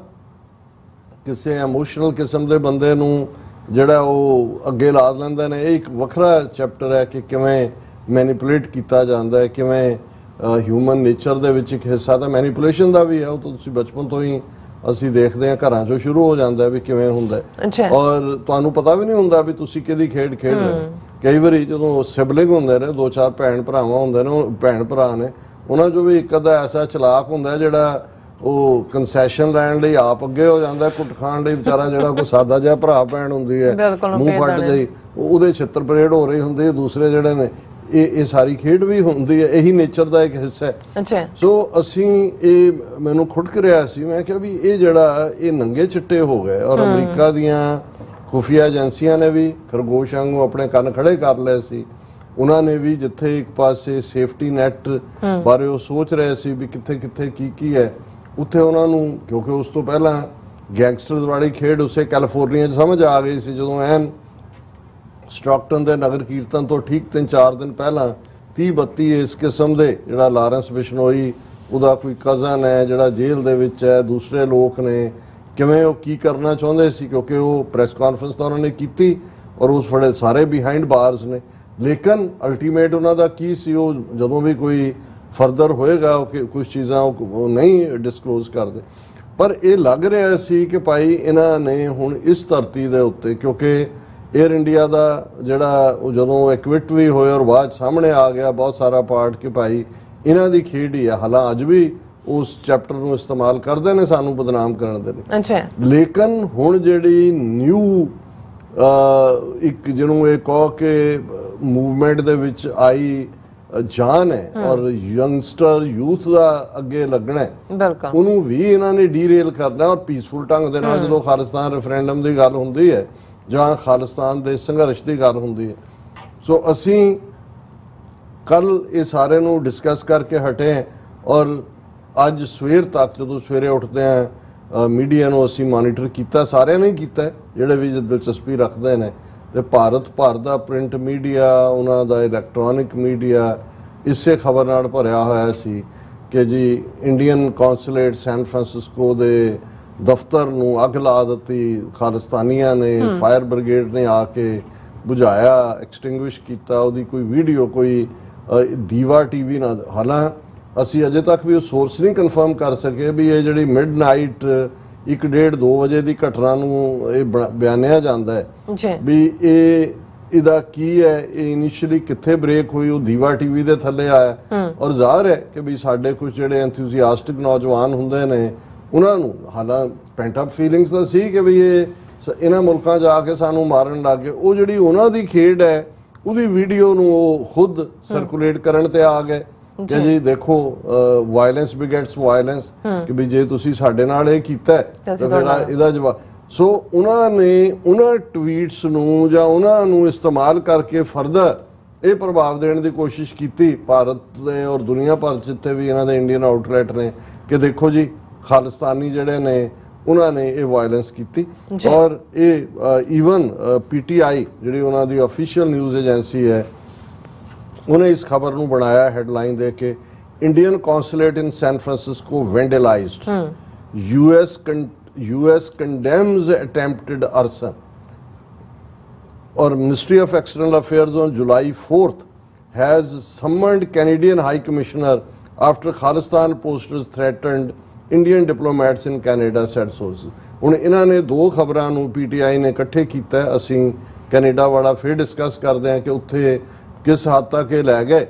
ਕਿਸੇ ਐਮੋਸ਼ਨਲ ਕਿਸਮ ਦੇ ਬੰਦੇ ਨੂੰ ਜਿਹੜਾ ਉਹ ਅੱਗੇ ਲਾ ਲੈਂਦੇ ਨੇ। ਇਹ ਇੱਕ ਵੱਖਰਾ ਚੈਪਟਰ ਹੈ ਕਿ ਕਿਵੇਂ ਮੈਨੀਪੂਲੇਟ ਕੀਤਾ ਜਾਂਦਾ ਹੈ, ਕਿਵੇਂ ਹਿਊਮਨ ਨੇਚਰ ਦੇ ਵਿੱਚ ਇੱਕ ਹਿੱਸਾ ਤਾਂ ਮੈਨੀਪੂਲੇਸ਼ਨ ਦਾ ਵੀ ਹੈ। ਉਹ ਤਾਂ ਤੁਸੀਂ ਬਚਪਨ ਤੋਂ ਹੀ ਅਸੀਂ ਦੇਖਦੇ ਹਾਂ, ਘਰਾਂ 'ਚੋਂ ਸ਼ੁਰੂ ਹੋ ਜਾਂਦਾ ਵੀ ਕਿਵੇਂ ਹੁੰਦਾ, ਔਰ ਤੁਹਾਨੂੰ ਪਤਾ ਵੀ ਨਹੀਂ ਹੁੰਦਾ ਵੀ ਤੁਸੀਂ ਕਿਹਦੀ ਖੇਡ ਖੇਡ ਰਹੇ। ਕਈ ਵਾਰੀ ਜਦੋਂ ਸਿਬਲਿੰਗ ਹੁੰਦੇ ਨੇ, 2-4 ਭੈਣ ਭਰਾਵਾਂ ਹੁੰਦੇ ਨੇ, ਭੈਣ ਭਰਾ ਨੇ, ਉਹਨਾਂ 'ਚੋਂ ਵੀ ਇੱਕ ਅੱਧਾ ਐਸਾ ਚਲਾਕ ਹੁੰਦਾ ਜਿਹੜਾ ਉਹ ਕੰਸੈਸ਼ਨ ਲੈਣ ਲਈ ਆਪ ਅੱਗੇ ਹੋ ਜਾਂਦਾ, ਕੁੱਟ ਖਾਣ ਲਈ ਵਿਚਾਰਾ ਜਿਹੜਾ ਕੋਈ ਸਾਦਾ ਜਿਹਾ ਭਰਾ ਭੈਣ ਹੁੰਦੀ ਹੈ, ਮੂੰਹ ਫੱਟ ਜਾਈ, ਉਹਦੇ ਛਿੱਤਰ ਪਰੇਡ ਹੋ ਰਹੀ ਹੁੰਦੀ ਹੈ, ਦੂਸਰੇ ਜਿਹੜੇ ਨੇ ਇਹ ਸਾਰੀ ਖੇਡ ਵੀ ਹੁੰਦੀ ਹੈ, ਇਹੀ ਨੇਚਰ ਦਾ ਇੱਕ ਹਿੱਸਾ ਹੈ। ਅੱਛਾ। ਸੋ ਅਸੀਂ ਇਹ ਮੈਨੂੰ ਖੁਟਕ ਰਿਹਾ ਸੀ, ਮੈਂ ਕਿਹਾ ਵੀ ਇਹ ਜਿਹੜਾ ਇਹ ਨੰਗੇ ਚਿੱਟੇ ਹੋ ਗਏ, ਔਰ ਅਮਰੀਕਾ ਦੀਆਂ ਖੁਫੀਆ ਏਜੰਸੀਆਂ ਨੇ ਵੀ ਖਰਗੋਸ਼ ਵਾਂਗੂ ਆਪਣੇ ਕੰਨ ਖੜੇ ਕਰ ਲਏ ਸੀ। ਉਹਨਾਂ ਨੇ ਵੀ ਜਿੱਥੇ ਇੱਕ ਪਾਸੇ ਸੇਫਟੀ ਨੈਟ ਬਾਰੇ ਉਹ ਸੋਚ ਰਹੇ ਸੀ ਵੀ ਕਿੱਥੇ ਕਿੱਥੇ ਕੀ ਹੈ, ਉੱਥੇ ਉਹਨਾਂ ਨੂੰ, ਕਿਉਂਕਿ ਉਸ ਤੋਂ ਪਹਿਲਾਂ ਗੈਂਗਸਟਰਸ ਵਾਲੀ ਖੇਡ ਉਸੇ ਕੈਲੀਫੋਰਨੀਆ 'ਚ ਸਮਝ ਆ ਗਈ ਸੀ, ਜਦੋਂ ਐਨ ਸਟਾਕਟਨ ਦੇ ਨਗਰ ਕੀਰਤਨ ਤੋਂ ਠੀਕ 3-4 ਦਿਨ ਪਹਿਲਾਂ 30-32 ਇਸ ਕਿਸਮ ਦੇ, ਜਿਹੜਾ ਲਾਰੈਂਸ ਬਿਸ਼ਨੋਈ ਉਹਦਾ ਕੋਈ ਕਜ਼ਨ ਹੈ ਜਿਹੜਾ ਜੇਲ੍ਹ ਦੇ ਵਿੱਚ ਹੈ, ਦੂਸਰੇ ਲੋਕ ਨੇ, ਕਿਵੇਂ ਉਹ ਕੀ ਕਰਨਾ ਚਾਹੁੰਦੇ ਸੀ, ਕਿਉਂਕਿ ਉਹ ਪ੍ਰੈਸ ਕਾਨਫਰੰਸ ਤਾਂ ਉਹਨਾਂ ਨੇ ਕੀਤੀ ਔਰ ਉਸ ਫੜੇ ਸਾਰੇ ਬਿਹਾਈਂਡ ਬਾਰਸ ਨੇ, ਲੇਕਿਨ ਅਲਟੀਮੇਟ ਉਹਨਾਂ ਦਾ ਕੀ ਸੀ, ਉਹ ਜਦੋਂ ਵੀ ਕੋਈ ਫਰਦਰ ਹੋਏਗਾ ਉਹ ਕੁਝ ਚੀਜ਼ਾਂ ਉਹ ਨਹੀਂ ਡਿਸਕਲੋਜ਼ ਕਰਦੇ। ਪਰ ਇਹ ਲੱਗ ਰਿਹਾ ਸੀ ਕਿ ਭਾਈ ਇਹਨਾਂ ਨੇ ਹੁਣ ਇਸ ਧਰਤੀ ਦੇ ਉੱਤੇ, ਕਿਉਂਕਿ ਏਅਰ ਇੰਡੀਆ ਦਾ ਜਿਹੜਾ ਉਹ ਜਦੋਂ ਐਕਵਿਟ ਵੀ ਹੋਏ ਔਰ ਬਾਅਦ ਸਾਹਮਣੇ ਆ ਗਿਆ ਬਹੁਤ ਸਾਰਾ ਪਾਰਟ ਕਿ ਭਾਈ ਇਹਨਾਂ ਦੀ ਖੇਡ ਹੀ ਹੈ, ਹਾਲਾਂ ਅੱਜ ਵੀ ਉਸ ਚੈਪਟਰ ਨੂੰ ਇਸਤੇਮਾਲ ਕਰਦੇ ਨੇ ਸਾਨੂੰ ਬਦਨਾਮ ਕਰਨ ਦੇ ਲਈ। ਅੱਛਾ। ਲੇਕਿਨ ਹੁਣ ਜਿਹੜੀ ਨਿਊ ਇੱਕ ਜਿਹਨੂੰ ਇਹ ਕਹੋ ਕਿ ਮੂਵਮੈਂਟ ਦੇ ਵਿੱਚ ਆਈ ਜਾਨ ਹੈ ਔਰ ਯੰਗਸਟਰ ਯੂਥ ਦਾ ਅੱਗੇ ਲੱਗਣਾ ਹੈ, ਉਹਨੂੰ ਵੀ ਇਹਨਾਂ ਨੇ ਡੀਰੇਲ ਕਰਨਾ ਔਰ ਪੀਸਫੁਲ ਢੰਗ ਦੇ ਨਾਲ। ਜਦੋਂ ਖਾਲਿਸਤਾਨ ਰੈਫਰੈਂਡਮ ਦੀ ਗੱਲ ਹੁੰਦੀ ਹੈ ਜਾਂ ਖਾਲਿਸਤਾਨ ਦੇ ਸੰਘਰਸ਼ ਦੀ ਗੱਲ ਹੁੰਦੀ ਹੈ, ਸੋ ਅਸੀਂ ਕੱਲ ਇਹ ਸਾਰੇ ਨੂੰ ਡਿਸਕਸ ਕਰਕੇ ਹਟੇ ਹਾਂ ਔਰ ਅੱਜ ਸਵੇਰ ਤੱਕ ਜਦੋਂ ਸਵੇਰੇ ਉੱਠਦੇ ਹਾਂ ਮੀਡੀਆ ਨੂੰ ਅਸੀਂ ਮੋਨੀਟਰ ਕੀਤਾ, ਸਾਰਿਆਂ ਨੇ ਕੀਤਾ ਜਿਹੜੇ ਵੀ ਦਿਲਚਸਪੀ ਰੱਖਦੇ ਨੇ, ਤੇ ਭਾਰਤ ਭਰ ਦਾ ਪ੍ਰਿੰਟ ਮੀਡੀਆ, ਉਹਨਾਂ ਦਾ ਇਲੈਕਟ੍ਰੋਨਿਕ ਮੀਡੀਆ ਇਸੇ ਖਬਰ ਨਾਲ ਭਰਿਆ ਹੋਇਆ ਸੀ ਕਿ ਜੀ ਇੰਡੀਅਨ ਕੌਂਸੂਲੇਟ ਸੈਨ ਫਰਾਂਸਿਸਕੋ ਦੇ ਦਫ਼ਤਰ ਨੂੰ ਅੱਗ ਲਾ ਦਿੱਤੀ ਖਾਲਿਸਤਾਨੀਆਂ ਨੇ, ਫਾਇਰ ਬ੍ਰਿਗੇਡ ਨੇ ਆ ਕੇ ਬੁਝਾਇਆ, ਐਕਸਟਿੰਗੁਇਸ਼ ਕੀਤਾ। ਉਹਦੀ ਕੋਈ ਵੀਡੀਓ ਕੋਈ ਦੀਵਾ ਟੀਵੀ ਨਾਲ, ਹਾਲਾਂ ਅਸੀਂ ਅਜੇ ਤੱਕ ਵੀ ਉਹ ਸੋਰਸ ਨਹੀਂ ਕਨਫਰਮ ਕਰ ਸਕੇ ਵੀ ਇਹ ਜਿਹੜੀ ਮਿਡਨਾਈਟ 1-1:30-2 ਵਜੇ ਦੀ ਘਟਨਾ ਨੂੰ ਇਹ ਬਿਆਨਿਆ ਜਾਂਦਾ ਹੈ ਵੀ ਇਹਦਾ ਕੀ ਹੈ, ਇਹ ਇਨੀਸ਼ੀਅਲੀ ਕਿੱਥੇ ਬ੍ਰੇਕ ਹੋਈ, ਉਹ ਦੀਵਾ ਟੀਵੀ ਦੇ ਥੱਲੇ ਆਇਆ ਔਰ ਜ਼ਾਹਰ ਹੈ ਕਿ ਵੀ ਸਾਡੇ ਕੁਝ ਜਿਹੜੇ ਐਂਥੂਸੀਆਸਟਿਕ ਨੌਜਵਾਨ ਹੁੰਦੇ ਨੇ ਉਹਨਾਂ ਨੂੰ ਹਾਲਾਂ ਪੈਂਟ ਅਪ ਫੀਲਿੰਗਸ ਤਾਂ ਸੀ ਕਿ ਵੀ ਇਹ ਇਹਨਾਂ ਮੁਲਕਾਂ 'ਚ ਆ ਕੇ ਸਾਨੂੰ ਮਾਰਨ ਲੱਗ ਗਏ, ਉਹ ਜਿਹੜੀ ਉਹਨਾਂ ਦੀ ਖੇਡ ਹੈ ਉਹਦੀ ਵੀਡੀਓ ਨੂੰ ਉਹ ਖੁਦ ਸਰਕੂਲੇਟ ਕਰਨ ਤੇ ਆ ਗਏ ਕਿ ਜੀ ਦੇਖੋ ਵਾਇਲੈਂਸ ਬਿਗੇਟਸ ਵਾਇਲੈਂਸ, ਕਿ ਵੀ ਜੇ ਤੁਸੀਂ ਸਾਡੇ ਨਾਲ ਇਹ ਕੀਤਾ ਤਾਂ ਫਿਰ ਇਹਦਾ ਜਵਾਬ। ਸੋ ਉਹਨਾਂ ਨੇ ਉਹਨਾਂ ਟਵੀਟਸ ਨੂੰ ਜਾਂ ਉਹਨਾਂ ਨੂੰ ਇਸਤੇਮਾਲ ਕਰਕੇ ਫਰਦਰ ਇਹ ਪ੍ਰਭਾਵ ਦੇਣ ਦੀ ਕੋਸ਼ਿਸ਼ ਕੀਤੀ ਭਾਰਤ ਦੇ ਔਰ ਦੁਨੀਆ ਭਰ ਜਿੱਥੇ ਵੀ ਇਹਨਾਂ ਦੇ ਇੰਡੀਅਨ ਆਊਟਲੈਟ ਨੇ ਕਿ ਦੇਖੋ ਜੀ ਖਾਲਿਸਤਾਨੀ ਜਿਹੜੇ ਨੇ ਉਹਨਾਂ ਨੇ ਇਹ ਵਾਇਲੈਂਸ ਕੀਤੀ। ਔਰ ਇਹ ਈਵਨ PTI ਜਿਹੜੀ ਉਹਨਾਂ ਦੀ ਆਫੀਸ਼ੀਅਲ ਨਿਊਜ਼ ਏਜੰਸੀ ਹੈ, ਉਹਨੇ ਇਸ ਖਬਰ ਨੂੰ ਬਣਾਇਆ ਹੈਡਲਾਈਨ ਦੇ ਕੇ Indian consulate in San Francisco vandalised, US condemns attempted arson, or Ministry of External Affairs on July 4th has summoned Canadian High Commissioner after Khalistan posters threatened Indian diplomats in Canada, said sources. ਹੁਣ ਇਹਨਾਂ ਨੇ ਦੋ ਖਬਰਾਂ ਨੂੰ PTI ਨੇ ਇਕੱਠੇ ਕੀਤਾ, ਅਸੀਂ ਕੈਨੇਡਾ ਵਾਲਾ ਫਿਰ ਡਿਸਕਸ ਕਰਦੇ ਹਾਂ ਕਿ ਉੱਥੇ ਕਿਸ ਹੱਦ ਤੱਕ ਇਹ ਲੈ ਗਏ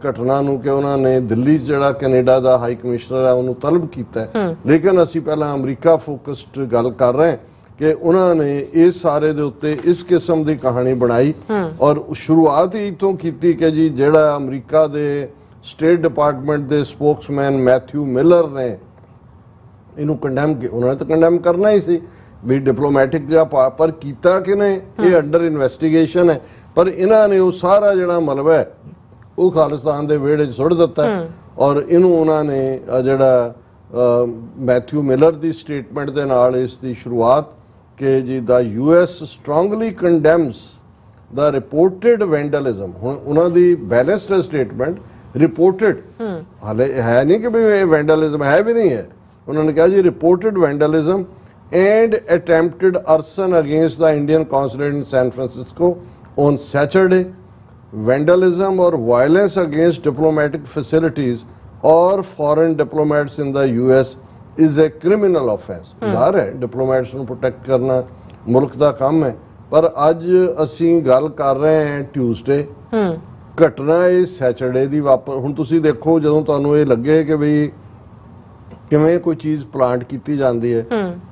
ਘਟਨਾ ਨੂੰ ਕਿ ਉਹਨਾਂ ਨੇ ਦਿੱਲੀ ਜਿਹੜਾ ਕੈਨੇਡਾ ਦਾ ਹਾਈ ਕਮਿਸ਼ਨਰ ਹੈ ਉਹਨੂੰ ਤਲਬ ਕੀਤਾ। ਲੇਕਿਨ ਅਸੀਂ ਪਹਿਲਾਂ ਅਮਰੀਕਾ ਫੋਕਸਡ ਗੱਲ ਕਰ ਰਹੇ ਕਿ ਉਹਨਾਂ ਨੇ ਇਸ ਸਾਰੇ ਦੇ ਉੱਤੇ ਇਸ ਕਿਸਮ ਦੀ ਕਹਾਣੀ ਬਣਾਈ ਔਰ ਸ਼ੁਰੂਆਤ ਹੀ ਇੱਥੋਂ ਕੀਤੀ ਕਿ ਜੀ ਜਿਹੜਾ ਅਮਰੀਕਾ ਦੇ ਸਟੇਟ ਡਿਪਾਰਟਮੈਂਟ ਦੇ ਸਪੋਕਸਮੈਨ ਮੈਥਿਊ ਮਿਲਰ ਨੇ ਇਹਨੂੰ ਕੰਡੈਮ, ਉਹਨਾਂ ਨੇ ਤਾਂ ਕੰਡੈਮ ਕਰਨਾ ਹੀ ਸੀ ਵੀ ਡਿਪਲੋਮੈਟਿਕ ਜਾਂ ਪਰ ਕੀਤਾ ਕਿ ਨੇ ਇਹ ਅੰਡਰ ਇਨਵੈਸਟੀਗੇਸ਼ਨ ਹੈ, ਪਰ ਇਹਨਾਂ ਨੇ ਉਹ ਸਾਰਾ ਜਿਹੜਾ ਮਲਬਾ ਹੈ ਉਹ ਖਾਲਿਸਤਾਨ ਦੇ ਵਿਹੜੇ 'ਚ ਸੁੱਟ ਦਿੱਤਾ ਔਰ ਇਹਨੂੰ ਉਹਨਾਂ ਨੇ ਜਿਹੜਾ ਮੈਥਿਊ ਮਿਲਰ ਦੀ ਸਟੇਟਮੈਂਟ ਦੇ ਨਾਲ ਇਸ ਦੀ ਸ਼ੁਰੂਆਤ ਕਿ ਜੀ ਦਾ US ਸਟਰੋਂਗਲੀ ਕੰਡੈਮਸ ਦਾ ਰਿਪੋਰਟਡ ਵੈਂਡਲਿਜ਼ਮ। ਹੁਣ ਉਹਨਾਂ ਦੀ ਬੈਲੈਂਸਡ ਸਟੇਟਮੈਂਟ ਰਿਪੋਰਟਡ ਹਾਲੇ ਹੈ ਨਹੀਂ ਕਿ ਵੀ ਇਹ ਵੈਂਡਲਿਜ਼ਮ ਹੈ ਵੀ ਨਹੀਂ ਹੈ, ਉਹਨਾਂ ਨੇ ਕਿਹਾ ਜੀ reported ਵੈਂਡਲਿਜ਼ਮ and attempted arson against the Indian consulate in San Francisco on Saturday. Vandalism or violence against diplomatic facilities or foreign diplomats in the US is a criminal offense. ਜ਼ਾਹਰ ਹੈ ਡਿਪਲੋਮੈਟਸ ਨੂੰ ਪ੍ਰੋਟੈਕਟ ਕਰਨਾ ਮੁਲਕ ਦਾ ਕੰਮ ਹੈ पर अज असी गल कर रहे हैं ट्यूसडे। घटना ये सैटरडे की वापर हुण तुसी देखो जदों तुहानूं ये लगे कि बई किवें कोई चीज़ प्लांट की जाती है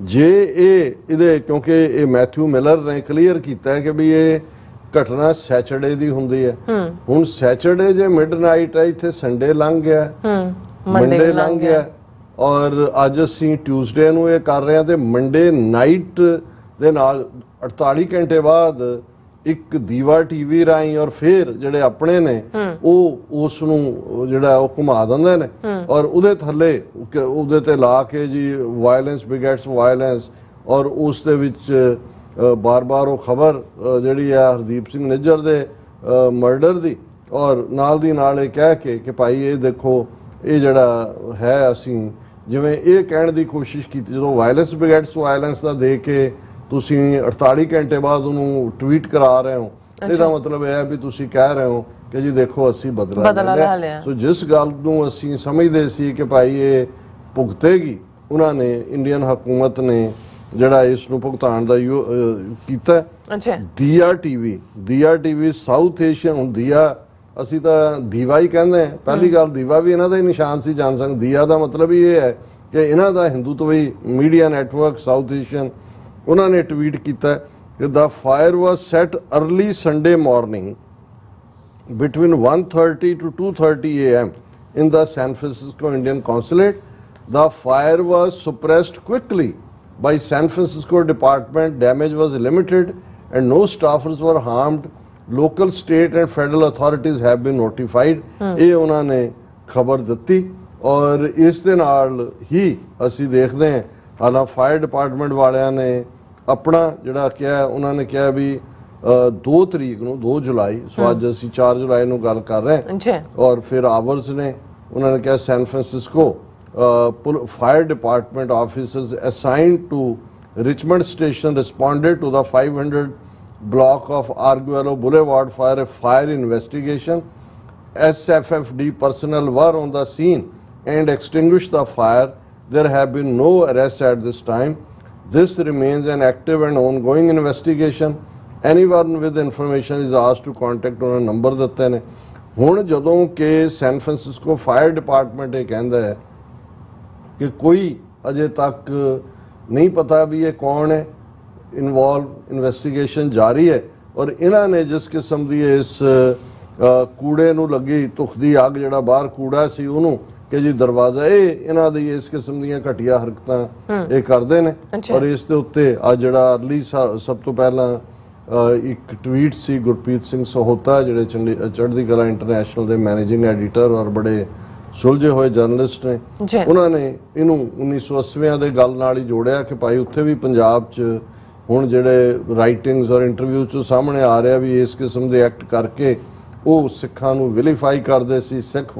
जे ये क्योंकि ये मैथ्यू मिलर ने क्लीयर किया है कि भी ये घटना सैटरडे की हुंदी है। हुण सैटरडे जे मिडनाइट है, इत्थे संडे लंघ गया, मंडे लंघ गया और अज असी ट्यूसडे नूं ये कर रहे हैं तो मंडे नाइट दे नाल 48 घंटे बाद एक दीवा टीवी राही और फिर जिहड़े अपने ने उस नूं जिहड़ा ओह घुमा दिंदे ने और उहदे थल्ले उहदे ते ला के जी वायलेंस बिगेट्स वायलेंस और उस दे विच बार बार वो खबर जिहड़ी है हरदीप सिंह निज्जर दे मर्डर दी और नाल दी नाल ये कह के भाई ये देखो ये जिहड़ा है असी जिवें ये कहण दी कोशिश की जो वायलेंस बिगेट्स वायलेंस दा दे के तुसी 48 घंटे बाद उन्होंने ट्वीट करा रहे हो, इसका मतलब यह है भी तुसी कह रहे हो कि जी देखो असी बदला ले लिया। सो जिस गल नूं असी समझदे सी कि भाई ये भुगतेगी, उन्होंने इंडियन हुकूमत ने जिहड़ा इस नूं भुगतान दा कीता। दिया टीवी साउथ एशियन हुण दिया असी तां दीवा ही कहंदे हैं, पहली गल दीवा भी इन्हां दा ही निशान सी जान सकदे। दिया दा मतलब ही ये है कि इन्हां दा हिंदुत्वी मीडिया नेटवर्क साउथ एशियन उन्होंने ट्वीट किया कि the fire was set early Sunday morning between 1:30 to 2:30 AM in the San Francisco Indian Consulate. The fire was suppressed quickly by San Francisco Department. Damage was limited and no staffers were harmed. Local, state and federal authorities have been notified. ये उन्होंने खबर दी और इस दे नाल ही असी देखते हैं हालां फायर डिपार्टमेंट वालियां ने अपना जिहड़ा कहा उन्होंने कहा भी 2 तरीक नूं 2 जुलाई सो अज असी 4 जुलाई नूं गल कर रहे हैं और फिर आवर्स ने उन्होंने कहा San Francisco fire department officers assigned to Richmond station responded to the 500 block of Arguello Boulevard for a fire investigation. SFFD personnel were on the scene and extinguished the fire. There have been no arrests at this time. This remains an active and ongoing investigation. Anyone with information is asked to contact on a number ਦਿੱਤੇ ਨੇ। ਹੁਣ ਜਦੋਂ ਕਿ San Francisco fire department ਇਹ ਕਹਿੰਦਾ ਹੈ ਕਿ ਕੋਈ ਅਜੇ ਤੱਕ ਨਹੀਂ ਪਤਾ ਵੀ ਇਹ ਕੌਣ ਹੈ, ਇਨਵੋਲਵ ਇਨਵੈਸਟੀਗੇਸ਼ਨ ਜਾਰੀ ਹੈ ਔਰ ਇਹਨਾਂ ਨੇ ਜਿਸ ਕਿਸਮ ਦੀ ਇਸ ਕੂੜੇ ਨੂੰ ਲੱਗੀ ਧੁੱਖ ਦੀ ਅੱਗ ਜਿਹੜਾ ਬਾਹਰ ਕੂੜਾ ਸੀ ਉਹਨੂੰ कि जी दरवाजा इन्हां दी इस किस्म दी घटिया हरकतां ये करते हैं और इस दे उत्ते अज जिहड़ा अर्ली सब तो पहला एक ट्वीट सी गुरप्रीत सिंह सहोता जिहड़े चढ़दी कला इंटरनेशनल दे मैनेजिंग एडिटर और बड़े सुलझे हुए जर्नलिस्ट ने, उन्होंने इनू 1980 दे गल नाल ही जोड़िया कि भाई उत्थे भी पंजाब च हुण जिहड़े राइटिंग्स और इंटरव्यू च सामने आ रहा भी इस किस्म दे एक्ट करके वो सिखां नू विलीफाई करदे सी, सिख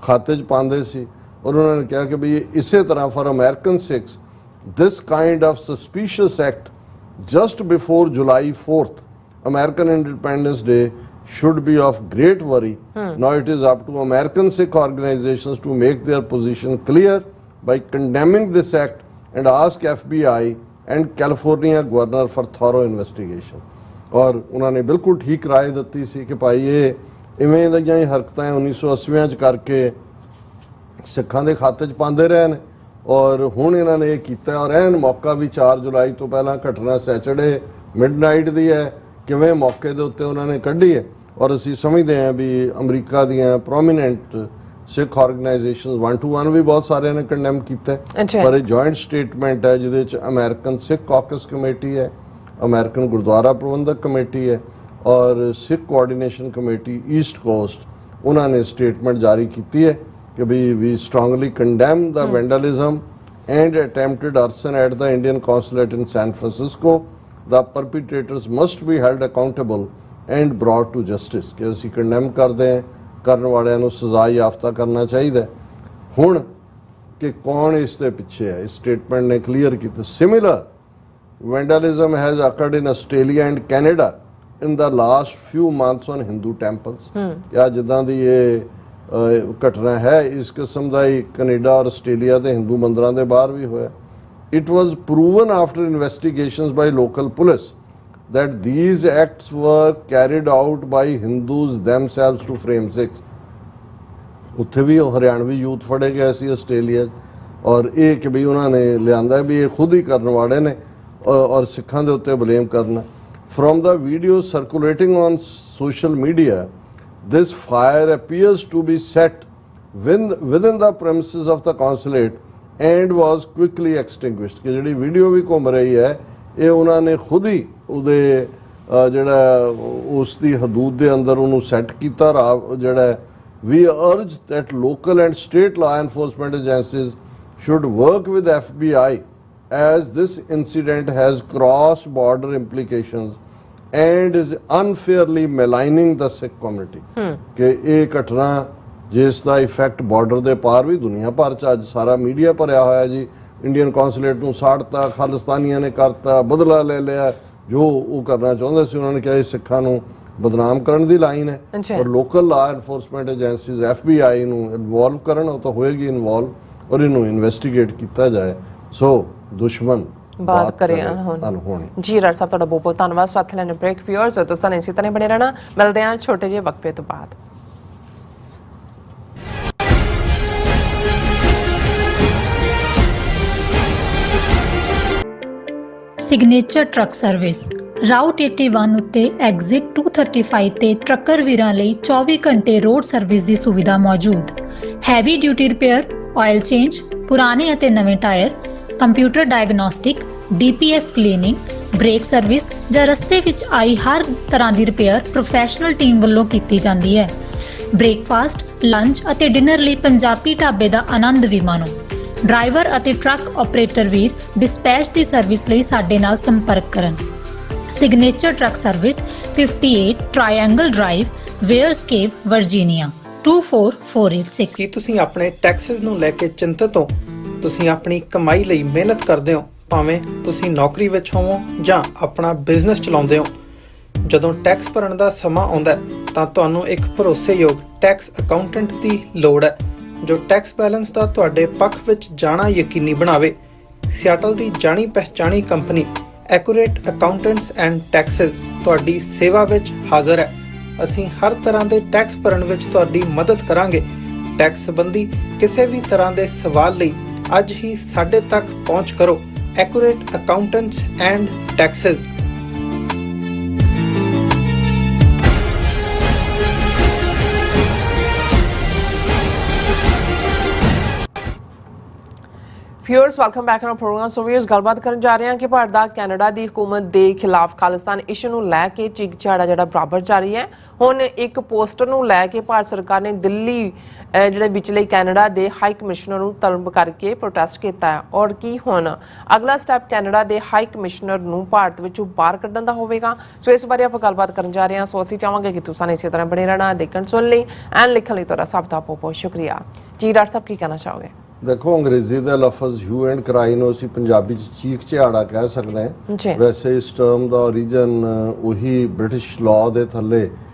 खाते च पाते सी और उन्होंने कहा कि भाई इस तरह for American six this kind of suspicious act just before July 4th American Independence Day should be of great worry. Now it is up to American Sikh organizations to make their position clear by condemning this act and ask FBI and California governor for thorough investigation. और उन्होंने बिल्कुल ठीक राय दी सी कि भाई ये इवें ਦੀਆਂ ਹੀ ਹਰਕਤਾਂ 1980 ਚ ਕਰਕੇ ਸਿੱਖਾਂ ਦੇ ਖਾਤੇ 'ਚ ਪਾਉਂਦੇ ਰਹੇ ਨੇ ਔਰ ਹੁਣ ਇਹਨਾਂ ਨੇ ਇਹ ਕੀਤਾ ਔਰ ਐਨ ਮੌਕਾ ਵੀ 4 ਜੁਲਾਈ ਤੋਂ ਪਹਿਲਾਂ ਘਟਨਾ ਸੈਚਰਡੇ ਮਿਡਨਾਈਟ ਦੀ ਹੈ ਕਿਵੇਂ ਮੌਕੇ ਦੇ ਉੱਤੇ ਉਹਨਾਂ ਨੇ ਕੱਢੀ ਹੈ ਔਰ ਅਸੀਂ ਸਮਝਦੇ ਹਾਂ ਵੀ ਅਮਰੀਕਾ ਦੀਆਂ ਪ੍ਰੋਮੀਨੈਂਟ ਸਿੱਖ ਆਰਗੇਨਾਈਜੇਸ਼ਨਸ 1 to 1 ਵੀ ਬਹੁਤ ਸਾਰਿਆਂ ਨੇ ਕੰਡੈਮ ਕੀਤਾ ਪਰ ਇਹ ਜੁਆਇੰਟ ਸਟੇਟਮੈਂਟ ਹੈ ਜਿਹਦੇ 'ਚ ਅਮਰੀਕਨ ਸਿੱਖ ਕਾਕਸ ਕਮੇਟੀ ਹੈ, ਅਮਰੀਕਨ ਗੁਰਦੁਆਰਾ ਪ੍ਰਬੰਧਕ ਕਮੇਟੀ है और Sikh coordination committee east coast उन्होंने स्टेटमेंट जारी की है कि भाई we strongly condemn the vandalism and attempted arson at the Indian consulate in San Francisco. The perpetrators must be held accountable and brought to justice कि असी कंडेम करते हैं करने वाले नूं सजा याफ्ता करना चाहिए. हुण कि कौन इसके पिछे है इस स्टेटमेंट ने क्लीयर किया. Similar vandalism has occurred in Australia and Canada in the last few months on Hindu temples. या जिदा दी ये घटना है इस किस्म का ही कनेडा और आस्ट्रेलिया के हिंदू मंदिरों के बाहर भी होया. It was proven after investigations by local police that these acts were carried out by Hindus themselves to frame Sikhs. ਉੱਥੇ ਵੀ ਉਹ ਹਰਿਆਣਵੀ ਯੂਥ ਫੜੇ ਗਏ ਸੀ ਆਸਟ੍ਰੇਲੀਆ 'ਚ, ਔਰ ਇਹ ਕਿ ਵੀ ਉਹਨਾਂ ਨੇ ਲਿਆਂਦਾ ਵੀ ਇਹ ਖੁਦ ਹੀ ਕਰਨ ਵਾਲੇ ਨੇ ਔਰ ਸਿੱਖਾਂ ਦੇ ਉੱਤੇ ਬਲੇਮ ਕਰਨਾ। From the video circulating on social media, this fire appears to be set within the premises of the consulate and was quickly extinguished। ਕਿ ਜਿਹੜੀ ਵੀਡੀਓ ਵੀ ਘੁੰਮ ਰਹੀ ਹੈ ਇਹ ਉਹਨਾਂ ਨੇ ਖੁਦ ਹੀ ਉਹਦੇ ਜਿਹੜਾ ਉਸ ਦੀ ਹਦੂਦ ਦੇ ਅੰਦਰ ਉਹਨੂੰ ਸੈੱਟ ਕੀਤਾ। ਜਿਹੜਾ we urge that local and state law enforcement agencies should work with FBI as this incident has cross-border implications and is unfairly maligning the Sikh community। ਕਿ ਇਹ ਘਟਨਾ ਜਿਸ ਦਾ ਇਫੈਕਟ ਬਾਰਡਰ ਦੇ ਪਾਰ ਵੀ ਦੁਨੀਆ ਭਰ 'ਚ ਅੱਜ ਸਾਰਾ ਮੀਡੀਆ ਭਰਿਆ ਹੋਇਆ ਜੀ। ਇੰਡੀਅਨ ਕੌਂਸੂਲੇਟ ਨੂੰ ਸਾੜਤਾ, ਖਾਲਿਸਤਾਨੀਆਂ ਨੇ ਕਰਤਾ, ਬਦਲਾ ਲੈ ਲਿਆ, ਜੋ ਉਹ ਕਰਨਾ ਚਾਹੁੰਦੇ ਸੀ ਉਹਨਾਂ ਨੇ ਕਿਹਾ ਇਹ ਸਿੱਖਾਂ ਨੂੰ ਬਦਨਾਮ ਕਰਨ ਦੀ ਲਾਈਨ ਹੈ। ਔਰ ਲੋਕਲ ਲਾ ਐਨਫੋਰਸਮੈਂਟ ਏਜੰਸੀਜ਼ FBI ਨੂੰ ਇਨਵੋਲਵ ਕਰਨ, ਉਹ ਤਾਂ ਹੋਏਗੀ ਇਨਵੋਲਵ, ਔਰ ਇਹਨੂੰ ਇਨਵੈਸਟੀਗੇਟ ਕੀਤਾ ਜਾਏ। ਸੋ ਦੁਸ਼ਮਣ ਬਾਤ ਕਰੇ ਅਨਹੋਣੀ। ਜੀ ਰਾਜ ਸਾਹਿਬ ਤੁਹਾਡਾ ਬਹੁਤ ਬਹੁਤ ਧੰਨਵਾਦ। ਸਾਥ ਲੈਣੇ ਬ੍ਰੇਕ ਵਿਊਅਰਸ ਤੁਸੀਂ ਨੇ ਇਸੇ ਤਰ੍ਹਾਂ ਬਣੇ ਰਹਿਣਾ। ਮਿਲਦੇ ਹਾਂ ਛੋਟੇ ਜਿਹੇ ਵਕਫੇ ਤੋਂ ਬਾਅਦ। ਸਿਗਨੇਚਰ ਟਰੱਕ ਸਰਵਿਸ ਰਾਊਟ 81 ਉੱਤੇ ਐਗਜ਼ਿਟ 235 ਤੇ ਟਰੱਕਰ ਵੀਰਾਂ ਲਈ 24 ਘੰਟੇ ਰੋਡ ਸਰਵਿਸ ਦੀ ਸੁਵਿਧਾ ਮੌਜੂਦ। Heavy duty repair, oil change, ਪੁਰਾਣੇ ਅਤੇ ਨਵੇਂ tyre, computer diagnostic, DPF cleaning, brake service ਜਾਂ ਰਸਤੇ ਵਿੱਚ ਆਈ ਹਰ ਤਰ੍ਹਾਂ ਦੀ ਰਿਪੇਅਰ ਪ੍ਰੋਫੈਸ਼ਨਲ ਟੀਮ ਵੱਲੋਂ ਕੀਤੀ ਜਾਂਦੀ ਹੈ। ਬ੍ਰੇਕਫਾਸਟ, ਲੰਚ ਅਤੇ ਡਿਨਰ ਲਈ ਪੰਜਾਬੀ ਢਾਬੇ ਦਾ ਆਨੰਦ ਵੀ ਮਾਣੋ। ਡਰਾਈਵਰ ਅਤੇ ਟਰੱਕ ਆਪਰੇਟਰ ਵੀਰ ਡਿਸਪੈਚ ਦੀ ਸਰਵਿਸ ਲਈ ਸਾਡੇ ਨਾਲ ਸੰਪਰਕ ਕਰਨ। Signature truck service 58 triangle drive, wares cave, Virginia 24486। ਕੀ ਤੁਸੀਂ ਆਪਣੇ ਟੈਕਸਿਸ ਨੂੰ ਲੈ ਕੇ ਚਿੰਤਤ ਹੋ? ਤੁਸੀਂ ਆਪਣੀ ਕਮਾਈ ਲਈ ਮਿਹਨਤ ਕਰਦੇ ਹੋ, ਭਾਵੇਂ ਤੁਸੀਂ ਨੌਕਰੀ ਵਿੱਚ ਹੋਵੋ ਜਾਂ ਆਪਣਾ ਬਿਜ਼ਨਸ ਚਲਾਉਂਦੇ ਹੋ। ਜਦੋਂ ਟੈਕਸ ਭਰਨ ਦਾ ਸਮਾਂ ਆਉਂਦਾ ਤਾਂ ਤੁਹਾਨੂੰ ਇੱਕ ਭਰੋਸੇਯੋਗ ਟੈਕਸ ਅਕਾਊਂਟੈਂਟ ਦੀ ਲੋੜ ਹੈ ਜੋ ਟੈਕਸ ਬੈਲੈਂਸ ਦਾ ਤੁਹਾਡੇ ਪੱਖ ਵਿੱਚ ਜਾਣਾ ਯਕੀਨੀ ਬਣਾਵੇ। ਸਿਆਟਲ ਦੀ ਜਾਣੀ ਪਹਿਚਾਣੀ company accurate accountants and taxes ਤੁਹਾਡੀ ਸੇਵਾ ਵਿੱਚ ਹਾਜ਼ਰ ਹੈ। ਅਸੀਂ ਹਰ ਤਰ੍ਹਾਂ ਦੇ ਟੈਕਸ ਭਰਨ ਵਿੱਚ ਤੁਹਾਡੀ ਮਦਦ ਕਰਾਂਗੇ। ਟੈਕਸ ਸੰਬੰਧੀ ਕਿਸੇ ਵੀ ਤਰ੍ਹਾਂ ਦੇ ਸਵਾਲ ਲਈ ਅੱਜ ਹੀ ਸਾਡੇ ਤੱਕ ਪਹੁੰਚ ਕਰੋ। Accurate accountants and taxes. Viewers welcome back to program. So viewers ਗੱਲਬਾਤ ਕਰਨ ਜਾ ਰਹੇ ਹਾਂ ਕਿ ਭਾਰਤ ਦਾ ਕੈਨੇਡਾ ਦੀ ਹਕੂਮਤ ਦੇ ਖਿਲਾਫ ਖਾਲਿਸਤਾਨ ਇਸ਼ੂ ਨੂੰ ਲੈ ਕੇ ਚੀਕ ਝਾੜਾ ਜਿਹੜਾ ਬਰਾਬਰ ਜਾਰੀ ਹੈ। ਹੁਣ ਇੱਕ ਪੋਸਟਰ ਨੂੰ ਲੈ ਕੇ ਭਾਰਤ ਸਰਕਾਰ ਨੇ ਦਿੱਲੀ ਜਿਹੜੇ ਵਿਚਲੇ ਕੈਨੇਡਾ ਦੇ ਹਾਈ ਕਮਿਸ਼ਨਰ ਨੂੰ ਤਲਬ ਕਰਕੇ ਪ੍ਰੋਟੈਸਟ ਕੀਤਾ ਹੈ। ਔਰ ਕੀ ਹੁਣ ਅਗਲਾ ਸਟੈਪ ਕੈਨੇਡਾ ਦੇ ਹਾਈ ਕਮਿਸ਼ਨਰ ਨੂੰ ਭਾਰਤ ਵਿੱਚੋਂ ਬਾਹਰ ਕੱਢਣ ਦਾ ਹੋਵੇਗਾ? ਸੋ ਇਸ ਬਾਰੇ ਆਪਾਂ ਗੱਲਬਾਤ ਕਰਨ ਜਾ ਰਹੇ ਹਾਂ। ਸੋ ਅਸੀਂ ਚਾਹਾਂਗੇ ਕਿ ਤੁਸੀਂ ਇਸੇ ਤਰ੍ਹਾਂ ਬਣੇ ਰਹਿਣਾ, ਦੇਖਣ ਸੁਣ ਲਈ ਐਂਡ ਲਿਖਣ ਲਈ ਤੁਹਾਡਾ ਸਭ ਦਾ ਬਹੁਤ ਬਹੁਤ ਸ਼ੁਕਰੀਆ। ਜੀ ਡਾਕਟਰ ਸਾਹਿਬ ਕੀ ਕਹਿਣਾ ਚਾਹੋਗੇ? ਦੇਖੋ, ਅੰਗਰੇਜ਼ੀ ਦਾ ਲਫ਼ਜ਼ ਹਿਊ ਐਂਡ ਕਰਾਈ ਨੂੰ ਅਸੀਂ ਪੰਜਾਬੀ 'ਚ ਚੀਕ ਝਾੜਾ ਕਹਿ ਸਕਦੇ ਹਾਂ। ਵੈਸੇ ਇਸ ਟਰਮ ਦਾ ਓਰੀਜਨ ਉਹੀ ਬ੍ਰਿਟਿਸ਼ ਲਾਅ ਦੇ ਥੱਲੇ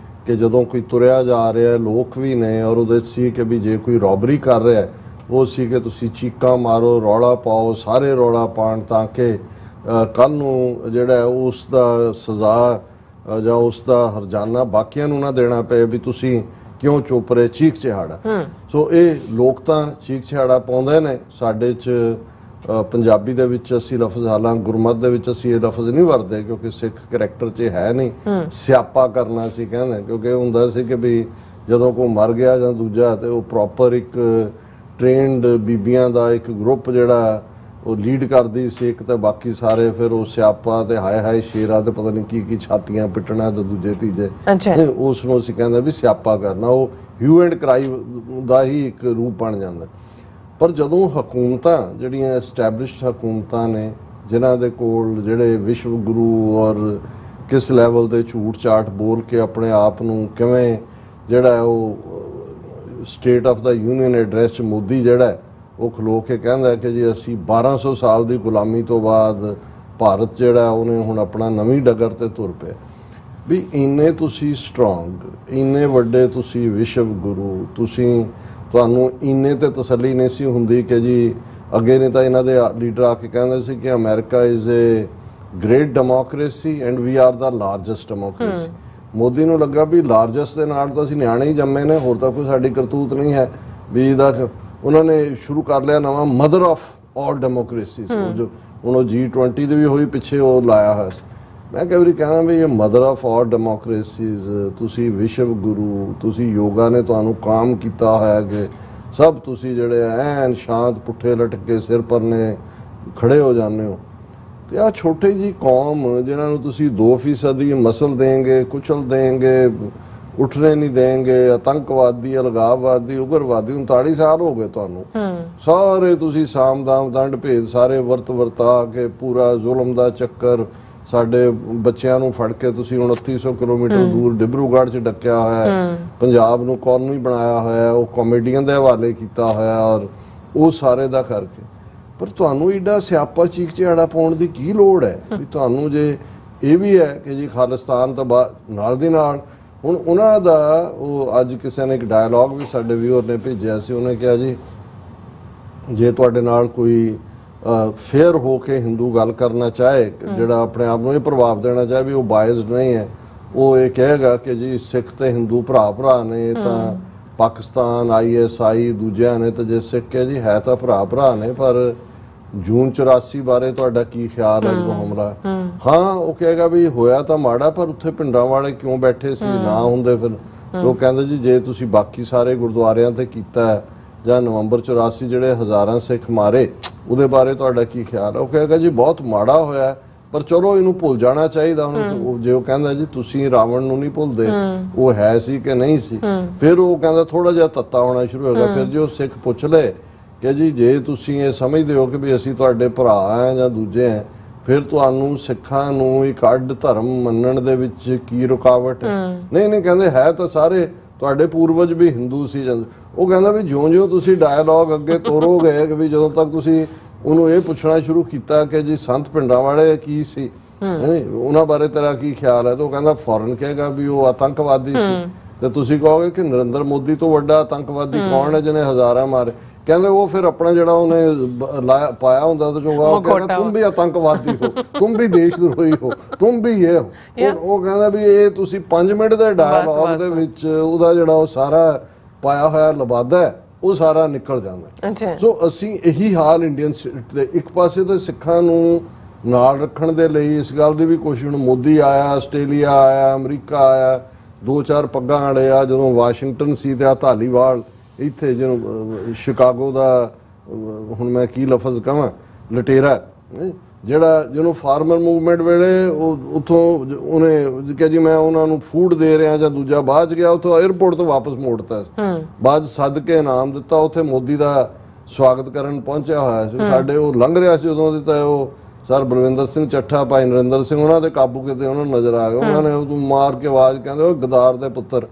ਕਿ ਜਦੋਂ ਕੋਈ ਤੁਰਿਆ ਜਾ ਰਿਹਾ, ਲੋਕ ਵੀ ਨੇ, ਔਰ ਉਹਦੇ ਸੀ ਕਿ ਵੀ ਜੇ ਕੋਈ ਰੋਬਰੀ ਕਰ ਰਿਹਾ ਉਹ ਸੀ ਕਿ ਤੁਸੀਂ ਚੀਕਾਂ ਮਾਰੋ, ਰੌਲਾ ਪਾਓ, ਸਾਰੇ ਰੌਲਾ ਪਾਉਣ ਤਾਂ ਕਿ ਕੱਲ੍ਹ ਨੂੰ ਜਿਹੜਾ ਉਸ ਦਾ ਸਜ਼ਾ ਜਾਂ ਉਸ ਦਾ ਹਰਜਾਨਾ ਬਾਕੀਆਂ ਨੂੰ ਨਾ ਦੇਣਾ ਪਏ ਵੀ ਤੁਸੀਂ ਕਿਉਂ ਚੁੱਪ ਰਹੇ, ਚੀਕ ਚਿਹਾੜਾ। ਸੋ ਇਹ ਲੋਕ ਤਾਂ ਚੀਕ ਚਿਹਾੜਾ ਪਾਉਂਦੇ ਨੇ। ਸਾਡੇ 'ਚ ਪੰਜਾਬੀ ਦੇ ਵਿੱਚ ਅਸੀਂ ਲਫ਼ਜ਼, ਹਾਲਾਂਕਿ ਗੁਰਮਤ ਦੇ ਵਿੱਚ ਅਸੀਂ ਇਹ ਲਫ਼ਜ਼ ਨਹੀਂ ਵਰਤਦੇ ਕਿਉਂਕਿ ਸਿੱਖ ਕਰੈਕਟਰ 'ਚ ਹੈ ਨਹੀਂ। ਸਿਆਪਾ ਕਰਨਾ ਸੀ ਕਹਿੰਦੇ, ਕਿਉਂਕਿ ਹੁੰਦਾ ਸੀ ਕਿ ਵੀ ਜਦੋਂ ਕੋਈ ਮਰ ਗਿਆ ਜਾਂ ਦੂਜਾ ਤੇ ਉਹ ਪ੍ਰੋਪਰ ਇੱਕ ਟ੍ਰੇਨਡ ਬੀਬੀਆਂ ਦਾ ਇੱਕ ਗਰੁੱਪ ਜਿਹੜਾ ਉਹ ਲੀਡ ਕਰਦੀ ਸੀ ਇੱਕ, ਤੇ ਬਾਕੀ ਸਾਰੇ ਫਿਰ ਉਹ ਸਿਆਪਾ ਤੇ ਹਾਏ ਹਾਏ ਸ਼ੇਰਾ ਤੇ ਪਤਾ ਨਹੀਂ ਕੀ ਕੀ ਛਾਤੀਆਂ ਪਿੱਟਣਾ ਤੇ ਦੂਜੇ ਤੀਜੇ, ਉਸ ਨੂੰ ਅਸੀਂ ਕਹਿੰਦੇ ਵੀ ਸਿਆਪਾ ਕਰਨਾ। ਉਹ ਹਿਊ ਐਂਡ ਕਰਾਈ ਦਾ ਹੀ ਇੱਕ ਰੂਪ ਬਣ ਜਾਂਦਾ। ਪਰ ਜਦੋਂ ਹਕੂਮਤਾਂ ਜਿਹੜੀਆਂ ਐਸਟੈਬਲਿਸ਼ਡ ਹਕੂਮਤਾਂ ਨੇ, ਜਿਨ੍ਹਾਂ ਦੇ ਕੋਲ ਜਿਹੜੇ ਵਿਸ਼ਵ ਗੁਰੂ ਔਰ ਕਿਸ ਲੈਵਲ ਦੇ ਝੂਠ ਚਾਟ ਬੋਲ ਕੇ ਆਪਣੇ ਆਪ ਨੂੰ ਕਿਵੇਂ ਜਿਹੜਾ ਉਹ state of the union address 'ਚ ਮੋਦੀ ਜਿਹੜਾ ਉਹ ਖਲੋ ਕੇ ਕਹਿੰਦਾ ਕਿ ਜੀ ਅਸੀਂ 1200 ਸਾਲ ਦੀ ਗੁਲਾਮੀ ਤੋਂ ਬਾਅਦ ਭਾਰਤ ਜਿਹੜਾ ਉਹਨੇ ਹੁਣ ਆਪਣਾ ਨਵੀਂ ਡਗਰ ਤੇ ਤੁਰ ਪਿਆ। ਵੀ ਇੰਨੇ ਤੁਸੀਂ ਸਟਰੋਂਗ, ਇੰਨੇ ਵੱਡੇ ਤੁਸੀਂ ਵਿਸ਼ਵ ਗੁਰੂ, ਤੁਹਾਨੂੰ ਇੰਨੇ ਤੇ ਤਸੱਲੀ ਨਹੀਂ ਸੀ ਹੁੰਦੀ ਕਿ ਜੀ ਅੱਗੇ ਨੇ ਤਾਂ ਇਹਨਾਂ ਦੇ ਲੀਡਰ ਆ ਕੇ ਕਹਿੰਦੇ ਸੀ ਕਿ America is a great democracy and we are the largest democracy. Modi ਨੂੰ ਲੱਗਾ ਵੀ ਲਾਰਜੈਸਟ ਦੇ ਨਾਲ ਤਾਂ ਅਸੀਂ ਨਿਆਣੇ ਹੀ ਜੰਮੇ ਨੇ, ਹੋਰ ਤਾਂ ਕੋਈ ਸਾਡੀ ਕਰਤੂਤ ਨਹੀਂ ਹੈ ਵੀ ਇਹਦਾ। ਉਹਨਾਂ ਨੇ ਸ਼ੁਰੂ ਕਰ ਲਿਆ ਨਵਾਂ ਮਦਰ ਆਫ ਆਲ ਡੈਮੋਕ੍ਰੇਸੀਜ਼, ਜੋ ਹੁਣ ਉਹ G20 ਦੇ ਵੀ ਹੋਈ ਪਿੱਛੇ ਉਹ ਲਾਇਆ ਹੋਇਆ ਸੀ। ਮੈਂ ਕਈ ਵਾਰੀ ਕਹਿਣਾ ਵੀ ਇਹ ਮਦਰ ਆਫ ਆਲ ਡੈਮੋਕ੍ਰੇਸੀਜ਼, ਤੁਸੀਂ ਵਿਸ਼ਵ ਗੁਰੂ, ਤੁਸੀਂ ਯੋਗਾ ਨੇ ਤੁਹਾਨੂੰ ਕਾਮ ਕੀਤਾ ਹੋਇਆ ਕਿ ਸਭ ਤੁਸੀਂ ਜਿਹੜੇ ਐਨ ਸ਼ਾਂਤ ਪੁੱਠੇ ਲਟਕੇ ਸਿਰ ਪਰਨੇ ਖੜੇ ਹੋ ਜਾਂਦੇ ਹੋ। ਤੇ ਆਹ ਛੋਟੀ ਜੀ ਕੌਮ ਜਿਨ੍ਹਾਂ ਨੂੰ ਤੁਸੀਂ 2% ਹੀ ਮਸਲ ਦੇਂਗੇ, ਕੁਚਲ ਦੇਂਗੇ, ਉੱਠਣੇ ਨਹੀਂ ਦੇਂਗੇ, ਆਤੰਕਵਾਦੀ, ਅਲਗਾਵਵਾਦੀ, ਉਗਰਵਾਦੀ, 39 ਸਾਲ ਹੋ ਗਏ ਤੁਹਾਨੂੰ, ਸਾਰੇ ਤੁਸੀਂ ਸਾਮ ਦਾਮ ਦੰਡ ਭੇਦ ਸਾਰੇ ਵਰਤਾ ਕੇ ਪੂਰਾ ਜ਼ੁਲਮ ਦਾ ਚੱਕਰ, ਸਾਡੇ ਬੱਚਿਆਂ ਨੂੰ ਫੜ ਕੇ ਤੁਸੀਂ 2900 ਕਿਲੋਮੀਟਰ ਦੂਰ ਡਿਬਰੂਗੜ੍ਹ 'ਚ ਡੱਕਿਆ ਹੋਇਆ, ਪੰਜਾਬ ਨੂੰ ਕੌਲੋਨੀ ਬਣਾਇਆ ਹੋਇਆ, ਉਹ ਕਾਮੇਡੀਅਨ ਦੇ ਹਵਾਲੇ ਕੀਤਾ ਹੋਇਆ, ਔਰ ਉਹ ਸਾਰੇ ਦਾ ਕਰਕੇ। ਪਰ ਤੁਹਾਨੂੰ ਏਡਾ ਸਿਆਪਾ ਚੀਕ ਝਾੜਾ ਪਾਉਣ ਦੀ ਕੀ ਲੋੜ ਹੈ? ਵੀ ਤੁਹਾਨੂੰ ਜੇ ਇਹ ਵੀ ਹੈ ਕਿ ਜੀ ਖਾਲਿਸਤਾਨ ਤਾਂ ਨਾਲ ਦੀ ਨਾਲ, ਹੁਣ ਉਹਨਾਂ ਦਾ ਉਹ ਅੱਜ ਕਿਸੇ ਨੇ ਇੱਕ ਡਾਇਲੌਗ ਵੀ ਸਾਡੇ ਵਿਊਅਰ ਨੇ ਭੇਜਿਆ ਸੀ, ਉਹਨੇ ਕਿਹਾ ਜੀ ਜੇ ਤੁਹਾਡੇ ਨਾਲ ਕੋਈ ਫੇਅਰ ਹੋ ਕੇ ਹਿੰਦੂ ਗੱਲ ਕਰਨਾ ਚਾਹੇ, ਜਿਹੜਾ ਆਪਣੇ ਆਪ ਨੂੰ ਇਹ ਪ੍ਰਭਾਵ ਦੇਣਾ ਚਾਹੇ ਵੀ ਉਹ ਬਾਇਸਡ ਨਹੀਂ ਹੈ, ਉਹ ਇਹ ਕਹੇਗਾ ਕਿ ਜੀ ਸਿੱਖ ਤੇ ਹਿੰਦੂ ਭਰਾ ਨੇ, ਤਾਂ ਪਾਕਿਸਤਾਨ ISI ਦੂਜਿਆਂ ਨੇ ਤਾਂ ਜੇ ਸਿੱਖ ਹੈ ਜੀ ਹੈ ਤਾਂ ਭਰਾ ਨੇ, ਪਰ ਜੂਨ 84 ਬਾਰੇ ਤੁਹਾਡਾ ਕੀ ਖਿਆਲ ਹੈ ਜਦੋਂ ਹਮਲਾ? ਹਾਂ, ਉਹ ਕਹੇਗਾ ਵੀ ਹੋਇਆ ਤਾਂ ਮਾੜਾ, ਪਰ ਉੱਥੇ ਪਿੰਡਾਂ ਵਾਲੇ ਕਿਉਂ ਬੈਠੇ ਸੀ, ਨਾ ਹੁੰਦੇ ਫਿਰ। ਉਹ ਕਹਿੰਦੇ ਜੀ ਜੇ ਤੁਸੀਂ ਬਾਕੀ ਸਾਰੇ ਗੁਰਦੁਆਰਿਆਂ ਤੇ ਕੀਤਾ ਜਾਂ ਨਵੰਬਰ 84 ਜਿਹੜੇ ਹਜ਼ਾਰਾਂ ਸਿੱਖ ਮਾਰੇ ਉਹਦੇ ਬਾਰੇ ਤੁਹਾਡਾ ਕੀ ਖਿਆਲ ਹੈ? ਉਹ ਕਹੇਗਾ ਜੀ ਬਹੁਤ ਮਾੜਾ ਹੋਇਆ, ਪਰ ਚਲੋ ਇਹਨੂੰ ਭੁੱਲ ਜਾਣਾ ਚਾਹੀਦਾ ਉਹਨੂੰ। ਜੇ ਉਹ ਕਹਿੰਦਾ ਜੀ ਤੁਸੀਂ ਰਾਵਣ ਨੂੰ ਨਹੀਂ ਭੁੱਲਦੇ, ਉਹ ਹੈ ਸੀ ਕਿ ਨਹੀਂ ਸੀ, ਫਿਰ ਉਹ ਕਹਿੰਦਾ ਥੋੜਾ ਜਿਹਾ ਤੱਤਾ ਹੋਣਾ ਸ਼ੁਰੂ ਹੋਗਾ। ਫਿਰ ਜੇ ਉਹ ਸਿੱਖ ਪੁੱਛ ਲਏ ਕਿ ਜੀ ਜੇ ਤੁਸੀਂ ਇਹ ਸਮਝਦੇ ਹੋ ਕਿ ਵੀ ਅਸੀਂ ਤੁਹਾਡੇ ਭਰਾ ਆ ਜਾਂ ਦੂਜੇ ਆ, ਫਿਰ ਤੁਹਾਨੂੰ ਸਿੱਖਾਂ ਨੂੰ ਇੱਕ ਅੱਡ ਧਰਮ ਮੰਨਣ ਦੇ ਵਿੱਚ ਕੀ ਰੁਕਾਵਟ ਹੈ? ਨਹੀਂ ਕਹਿੰਦੇ ਹੈ ਤਾਂ ਸਾਰੇ ਤੁਹਾਡੇ ਪੂਰਵਜ ਵੀ ਹਿੰਦੂ ਸੀ। ਉਹ ਕਹਿੰਦਾ ਵੀ ਜਿਉਂ-ਜਿਉਂ ਤੁਸੀਂ ਡਾਇਲੌਗ ਅੱਗੇ ਤੋਰੋਗੇ ਕਿ ਵੀ ਜਦੋਂ ਤੱਕ ਤੁਸੀਂ ਉਹਨੂੰ ਇਹ ਪੁੱਛਣਾ ਸ਼ੁਰੂ ਕੀਤਾ ਕਿ ਜੀ ਸੰਤ ਪਿੰਡਾਂ ਵਾਲੇ ਕੀ ਸੀ, ਉਹਨਾਂ ਬਾਰੇ ਤੇਰਾ ਕੀ ਖਿਆਲ ਹੈ, ਤਾਂ ਉਹ ਕਹਿੰਦਾ ਫੌਰਨ ਕਹੇਗਾ ਵੀ ਉਹ ਆਤੰਕਵਾਦੀ ਸੀ। ਤੇ ਤੁਸੀਂ ਕਹੋਗੇ ਕਿ ਨਰਿੰਦਰ ਮੋਦੀ ਤੋਂ ਵੱਡਾ ਆਤੰਕਵਾਦੀ ਕੌਣ ਹੈ ਜਿਹਨੇ ਹਜ਼ਾਰਾਂ ਮਾਰੇ? ਕਹਿੰਦੇ ਉਹ ਫਿਰ ਆਪਣਾ ਜਿਹੜਾ ਉਹਨੇ ਪਾਇਆ ਹੁੰਦਾ ਤਾਂ ਚੋਗਾ, ਉਹ ਕਹਿੰਦਾ ਤੁਮ ਵੀ ਆਤੰਕਵਾਦੀ ਹੋ, ਤੁਮ ਵੀ ਦੇਸ਼ ਦਰੋਹੀ ਹੋ, ਤੁਮ ਵੀ ਇਹ ਹੋ। ਉਹ ਕਹਿੰਦਾ ਵੀ ਇਹ ਤੁਸੀਂ 5 ਮਿੰਟ ਦੇ ਡਾਇਲੌਗ ਦੇ ਵਿੱਚ ਉਹਦਾ ਜਿਹੜਾ ਉਹ ਸਾਰਾ ਪਾਇਆ ਹੋਇਆ ਲਬਾਦਾ ਉਹ ਸਾਰਾ ਨਿਕਲ ਜਾਂਦਾ। ਸੋ ਅਸੀਂ ਇਹੀ ਹਾਲ ਇੰਡੀਅਨ ਸਟੇਟ ਦੇ ਇੱਕ ਪਾਸੇ ਤਾਂ ਸਿੱਖਾਂ ਨੂੰ ਨਾਲ ਰੱਖਣ ਦੇ ਲਈ ਇਸ ਗੱਲ ਦੀ ਵੀ ਕੋਸ਼ਿਸ਼, ਹੁਣ ਮੋਦੀ ਆਇਆ, ਆਸਟ੍ਰੇਲੀਆ ਆਇਆ, ਅਮਰੀਕਾ ਆਇਆ, 2-4 ਪੱਗਾਂ ਵਾਲੇ ਆ, ਜਦੋਂ ਵਾਸ਼ਿੰਗਟਨ ਸੀ ਤੇ ਆ ਧਾਲੀਵਾਲ ਇੱਥੇ ਜਿਹਨੂੰ ਸ਼ਿਕਾਗੋ ਦਾ, ਹੁਣ ਮੈਂ ਕੀ ਲਫ਼ਜ਼ ਕਹਾਂ, ਲਟੇਰਾ ਜਿਹੜਾ ਜਿਹਨੂੰ ਫਾਰਮਰ ਮੂਵਮੈਂਟ ਵੇਲੇ ਉਹ ਉੱਥੋਂ ਉਹਨੇ ਕਿਹਾ ਜੀ ਮੈਂ ਉਹਨਾਂ ਨੂੰ ਫੂਡ ਦੇ ਰਿਹਾ ਜਾਂ ਦੂਜਾ, ਬਾਅਦ ਗਿਆ ਉੱਥੋਂ 에ਅਰਪੋਰਟ ਤੋਂ ਵਾਪਸ ਮੋੜਤਾ, ਬਾਅਦ ਸੱਦ ਕੇ ਇਨਾਮ ਦਿੱਤਾ, ਉੱਥੇ ਮੋਦੀ ਦਾ ਸਵਾਗਤ ਕਰਨ ਪਹੁੰਚਿਆ ਹੋਇਆ ਸੀ। ਸਾਡੇ ਉਹ ਲੰਘ ਰਿਹਾ ਸੀ ਉਦੋਂ ਦੀ, ਤਾਂ ਉਹ ਸਰ ਬਲਵਿੰਦਰ ਸਿੰਘ ਚੱਠਾ, ਭਾਈ ਨਰਿੰਦਰ ਸਿੰਘ, ਉਹਨਾਂ ਦੇ ਕਾਬੂ ਕਿਤੇ ਉਹਨਾਂ ਨੂੰ ਨਜ਼ਰ ਆ ਗਿਆ। ਉਹਨਾਂ ਨੇ ਉਹਨੂੰ ਮਾਰ ਕੇ ਆਵਾਜ਼ ਕਹਿੰਦੇ ਉਹ ਗਦਾਰ ਦੇ ਪੁੱਤਰ,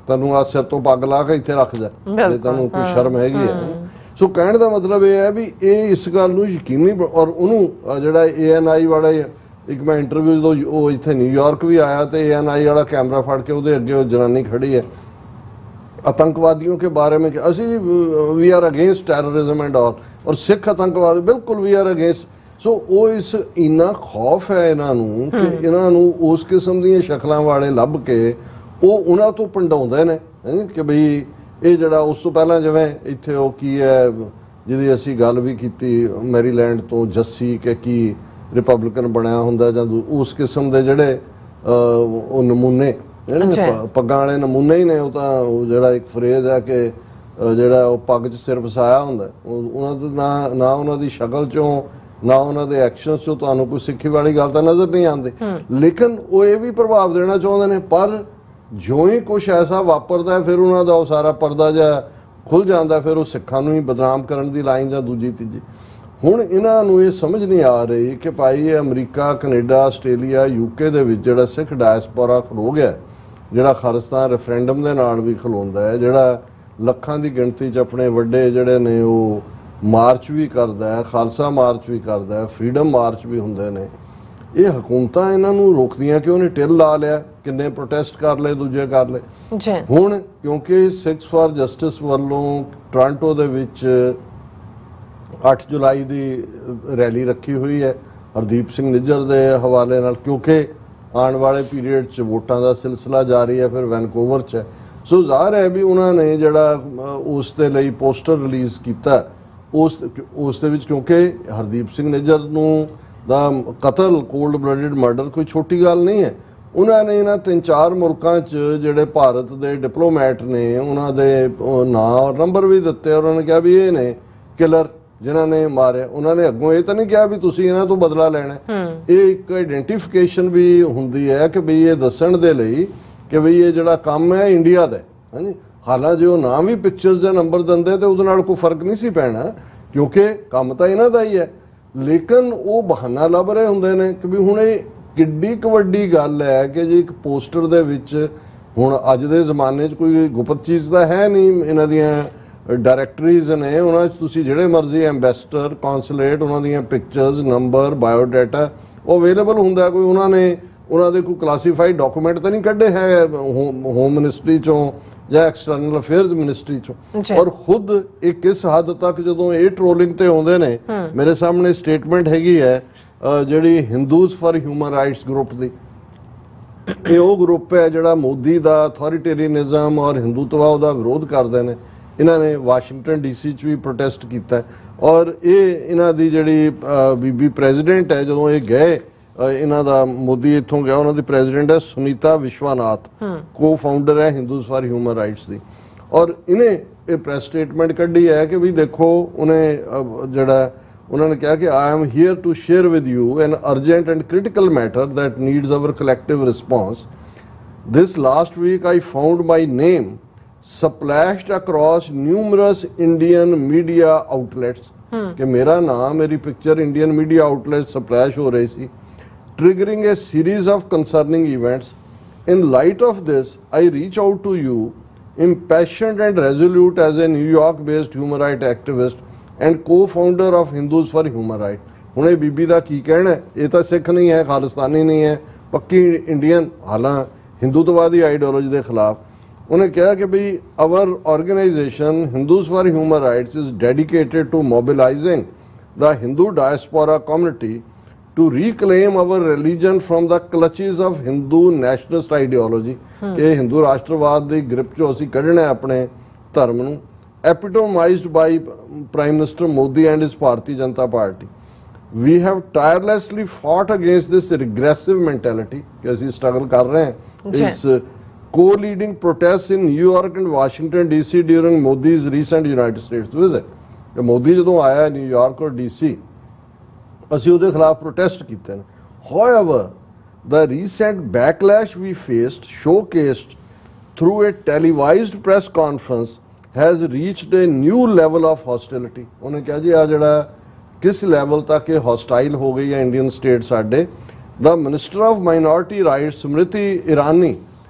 ਤੈਨੂੰ ਆ ਸਿਰ ਤੋਂ ਪੱਗ ਲਾ ਕੇ ਇੱਥੇ ਰੱਖ ਜਾ, ਜੇ ਤੈਨੂੰ ਕੋਈ ਸ਼ਰਮ ਹੈਗੀ ਹੈ। ਸੋ ਕਹਿਣ ਦਾ ਮਤਲਬ ਇਹ ਹੈ ਵੀ ਇਹ ਇਸ ਗੱਲ ਨੂੰ ਯਕੀਨੀ, ਔਰ ਉਹਨੂੰ ਜਿਹੜਾ ANI ਵਾਲਾ, ਇੱਕ ਮੈਂ ਇੰਟਰਵਿਊ ਜਦੋਂ ਉਹ ਇੱਥੇ ਨਿਊਯਾਰਕ ਵੀ ਆਇਆ ਤੇ ANI ਵਾਲਾ ਕੈਮਰਾ ਫੜ ਕੇ ਉਹਦੇ ਅੱਗੇ ਉਹ ਜਨਾਨੀ ਖੜੀ ਹੈ, आतंकवादियों के बारे में असी we are against terrorism and all, और सिख आतंकवादी बिल्कुल वी आर अगेंस्ट। सो वो इस इन्ना खौफ है इन्हों कि इन्हों उस किस्म दी शक्लों वाले लभ के वो उन्होंने तो भंडाउंदे ने कि बई ये जड़ा उस तो पहला जिवें इत्थे वो की है जिहदी असी गल भी कीती मैरीलैंड तो जस्सी के की रिपब्लिकन बनया हुंदा जां उस किस्म दे जिहड़े वो नमूने पग्गां वाले नमूने ही ने। वो तां जिहड़ा एक फ्रेज है कि जिहड़ा वो पग च सिर फसाया हुंदा उन्हां दे ना उन्हां दी शक्ल चों ना उन्हां दे एक्शनस चों तुहानूं कोई सिक्खी वाली गल तां नज़र नहीं आती, लेकिन वो ये भी प्रभाव देना चाहुंदे ने। पर जो ही कुछ ऐसा वापरदा है फिर उन्हां दा वो सारा पर्दा जिहा खुल जाता, फिर वो सिखां नूं ही बदनाम करन दी लाइन जां दूजी तीजी। हुण इन्हां नूं ये समझ नहीं आ रही कि भाई ये अमरीका कनेडा आस्ट्रेलिया यूके दे विच जिहड़ा सिख डायस्पोरा खलो गया, जिहड़ा खालिस्तान रेफरेंडम दे नाल भी खलोंदा है, जिहड़ा ਲੱਖਾਂ ਦੀ ਗਿਣਤੀ 'ਚ ਆਪਣੇ ਵੱਡੇ ਜਿਹੜੇ ਨੇ ਉਹ ਮਾਰਚ ਵੀ ਕਰਦਾ ਹੈ, ਖਾਲਸਾ ਮਾਰਚ ਵੀ ਕਰਦਾ ਹੈ, ਫਰੀडम ਮਾਰਚ ਵੀ ਹੁੰਦੇ ਨੇ। ਇਹ ਹਕੂਮਤਾਂ ਇਹਨਾਂ ਨੂੰ ਰੋਕਦੀਆਂ ਕਿਉਂ ਨਹੀਂ? ਟਿਲ ਲਾ ਲਿਆ, ਕਿੰਨੇ ਪ੍ਰੋਟੈਸਟ ਕਰ ਲਏ, ਦੂਜੇ ਕਰ ਲਏ ਜੀ। ਹੁਣ ਕਿਉਂਕਿ ਸਿਕਸ ਫਾਰ ਜਸਟਿਸ ਵੱਲੋਂ ਟੋਰਾਂਟੋ ਦੇ ਵਿੱਚ 8 ਜੁਲਾਈ ਦੀ ਰੈਲੀ ਰੱਖੀ ਹੋਈ ਹੈ, ਹਰਦੀਪ ਸਿੰਘ ਨਿੱਜਰ ਦੇ ਹਵਾਲੇ ਨਾਲ, ਕਿਉਂਕਿ ਆਉਣ ਵਾਲੇ ਪੀਰੀਅਡ 'ਚ ਵੋਟਾਂ ਦਾ ਸਿਲਸਿਲਾ ਜਾਰੀ ਹੈ, ਫਿਰ ਵੈਨਕੂਵਰ 'ਚ ਹੈ। ਸੋ ਜ਼ਾਹਰ ਹੈ ਵੀ ਉਹਨਾਂ ਨੇ ਜਿਹੜਾ ਉਸ ਦੇ ਲਈ ਪੋਸਟਰ ਰਿਲੀਜ਼ ਕੀਤਾ, ਉਸ ਦੇ ਵਿੱਚ, ਕਿਉਂਕਿ ਹਰਦੀਪ ਸਿੰਘ ਨਿੱਜਰ ਨੂੰ ਦਾ ਕਤਲ, ਕੋਲਡ ਬਲੱਡਡ ਮਰਡਰ ਕੋਈ ਛੋਟੀ ਗੱਲ ਨਹੀਂ ਹੈ। ਉਹਨਾਂ ਨੇ ਇਹਨਾਂ 3-4 ਮੁਲਕਾਂ 'ਚ ਜਿਹੜੇ ਭਾਰਤ ਦੇ ਡਿਪਲੋਮੈਟ ਨੇ ਉਹਨਾਂ ਦੇ ਨਾਂ ਔਰ ਨੰਬਰ ਵੀ ਦਿੱਤੇ, ਔਰ ਉਹਨਾਂ ਨੇ ਕਿਹਾ ਵੀ ਇਹ ਨੇ ਕਿਲਰ ਜਿਨ੍ਹਾਂ ਨੇ ਮਾਰਿਆ। ਉਹਨਾਂ ਨੇ ਅੱਗੋਂ ਇਹ ਤਾਂ ਨਹੀਂ ਕਿਹਾ ਵੀ ਤੁਸੀਂ ਇਹਨਾਂ ਤੋਂ ਬਦਲਾ ਲੈਣਾ। ਇਹ ਇੱਕ ਆਈਡੈਂਟੀਫਿਕੇਸ਼ਨ ਵੀ ਹੁੰਦੀ ਹੈ ਕਿ ਵੀ ਇਹ ਦੱਸਣ ਦੇ ਲਈ ਕਿ ਵੀ ਇਹ ਜਿਹੜਾ ਕੰਮ ਹੈ ਇੰਡੀਆ ਦਾ, ਹਾਂਜੀ। ਹਾਲਾਂਕਿ ਉਹ ਨਾਂ ਵੀ ਪਿਕਚਰਸ ਦੇ ਨੰਬਰ ਦਿੰਦੇ ਤੇ ਉਹਦੇ ਨਾਲ ਕੋਈ ਫਰਕ ਨਹੀਂ ਸੀ ਪੈਣਾ, ਕਿਉਂਕਿ ਕੰਮ ਤਾਂ ਇਹਨਾਂ ਦਾ ਹੀ ਹੈ। ਲੇਕਿਨ ਉਹ ਬਹਾਨਾ ਲੱਭ ਰਹੇ ਹੁੰਦੇ ਨੇ ਕਿ ਵੀ ਹੁਣ ਇਹ ਕਿੱਡੀ ਕੁ ਵੱਡੀ ਗੱਲ ਹੈ ਕਿ ਜੀ ਇੱਕ ਪੋਸਟਰ ਦੇ ਵਿੱਚ, ਹੁਣ ਅੱਜ ਦੇ ਜ਼ਮਾਨੇ 'ਚ ਕੋਈ ਗੁਪਤ ਚੀਜ਼ ਤਾਂ ਹੈ ਨਹੀਂ, ਇਹਨਾਂ ਦੀਆਂ ਡਾਇਰੈਕਟਰੀਜ਼ ਨੇ, ਉਹਨਾਂ 'ਚ ਤੁਸੀਂ ਜਿਹੜੇ ਮਰਜ਼ੀ ਐਂਬੈਸਡਰ, ਕੌਂਸੂਲੇਟ, ਉਹਨਾਂ ਦੀਆਂ ਪਿਕਚਰਸ, ਨੰਬਰ, ਬਾਇਓਡਾਟਾ ਉਹ ਅਵੇਲੇਬਲ ਹੁੰਦਾ। ਕੋਈ ਉਹਨਾਂ ਦੇ ਕੋਈ ਕਲਾਸੀਫਾਈਡ ਡਾਕੂਮੈਂਟ ਤਾਂ ਨਹੀਂ ਕੱਢੇ ਹੈ ਹੋਮ ਮਿਨਿਸਟਰੀ 'ਚੋਂ ਜਾਂ ਐਕਸਟਰਨਲ ਅਫੇਅਰਸ ਮਿਨਿਸਟਰੀ 'ਚੋਂ। ਔਰ ਖੁਦ ਇਹ ਕਿਸ ਹੱਦ ਤੱਕ ਜਦੋਂ ਇਹ ਟ੍ਰੋਲਿੰਗ ਤੇ ਆਉਂਦੇ ਨੇ, ਮੇਰੇ ਸਾਹਮਣੇ ਸਟੇਟਮੈਂਟ ਹੈਗੀ ਹੈ ਜਿਹੜੀ Hindus for human rights group ਦੀ। ਇਹ ਉਹ ਗਰੁੱਪ ਹੈ ਜਿਹੜਾ ਮੋਦੀ ਦਾ ਅਥਾਰਟੇਰੀਅਨਿਜ਼ਮ ਔਰ ਹਿੰਦੂਤਵਾ ਦਾ ਵਿਰੋਧ ਕਰਦੇ ਨੇ। ਇਹਨਾਂ ਨੇ ਵਾਸ਼ਿੰਗਟਨ DC 'ਚ ਵੀ ਪ੍ਰੋਟੈਸਟ ਕੀਤਾ, ਔਰ ਇਹ ਇਹਨਾਂ ਦੀ ਜਿਹੜੀ ਬੀਬੀ ਪ੍ਰੈਜ਼ੀਡੈਂਟ ਹੈ, ਜਦੋਂ ਇਹ ਗਏ, ਇਹਨਾਂ ਦਾ ਮੋਦੀ ਇੱਥੋਂ ਗਿਆ, ਉਹਨਾਂ ਦੀ ਪ੍ਰੈਜ਼ੀਡੈਂਟ ਹੈ ਸੁਨੀਤਾ ਵਿਸ਼ਵਾਨਾਥ, ਕੋ ਫਾਊਂਡਰ ਹੈ ਹਿੰਦੂਜ਼ ਫॉर ਹਿਊਮਨ ਰਾਈਟਸ ਦੀ। ਔਰ ਇਹਨੇ ਇਹ ਪ੍ਰੈਸ ਸਟੇਟਮੈਂਟ ਕੱਢੀ ਹੈ ਕਿ ਵੀ ਦੇਖੋ, ਉਹਨੇ ਜਿਹੜਾ ਉਹਨਾਂ ਨੇ ਕਿਹਾ ਕਿ I am here to share with you an urgent and critical matter that needs our collective response. This last week I found my name splashed across numerous Indian media outlets, कि मेरा नाम, मेरी picture Indian media outlet splash हो रही थी, triggering a series of concerning events. In light of this, I reach out to you, impassioned and resolute as a New York-based human rights activist and co-founder of Hindus for Human Rights. ਹੁਣ ਇਹ ਬੀਬੀ ਦਾ ਕੀ ਕਹਿਣਾ ਹੈ? ਇਹ ਤਾਂ ਸਿੱਖ ਨਹੀਂ ਹੈ, ਖਾਲਿਸਤਾਨੀ ਨਹੀਂ ਹੈ, ਪੱਕੀ ਇੰਡੀਅਨ, ਹਾਲਾਂ ਹਿੰਦੂਤਵਾਦੀ ਆਈਡੀਓਲੋਜੀ ਦੇ ਖਿਲਾਫ। ਉਹਨੇ ਕਿਹਾ ਕਿ we our organisation Hindus for human rights is dedicated to mobilising the Hindu diaspora community to reclaim our religion from the clutches of Hindu nationalist ideology, ਕਿ ਹਿੰਦੂ ਰਾਸ਼ਟਰਵਾਦ ਦੀ ਗ੍ਰਿਪ ਚੋਂ ਅਸੀਂ ਕੱਢਣਾ ਹੈ ਆਪਣੇ ਧਰਮ ਨੂੰ, epitomized by Prime Minister Modi and his Bharatiya Janata Party. We have tirelessly fought against this regressive mentality, कि ਅਸੀਂ struggle ਕਰ ਰਹੇ हैं ਇਸ co-leading protests in New York and Washington DC during Modi's recent United States visit. ਕਿ ਮੋਦੀ ਜਦੋਂ ਆਇਆ New York ਔਰ DC, ਅਸੀਂ ਉਹਦੇ ਖਿਲਾਫ ਪ੍ਰੋਟੈਸਟ ਕੀਤੇ ਨੇ। However, the recent backlash we faced, showcased through a televised press conference, has reached a new level of hostility. ਉਹਨੇ ਕਿਹਾ ਜੀ ਆ ਜਿਹੜਾ ਕਿਸ ਲੈਵਲ ਤੱਕ ਇਹ ਹੌਸਟਾਈਲ ਹੋ ਗਈ ਹੈ ਇੰਡੀਅਨ ਸਟੇਟ ਸਾਡੇ। The Minister of Minority Rights, Smriti Irani,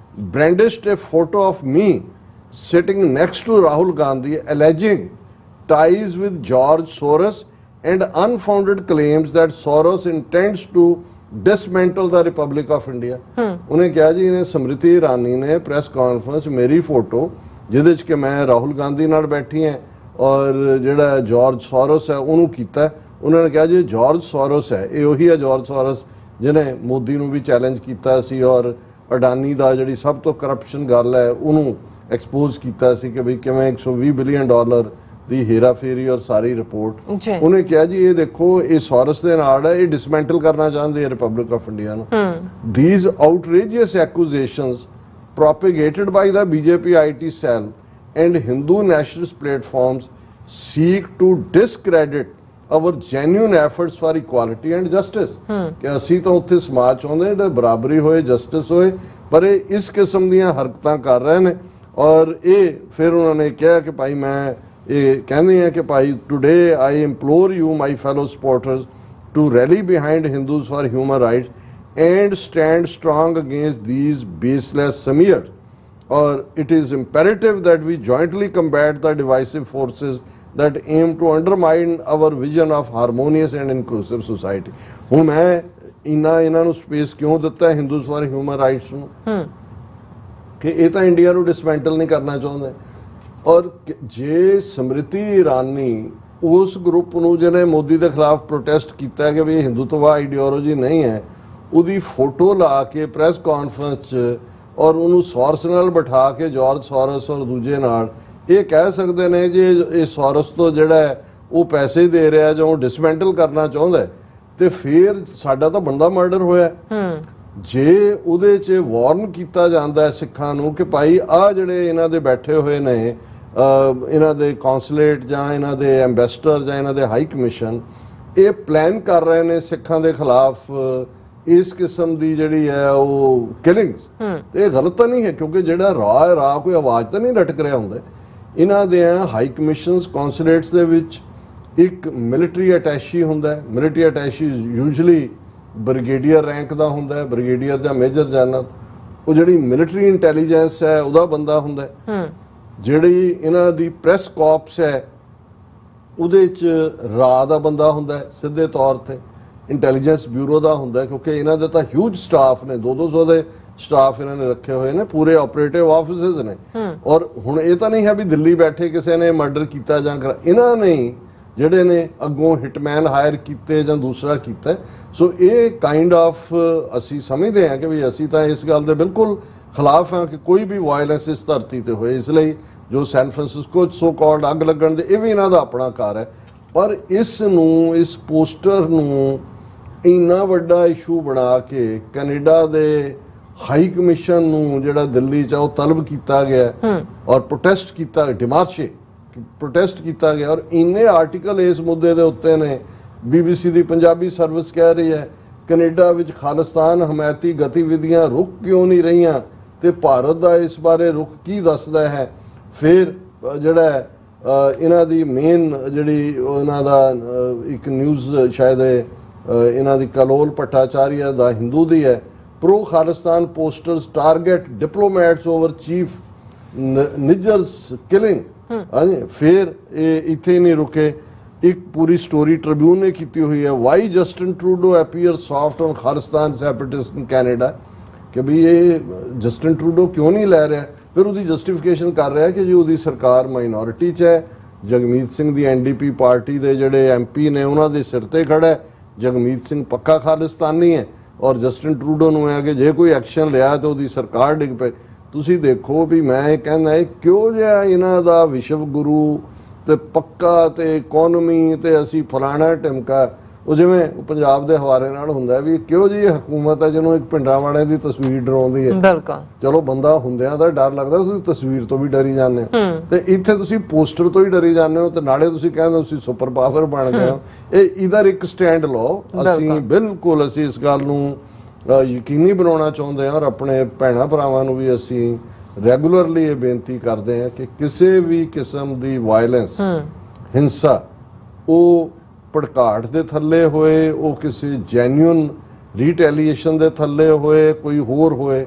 brandished a photo of me sitting next to Rahul Gandhi, alleging ties with George Soros and unfounded claims that Soros intends to dismantle the Republic of India. ਉਹਨੇ ਕਿਹਾ ਜੀ ਇਹਨੇ ਸਮ੍ਰਿਤੀ ਇਰਾਨੀ ਨੇ press conference ਮੇਰੀ photo ਜਿਹਦੇ ਚ ਕਿ ਮੈਂ ਰਾਹੁਲ ਗਾਂਧੀ ਨਾਲ ਬੈਠੀ ਹਾਂ ਔਰ ਜਿਹੜਾ ਜਾਰਜ ਸੋਰਸ ਹੈ ਉਹਨੂੰ ਕੀਤਾ। ਉਹਨਾਂ ਨੇ ਕਿਹਾ ਜੀ ਜਾਰਜ ਸੋਰਸ ਹੈ, ਇਹ ਉਹੀ ਹੈ ਜਾਰਜ ਸੋਰਸ ਜਿਹਨੇ ਮੋਦੀ ਨੂੰ ਵੀ ਚੈਲੰਜ ਕੀਤਾ ਸੀ ਔਰ ਅਡਾਨੀ ਦਾ ਜਿਹੜੀ ਸਭ ਤੋਂ ਕਰਪਸ਼ਨ ਗੱਲ ਹੈ ਉਹਨੂੰ ਐਕਸਪੋਜ਼ ਕੀਤਾ ਸੀ ਕਿ ਵੀ ਕਿਵੇਂ $120 ਬਿਲੀਅਨ ਦੀ ਹੇਰਾਫੇਰੀ ਔਰ ਸਾਰੀ ਰਿਪੋਰਟ। ਉਹਨੇ ਕਿਹਾ ਜੀ ਇਹ ਦੇਖੋ ਇਹ ਸੋਰਸ ਦੇ ਨਾਲ ਹੈ, ਇਹ ਡਿਸਮੈਂਟਲ ਕਰਨਾ ਚਾਹੁੰਦੇ ਆ ਰਿਪਬਲਿਕ ਆਫ ਇੰਡੀਆ ਨੂੰ। These outrageous accusations propagated by the BJP IT cell and Hindu nationalist platforms seek to discredit our genuine efforts for equality and justice. ਕਿ ਅਸੀਂ ਤਾਂ ਉੱਥੇ ਸਮਾਜ ਚਾਹੁੰਦੇ ਜਿਹੜਾ ਬਰਾਬਰੀ ਹੋਏ, ਜਸਟਿਸ ਹੋਏ, ਪਰ ਇਹ ਇਸ ਕਿਸਮ ਦੀਆਂ ਹਰਕਤਾਂ ਕਰ ਰਹੇ ਨੇ। ਔਰ ਇਹ ਫਿਰ ਉਹਨਾਂ ਨੇ ਕਿਹਾ ਕਿ ਭਾਈ ਮੈਂ ਇਹ ਕਹਿੰਦੇ ਆ ਕਿ ਭਾਈ today I implore you my fellow supporters to rally behind Hindus for human rights and stand strong against these baseless smears. Or it is imperative that we jointly combat the divisive forces that aim to undermine our vision of harmonious and inclusive society. ਹੁਣ ਮੈਂ ਇਹਨਾਂ ਨੂੰ space ਕਿਉਂ ਦਿੱਤਾ Hindus for human rights ਨੂੰ ਕਿ ਇਹ ਤਾਂ ਇੰਡੀਆ ਨੂੰ ਡਿਸਮੈਂਟਲ ਨਹੀਂ ਕਰਨਾ ਚਾਹੁੰਦੇ। ਔਰ ਜੇ ਸਮ੍ਰਿਤੀ ਇਰਾਨੀ ਉਸ ਗਰੁੱਪ ਨੂੰ ਜਿਹਨੇ ਮੋਦੀ ਦੇ ਖਿਲਾਫ ਪ੍ਰੋਟੈਸਟ ਕੀਤਾ ਕਿ ਵੀ ਇਹ ਹਿੰਦੂਤਵਾ ਆਈਡੀਓਲੋਜੀ ਨਹੀਂ ਹੈ, ਉਹਦੀ ਫੋਟੋ ਲਾ ਕੇ ਪ੍ਰੈਸ ਕਾਨਫਰੰਸ 'ਚ ਔਰ ਉਹਨੂੰ ਸੋਰਸ ਨਾਲ ਬਿਠਾ ਕੇ ਜਾਰਜ ਸੋਰਸ ਔਰ ਦੂਜੇ ਨਾਲ ਇਹ ਕਹਿ ਸਕਦੇ ਨੇ ਜੇ ਇਹ ਸੋਰਸ ਤੋਂ ਜਿਹੜਾ ਹੈ ਉਹ ਪੈਸੇ ਦੇ ਰਿਹਾ ਜਾਂ ਉਹ ਡਿਸਮੈਂਟਲ ਕਰਨਾ ਚਾਹੁੰਦਾ ਤੇ ਫਿਰ ਸਾਡਾ ਤਾਂ ਬੰਦਾ ਮਰਡਰ ਹੋਇਆ। ਜੇ ਉਹਦੇ 'ਚ ਵਾਰਨ ਕੀਤਾ ਜਾਂਦਾ ਹੈ ਸਿੱਖਾਂ ਨੂੰ ਕਿ ਭਾਈ ਆਹ ਜਿਹੜੇ ਇਹਨਾਂ ਦੇ ਬੈਠੇ ਹੋਏ ਨੇ ਇਹਨਾਂ ਦੇ ਕੌਂਸੂਲੇਟ ਜਾਂ ਇਹਨਾਂ ਦੇ ਐਂਬੈਸਡਰ ਜਾਂ ਇਹਨਾਂ ਦੇ ਹਾਈ ਕਮਿਸ਼ਨ ਇਹ ਪਲਾਨ ਕਰ ਰਹੇ ਨੇ ਸਿੱਖਾਂ ਦੇ ਖਿਲਾਫ ਇਸ ਕਿਸਮ ਦੀ ਜਿਹੜੀ ਹੈ ਉਹ ਕਿਲਿੰਗਸ, ਤੇ ਇਹ ਗਲਤ ਤਾਂ ਨਹੀਂ ਹੈ ਕਿਉਂਕਿ ਜਿਹੜਾ ਰਾਹ ਕੋਈ ਆਵਾਜ਼ ਤਾਂ ਨਹੀਂ ਲਟਕ ਰਿਹਾ ਹੁੰਦਾ। ਇਹਨਾਂ ਦੇ ਹਾਈ ਕਮਿਸ਼ਨਸ ਕੌਂਸੂਲੇਟਸ ਦੇ ਵਿੱਚ ਇੱਕ ਮਿਲਟਰੀ ਅਟੈਸ਼ੀ ਹੁੰਦਾ ਹੈ। ਮਿਲਟਰੀ ਅਟੈਸ਼ੀ ਯੂਜੂਅਲੀ ਬ੍ਰਿਗੇਡੀਅਰ ਰੈਂਕ ਦਾ ਹੁੰਦਾ ਹੈ, ਬ੍ਰਿਗੇਡੀਅਰ ਜਾਂ ਮੇਜਰ ਜਨਰਲ। ਉਹ ਜਿਹੜੀ ਮਿਲਟਰੀ ਇੰਟੈਲੀਜੈਂਸ ਹੈ ਉਹਦਾ ਬੰਦਾ ਹੁੰਦਾ ਹੈ। ਜਿਹੜੀ ਇਹਨਾਂ ਦੀ ਪ੍ਰੈਸ ਕਾਰਪਸ ਹੈ ਉਹਦੇ 'ਚ ਰਾਹ ਦਾ ਬੰਦਾ ਹੁੰਦਾ ਹੈ, ਸਿੱਧੇ ਤੌਰ ਤੇ ਇੰਟੈਲੀਜੈਂਸ ਬਿਊਰੋ ਦਾ ਹੁੰਦਾ, ਕਿਉਂਕਿ ਇਹਨਾਂ ਦੇ ਤਾਂ ਹਿਊਜ ਸਟਾਫ ਨੇ, 200 ਦੇ ਸਟਾਫ ਇਹਨਾਂ ਨੇ ਰੱਖੇ ਹੋਏ ਨੇ, ਪੂਰੇ ਆਪਰੇਟਿਵ ਆਫਿਸਿਸ ਨੇ। ਔਰ ਹੁਣ ਇਹ ਤਾਂ ਨਹੀਂ ਹੈ ਵੀ ਦਿੱਲੀ ਬੈਠੇ ਕਿਸੇ ਨੇ ਮਰਡਰ ਕੀਤਾ ਜਾਂ ਇਹਨਾਂ ਨੇ ਜਿਹੜੇ ਨੇ ਅੱਗੋਂ ਹਿਟਮੈਨ ਹਾਇਰ ਕੀਤੇ ਜਾਂ ਦੂਸਰਾ ਕੀਤਾ। ਸੋ ਇਹ ਕਾਈਂਡ ਆਫ ਅਸੀਂ ਸਮਝਦੇ ਹਾਂ ਕਿ ਵੀ ਅਸੀਂ ਤਾਂ ਇਸ ਗੱਲ ਦੇ ਬਿਲਕੁਲ ਖਿਲਾਫ ਹਾਂ ਕਿ ਕੋਈ ਵੀ ਵਾਇਲੈਂਸ ਇਸ ਧਰਤੀ ਤੇ ਹੋਏ। ਇਸ ਲਈ ਜੋ ਸੈਨ ਫਰਾਂਸਿਸਕੋ ਸੋ ਕਾਲਡ ਅੱਗ ਲੱਗਣ ਦੇ ਇਹ ਵੀ ਇਹਨਾਂ ਦਾ ਆਪਣਾ ਘਰ ਹੈ, ਪਰ ਇਸ ਨੂੰ ਇਸ ਪੋਸਟਰ ਨੂੰ ਇੰਨਾ ਵੱਡਾ ਇਸ਼ੂ ਬਣਾ ਕੇ ਕੈਨੇਡਾ ਦੇ ਹਾਈ ਕਮਿਸ਼ਨ ਨੂੰ ਜਿਹੜਾ ਦਿੱਲੀ 'ਚ ਉਹ ਤਲਬ ਕੀਤਾ ਗਿਆ ਔਰ ਪ੍ਰੋਟੈਸਟ ਕੀਤਾ, ਡਿਮਾਰਸ਼ੇ ਪ੍ਰੋਟੈਸਟ ਕੀਤਾ ਗਿਆ ਔਰ ਇੰਨੇ ਆਰਟੀਕਲ ਇਸ ਮੁੱਦੇ ਦੇ ਉੱਤੇ ਨੇ। BBC ਦੀ ਪੰਜਾਬੀ ਸਰਵਿਸ ਕਹਿ ਰਹੀ ਹੈ ਕੈਨੇਡਾ ਵਿੱਚ ਖਾਲਿਸਤਾਨ ਹਮਾਇਤੀ ਗਤੀਵਿਧੀਆਂ ਰੁਕ ਕਿਉਂ ਨਹੀਂ ਰਹੀਆਂ ਤੇ ਭਾਰਤ ਦਾ ਇਸ ਬਾਰੇ ਰੁਖ ਕੀ ਦੱਸਦਾ ਹੈ। ਫਿਰ ਜਿਹੜਾ ਇਹਨਾਂ ਦੀ ਮੇਨ ਜਿਹੜੀ ਇਹਨਾਂ ਦਾ ਇੱਕ ਨਿਊਜ਼ ਸ਼ਾਇਦ ਇਹਨਾਂ ਦੀ ਕਲੋਲ ਭੱਟਾਚਾਰੀਆ ਦਾ ਹਿੰਦੂ ਦੀ ਹੈ, pro Khalistan posters target diplomats over chief Nijjar's killing. ਹਾਂਜੀ, ਫਿਰ ਇਹ ਇੱਥੇ ਨਹੀਂ ਰੁਕੇ, ਇੱਕ ਪੂਰੀ ਸਟੋਰੀ ਟ੍ਰਿਬਿਊਨ ਨੇ ਕੀਤੀ ਹੋਈ ਹੈ, why Justin Trudeau appear soft on Khalistan separatist in Canada, ਕਿ ਵੀ ਇਹ ਜਸਟਿਨ ਟਰੂਡੋ ਕਿਉਂ ਨਹੀਂ ਲੈ ਰਿਹਾ। ਫਿਰ ਉਹਦੀ ਜਸਟੀਫਿਕੇਸ਼ਨ ਕਰ ਰਿਹਾ ਕਿ ਜੀ ਉਹਦੀ ਸਰਕਾਰ ਮਾਈਨੋਰਿਟੀ 'ਚ ਹੈ, ਜਗਮੀਤ ਸਿੰਘ ਦੀ NDP ਪਾਰਟੀ ਦੇ ਜਿਹੜੇ MP ਨੇ ਉਹਨਾਂ ਦੇ ਸਿਰ ਤੇ ਖੜਾ ਹੈ, ਜਗਮੀਤ ਸਿੰਘ ਪੱਕਾ ਖਾਲਿਸਤਾਨੀ ਹੈ ਔਰ ਜਸਟਿਨ ਟਰੂਡੋ ਨੂੰ ਹੈ ਕਿ ਜੇ ਕੋਈ ਐਕਸ਼ਨ ਲਿਆ ਤਾਂ ਉਹਦੀ ਸਰਕਾਰ ਡਿੱਗ ਪਏ। ਤੁਸੀਂ ਦੇਖੋ ਵੀ ਮੈਂ ਇਹ ਕਹਿੰਦਾ ਇਹ ਕਿਉਂ ਜਿਹਾ ਇਹਨਾਂ ਦਾ ਵਿਸ਼ਵ ਗੁਰੂ ਤੇ ਪੱਕਾ ਤੇ ਇਕਨੋਮੀ ਤੇ ਅਸੀਂ ਫਲਾਣਾ ਟਿਮਕਾ, ਉਹ ਜਿਵੇਂ ਪੰਜਾਬ ਦੇ ਹਵਾਲੇ ਨਾਲ ਹੁੰਦਾ ਵੀ ਕਿਉਂ ਜੀ ਹਕੂਮਤ ਹੈ ਜਿਹਨੂੰ ਇੱਕ ਪਿੰਡਾਂ ਵਾਲੇ ਦੀ ਤਸਵੀਰ ਡਰਾਉਂਦੀ ਹੈ। ਬਿਲਕੁਲ, ਚਲੋ ਬੰਦਾ ਹੁੰਦਿਆਂ ਦਾ ਡਰ ਲੱਗਦਾ, ਤੁਸੀਂ ਤਸਵੀਰ ਤੋਂ ਵੀ ਡਰੀ ਜਾਂਦੇ ਹੋ ਤੇ ਇੱਥੇ ਤੁਸੀਂ ਪੋਸਟਰ ਤੋਂ ਹੀ ਡਰੀ ਜਾਂਦੇ ਹੋ ਤੇ ਨਾਲੇ ਤੁਸੀਂ ਕਹਿੰਦੇ ਤੁਸੀਂ ਸੁਪਰ ਪਾਵਰ ਬਣ ਗਏ ਹੋ। ਇਹ ਇਧਰ ਇੱਕ ਸਟੈਂਡ ਲਓ। ਅਸੀਂ ਬਿਲਕੁਲ ਅਸੀਂ ਇਸ ਗੱਲ ਨੂੰ ਯਕੀਨੀ ਬਣਾਉਣਾ ਚਾਹੁੰਦੇ ਹਾਂ ਔਰ ਆਪਣੇ ਭੈਣਾਂ ਭਰਾਵਾਂ ਨੂੰ ਵੀ ਅਸੀਂ ਰੈਗੂਲਰਲੀ ਇਹ ਬੇਨਤੀ ਕਰਦੇ ਹਾਂ ਕਿ ਕਿਸੇ ਵੀ ਕਿਸਮ ਦੀ ਵਾਇਲੈਂਸ ਹਿੰਸਾ ਉਹ ਭੜਕਾਟ ਦੇ ਥੱਲੇ ਹੋਏ, ਉਹ ਕਿਸੇ ਜੈਨੂਇਨ ਰੀਟੈਲੀਏਸ਼ਨ ਦੇ ਥੱਲੇ ਹੋਏ, ਕੋਈ ਹੋਰ ਹੋਏ,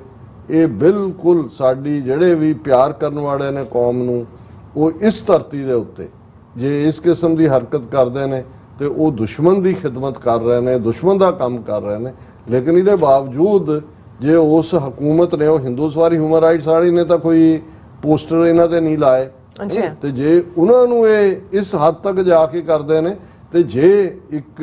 ਇਹ ਬਿਲਕੁਲ ਸਾਡੀ ਜਿਹੜੇ ਵੀ ਪਿਆਰ ਕਰਨ ਵਾਲੇ ਨੇ ਕੌਮ ਨੂੰ ਉਹ ਇਸ ਧਰਤੀ ਦੇ ਉੱਤੇ ਜੇ ਇਸ ਕਿਸਮ ਦੀ ਹਰਕਤ ਕਰਦੇ ਨੇ ਤੇ ਉਹ ਦੁਸ਼ਮਣ ਦੀ ਖਿਦਮਤ ਕਰ ਰਹੇ ਨੇ, ਦੁਸ਼ਮਣ ਦਾ ਕੰਮ ਕਰ ਰਹੇ ਨੇ। ਲੇਕਿਨ ਇਹਦੇ ਬਾਵਜੂਦ ਜੇ ਉਸ ਹਕੂਮਤ ਨੇ ਉਹ ਹਿੰਦੂਸਵਾਰੀ ਹਿਊਮਨ ਰਾਈਟਸ ਵਾਲੀ ਨੇ ਤਾਂ ਕੋਈ ਪੋਸਟਰ ਇਹਨਾਂ ਤੇ ਨਹੀਂ ਲਾਏ ਤੇ ਜੇ ਉਹਨਾਂ ਨੂੰ ਇਹ ਇਸ ਹੱਦ ਤੱਕ ਜਾ ਕੇ ਕਰਦੇ ਨੇ ਤੇ ਜੇ ਇੱਕ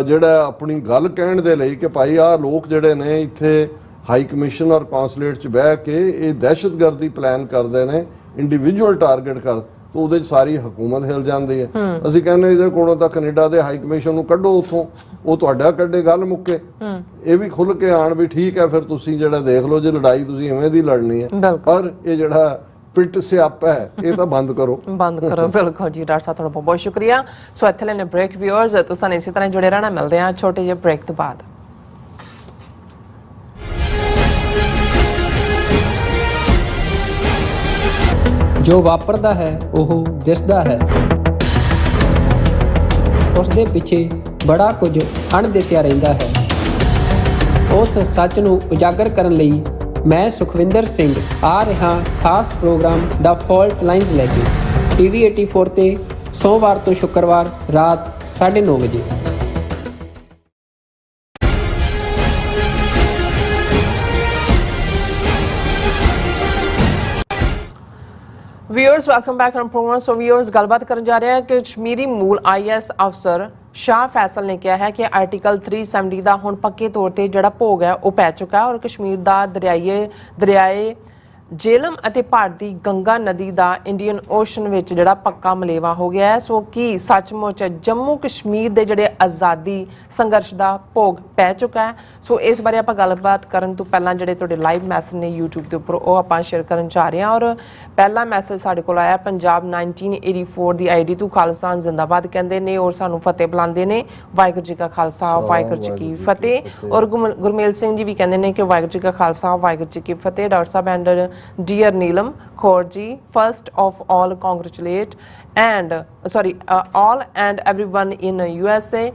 ਜਿਹੜਾ ਆਪਣੀ ਗੱਲ ਕਹਿਣ ਦੇ ਲਈ ਕਿ ਭਾਈ ਆਹ ਲੋਕ ਜਿਹੜੇ ਨੇ ਇੱਥੇ ਹਾਈ ਕਮਿਸ਼ਨ ਔਰ ਕੌਂਸੂਲੇਟ 'ਚ ਬਹਿ ਕੇ ਇਹ ਦਹਿਸ਼ਤਗਰਦੀ ਪਲਾਨ ਕਰਦੇ ਨੇ, ਇੰਡੀਵਿਜੂਅਲ ਟਾਰਗੇਟ ਕਰ, ਤਾਂ ਉਹਦੇ 'ਚ ਸਾਰੀ ਹਕੂਮਤ ਹਿਲ ਜਾਂਦੀ ਹੈ। ਅਸੀਂ ਕਹਿੰਦੇ ਇਹਦੇ ਕੋਲੋਂ ਤਾਂ ਕੈਨੇਡਾ ਦੇ ਹਾਈ ਕਮਿਸ਼ਨ ਨੂੰ ਕੱਢੋ ਉੱਥੋਂ, ਉਹ ਤੁਹਾਡਾ ਕੱਢੇ, ਗੱਲ ਮੁੱਕੇ। ਇਹ ਵੀ ਖੁੱਲ ਕੇ ਆਣ ਵੀ ਠੀਕ ਹੈ ਫਿਰ ਤੁਸੀਂ ਜਿਹੜਾ ਦੇਖ ਲਓ ਜੇ ਲੜਾਈ ਤੁਸੀਂ ਇਵੇਂ ਦੀ ਲੜਨੀ ਹੈ, ਪਰ ਇਹ ਜਿਹੜਾ ਪਿੱਟ ਸਿਆਪਾ ਹੈ ਇਹ ਤਾਂ ਬੰਦ ਕਰੋ। ਬਿਲਕੁਲ ਜੀ ਡਾਕਟਰ ਸਾਹਿਬ, ਤੁਹਾਡਾ ਬਹੁਤ ਬਹੁਤ ਸ਼ੁਕਰੀਆ। ਸੋ ਇੱਥੇ ਲੈਣੇ ਬ੍ਰੇਕ। ਵਿਊਅਰਸ ਤੁਸੀਂ ਇਸੇ ਤਰ੍ਹਾਂ ਜੁੜੇ ਰਹਿਣਾ, ਮਿਲਦੇ ਹਾਂ ਛੋਟੇ ਜਿਹੇ ਬ੍ਰੇਕ ਤੋਂ ਬਾਅਦ। ਜੋ ਵਾਪਰਦਾ ਹੈ ਉਹ ਦਿਸਦਾ ਹੈ, ਉਸ ਦੇ ਪਿੱਛੇ ਬੜਾ ਕੁਝ ਅਣਦਿਸਿਆ ਰਹਿੰਦਾ ਹੈ। ਉਸ ਸੱਚ ਨੂੰ ਉਜਾਗਰ ਕਰਨ ਲਈ ਮੈਂ ਸੁਖਵਿੰਦਰ ਸਿੰਘ ਆ ਰਿਹਾ ਖਾਸ ਪ੍ਰੋਗਰਾਮ ਦਾ ਫਾਲਟ ਲਾਈਨਸ ਲੈ ਕੇ TV 84 ਤੇ ਸੋਮਵਾਰ ਤੋਂ ਸ਼ੁੱਕਰਵਾਰ ਰਾਤ 9:30 ਵਜੇ। Viewers welcome back on programme. So viewers, ਗੱਲਬਾਤ ਕਰਨ ਜਾ ਰਹੇ ਹਾਂ ਕਿ ਕਸ਼ਮੀਰੀ ਮੂਲ IAS ਅਫਸਰ ਸ਼ਾਹ ਫੈਸਲ ਨੇ ਕਿਹਾ ਹੈ ਕਿ ਆਰਟੀਕਲ 370 ਦਾ ਹੁਣ ਪੱਕੇ ਤੌਰ ਤੇ ਜਿਹੜਾ ਭੋਗ ਹੈ ਉਹ ਪੈ ਚੁੱਕਾ ਹੈ ਔਰ ਕਸ਼ਮੀਰ ਦਾ ਦਰਿਆਏ ਜੇਲਮ ਅਤੇ ਭਾਰਤ ਦੀ ਗੰਗਾ ਨਦੀ ਦਾ ਇੰਡੀਅਨ ਓਸ਼ਨ ਵਿੱਚ ਜਿਹੜਾ ਪੱਕਾ ਮਲੇਵਾ ਹੋ ਗਿਆ ਹੈ। ਸੋ ਕੀ ਸੱਚਮੁੱਚ ਜੰਮੂ ਕਸ਼ਮੀਰ ਦੇ ਜਿਹੜੇ ਆਜ਼ਾਦੀ ਸੰਘਰਸ਼ ਦਾ ਭੋਗ ਪੈ ਚੁੱਕਾ ਹੈ? ਸੋ ਇਸ ਬਾਰੇ ਆਪਾਂ ਗੱਲਬਾਤ ਕਰਨ ਤੋਂ ਪਹਿਲਾਂ ਜਿਹੜੇ ਤੁਹਾਡੇ ਲਾਈਵ ਮੈਸੇਜ ਨੇ YouTube ਦੇ ਉੱਪਰ ਉਹ ਆਪਾਂ ਸ਼ੇਅਰ ਕਰਨ ਜਾ ਰਹੇ ਹਾਂ। ਔਰ ਪਹਿਲਾ ਮੈਸੇਜ ਸਾਡੇ ਕੋਲ ਆਇਆ ਪੰਜਾਬ 1984 ਦੀ ID ਤੋਂ ਖਾਲਸਾ ਜ਼ਿੰਦਾਬਾਦ ਕਹਿੰਦੇ ਨੇ ਔਰ ਸਾਨੂੰ ਫਤਿਹ ਬੁਲਾਉਂਦੇ ਨੇ। ਵਾਹਿਗੁਰੂ ਜੀ ਕਾ ਖਾਲਸਾ ਵਾਹਿਗੁਰੂ ਜੀ ਕੀ ਫਤਿਹ। ਔਰ ਗੁਰਮੇਲ ਸਿੰਘ ਜੀ ਵੀ ਕਹਿੰਦੇ ਨੇ ਕਿ ਵਾਹਿਗੁਰੂ ਜੀ ਕਾ ਖਾਲਸਾ ਵਾਹਿਗੁਰੂ ਜੀ ਕੀ ਫਤਿਹ। Doctor Sahib and Dear Neelam Kaur ji, first of all congratulate all and everyone in USA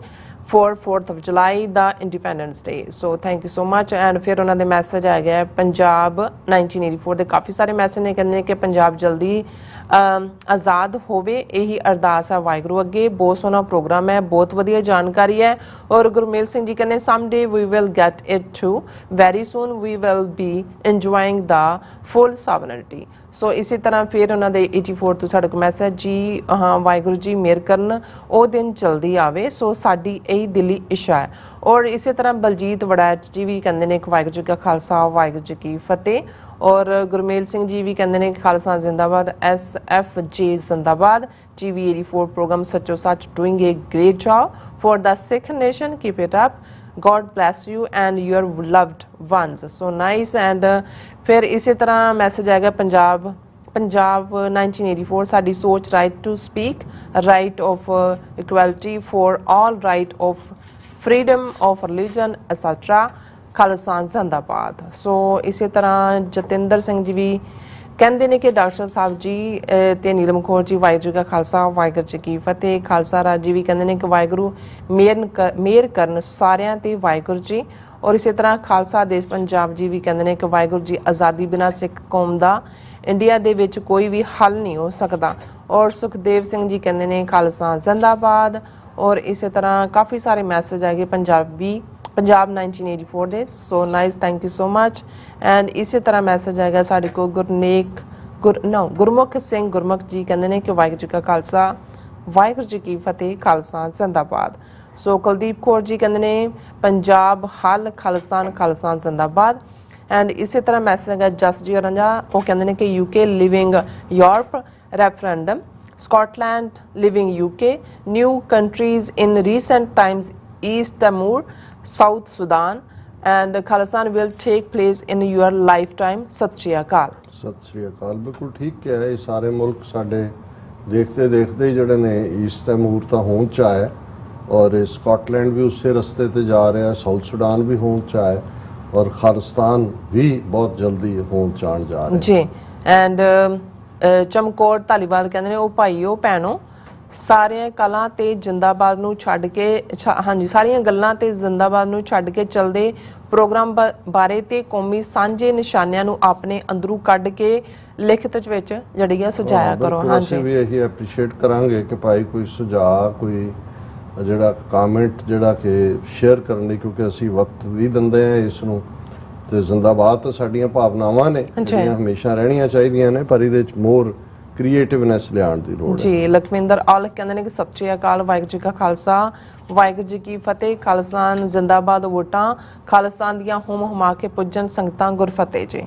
for 4th of July, the Independence Day. So thank you so much. And फिर उन्होंने मैसेज आ गया पंजाब 1984 ਦੇ ਕਾਫੀ ਸਾਰੇ ਮੈਸੇਜ ਨੇ ਕਹਿੰਦੇ ਕਿ ਪੰਜਾਬ ਜਲਦੀ ਆਜ਼ਾਦ ਹੋਵੇ, ਇਹੀ ਅਰਦਾਸ ਹੈ ਵਾਹਿਗੁਰੂ ਅੱਗੇ। ਬਹੁਤ ਸੋਹਣਾ ਪ੍ਰੋਗਰਾਮ ਹੈ, ਬਹੁਤ ਵਧੀਆ ਜਾਣਕਾਰੀ ਹੈ। ਔਰ ਗੁਰਮੇਲ ਸਿੰਘ ਜੀ ਕਹਿੰਦੇ someday we will get it too, very soon we will be enjoying the full sovereignty. ਸੋ ਇਸੇ ਤਰ੍ਹਾਂ ਫਿਰ ਉਹਨਾਂ ਦੇ 84 ਤੋਂ ਸਾਡੇ ਕੋਲ ਮੈਸੇਜ ਜੀ ਵਾਹਿਗੁਰੂ ਜੀ ਮਿਹਰ ਕਰਨ ਉਹ ਦਿਨ ਜਲਦੀ ਆਵੇ, ਸੋ ਸਾਡੀ ਇਹੀ ਦਿਲੀ ਇੱਛਾ ਹੈ। ਔਰ ਇਸੇ ਤਰ੍ਹਾਂ ਬਲਜੀਤ ਵੜੈਚ ਜੀ ਵੀ ਕਹਿੰਦੇ ਨੇ ਕਿ ਵਾਹਿਗੁਰੂ ਜੀ ਕਾ ਖਾਲਸਾ ਵਾਹਿਗੁਰੂ ਜੀ ਕੀ ਫਤਿਹ। ਔਰ ਗੁਰਮੇਲ ਸਿੰਘ ਜੀ ਵੀ ਕਹਿੰਦੇ ਨੇ ਕਿ ਖਾਲਸਾ ਜ਼ਿੰਦਾਬਾਦ, SFJ ਜ਼ਿੰਦਾਬਾਦ। TV 84 ਪ੍ਰੋਗਰਾਮ ਸੱਚੋ ਸੱਚ doing A grade job for the Sikh nation, keep it up, God bless you and your loved ones. So nice. And फिर इसी तरह मैसेज आएगा पंजाब 1984 साडी सोच right to speak, right of equality for all, right of freedom of religion etc. Khalsa जिंदाबाद। सो इसी तरह जतिंदर सिंह जी भी ਕਹਿੰਦੇ ਨੇ ਕਿ ਡਾਕਟਰ ਸਾਹਿਬ ਜੀ ਤੇ ਨੀਲਮ ਕੌਰ ਜੀ ਵਾਹਿਗੁਰੂ ਜੀ ਕਾ ਖਾਲਸਾ ਵਾਹਿਗੁਰੂ ਜੀ ਕੀ ਫਤਿਹ। ਖਾਲਸਾ ਰਾਜ ਜੀ ਵੀ ਕਹਿੰਦੇ ਨੇ ਕਿ ਵਾਹਿਗੁਰੂ ਮਿਹਰ ਕਰਨ ਸਾਰਿਆਂ ਤੇ ਵਾਹਿਗੁਰੂ ਜੀ। ਔਰ ਇਸੇ ਤਰ੍ਹਾਂ ਖਾਲਸਾ ਦੇਸ਼ ਪੰਜਾਬ ਜੀ ਵੀ ਕਹਿੰਦੇ ਨੇ ਕਿ ਵਾਹਿਗੁਰੂ ਜੀ ਆਜ਼ਾਦੀ ਬਿਨਾਂ ਸਿੱਖ ਕੌਮ ਦਾ ਇੰਡੀਆ ਦੇ ਵਿੱਚ ਕੋਈ ਵੀ ਹੱਲ ਨਹੀਂ ਹੋ ਸਕਦਾ। ਔਰ ਸੁਖਦੇਵ ਸਿੰਘ ਜੀ ਕਹਿੰਦੇ ਨੇ ਖਾਲਸਾ ਜ਼ਿੰਦਾਬਾਦ। ਔਰ ਇਸੇ ਤਰ੍ਹਾਂ ਕਾਫੀ ਸਾਰੇ ਮੈਸੇਜ ਆਏ ਪੰਜਾਬ 1984 ਦੇ। So nice, thank you so much. And ਇਸੇ ਤਰ੍ਹਾਂ ਮੈਸੇਜ ਆਏਗਾ ਸਾਡੇ ਕੋਲ ਗੁਰਮੁਖ ਸਿੰਘ ਗੁਰਮੁਖ ਜੀ ਕਹਿੰਦੇ ਨੇ ਕਿ ਵਾਹਿਗੁਰੂ ਜੀ ਕਾ ਖਾਲਸਾ ਵਾਹਿਗੁਰੂ ਜੀ ਕੀ ਫਤਿਹ, ਖਾਲਸਾ ਜ਼ਿੰਦਾਬਾਦ। ਸੋ ਕੁਲਦੀਪ ਕੌਰ ਜੀ ਕਹਿੰਦੇ ਨੇ ਪੰਜਾਬ ਹੱਲ ਖਾਲਿਸਤਾਨ ਖਾਲਸਾ ਜ਼ਿੰਦਾਬਾਦ। ਐਂਡ ਇਸੇ ਤਰ੍ਹਾਂ ਮੈਸੇਜ ਹੈਗਾ ਜਸ ਜੀ ਰੰਜਾ, ਉਹ ਕਹਿੰਦੇ ਨੇ ਕਿ UK living Europe referendum, Scotland living UK, new countries in recent times, East Timor, South Sudan, and Khalistan will take place in your lifetime. ਸਤਿ ਸ਼੍ਰੀ ਅਕਾਲ। ਸਤਿ ਸ਼੍ਰੀ ਅਕਾਲ। ਬਿਲਕੁਲ ਠੀਕ ਕਿਹਾ ਹੈ। ਇਹ ਸਾਰੇ ਮੁਲਕ ਸਾਡੇ ਦੇਖਦੇ ਦੇਖਦੇ ਜਿਹੜੇ ਨੇ ਈਸਟ ਤੈਮੂਰ ਤਾਂ ਹੋਂਦ 'ਚ ਆਇਆ ਔਰ ਸਕਾਟਲੈਂਡ ਵੀ ਉਸੇ ਰਸਤੇ ਤੇ ਜਾ ਰਿਹਾ, ਸਾਊਥ ਸੁਡਾਨ ਵੀ ਹੋਂਦ 'ਚ ਆਇਆ ਔਰ ਖਾਲਿਸਤਾਨ ਵੀ ਬਹੁਤ ਜਲਦੀ ਹੋਂਦ 'ਚ ਆਉਣ ਜਾ ਰਿਹਾ ਜੀ। ਐਂਡ ਚਮਕੌਰ ਧਾਲੀਵਾਲ ਕਹਿੰਦੇ ਨੇ ਉਹ ਭਾਈਓ ਭੈਣੋ ਸਾਰੀਆਂ ਕਲਾਂ ਤੇ ਜਿੰਦਾਬਾਦ ਨੂੰ ਛੱਡ ਕੇ ਹਾਂਜੀ ਸਾਰੀਆਂ ਗੱਲਾਂ ਤੇ ਜਿੰਦਾਬਾਦ ਨੂੰ ਛੱਡ ਕੇ ਚੱਲਦੇ ਪ੍ਰੋਗਰਾਮ ਬਾਰੇ ਤੇ ਕੌਮੀ ਸਾਂਝੇ ਨਿਸ਼ਾਨਿਆਂ ਨੂੰ ਆਪਣੇ ਅੰਦਰੋਂ ਕੱਢ ਕੇ ਲਿਖਤ ਵਿੱਚ ਜਿਹੜੀਆਂ ਸੁਝਾਇਆ ਕਰੋ। ਹਾਂਜੀ, ਅਸੀਂ ਵੀ ਇਹੀ ਐਪਰੀਸ਼ੀਏਟ ਕਰਾਂਗੇ ਕਿ ਭਾਈ ਕੋਈ ਸੁਝਾਅ ਕੋਈ ਜਿਹੜਾ ਕਮੈਂਟ ਜਿਹੜਾ ਕਿ ਸ਼ੇਅਰ ਕਰਨ ਲਈ, ਕਿਉਂਕਿ ਅਸੀਂ ਵਕਤ ਵੀ ਦਿੰਦੇ ਹਾਂ ਇਸ ਨੂੰ ਤੇ ਜ਼ਿੰਦਾਬਾਦ ਤਾਂ ਸਾਡੀਆਂ ਭਾਵਨਾਵਾਂ ਨੇ ਜਿਹੜੀਆਂ ਹਮੇਸ਼ਾ ਰਹਿਣੀਆਂ ਚਾਹੀਦੀਆਂ ਨੇ, ਪਰ ਇਹਦੇ 'ਚ ਮੋਰ ਕ੍ਰੀਏਟਿਵਨੈਸ ਲਿਆਉਣ ਦੀ ਲੋੜ ਹੈ ਜੀ। ਲਖਵਿੰਦਰ ਔਲਖ ਕਹਿੰਦੇ ਨੇ ਕਿ ਸਤਿ ਸ਼੍ਰੀ ਅਕਾਲ, ਵਾਹਿਗੁਰੂ ਜੀ ਕਾ ਖਾਲਸਾ ਵਾਹਿਗੁਰੂ ਜੀ ਕੀ ਫਤਿਹ, ਖਾਲਿਸਤਾਨ ਜ਼ਿੰਦਾਬਾਦ, ਵੋਟਾਂ ਖਾਲਿਸਤਾਨ ਦੀਆਂ ਹੁਮ ਹੁਮਾ ਕੇ ਪੁੱਜਣ ਸੰਗਤਾਂ ਗੁਰਫਤਿਹ ਜੀ।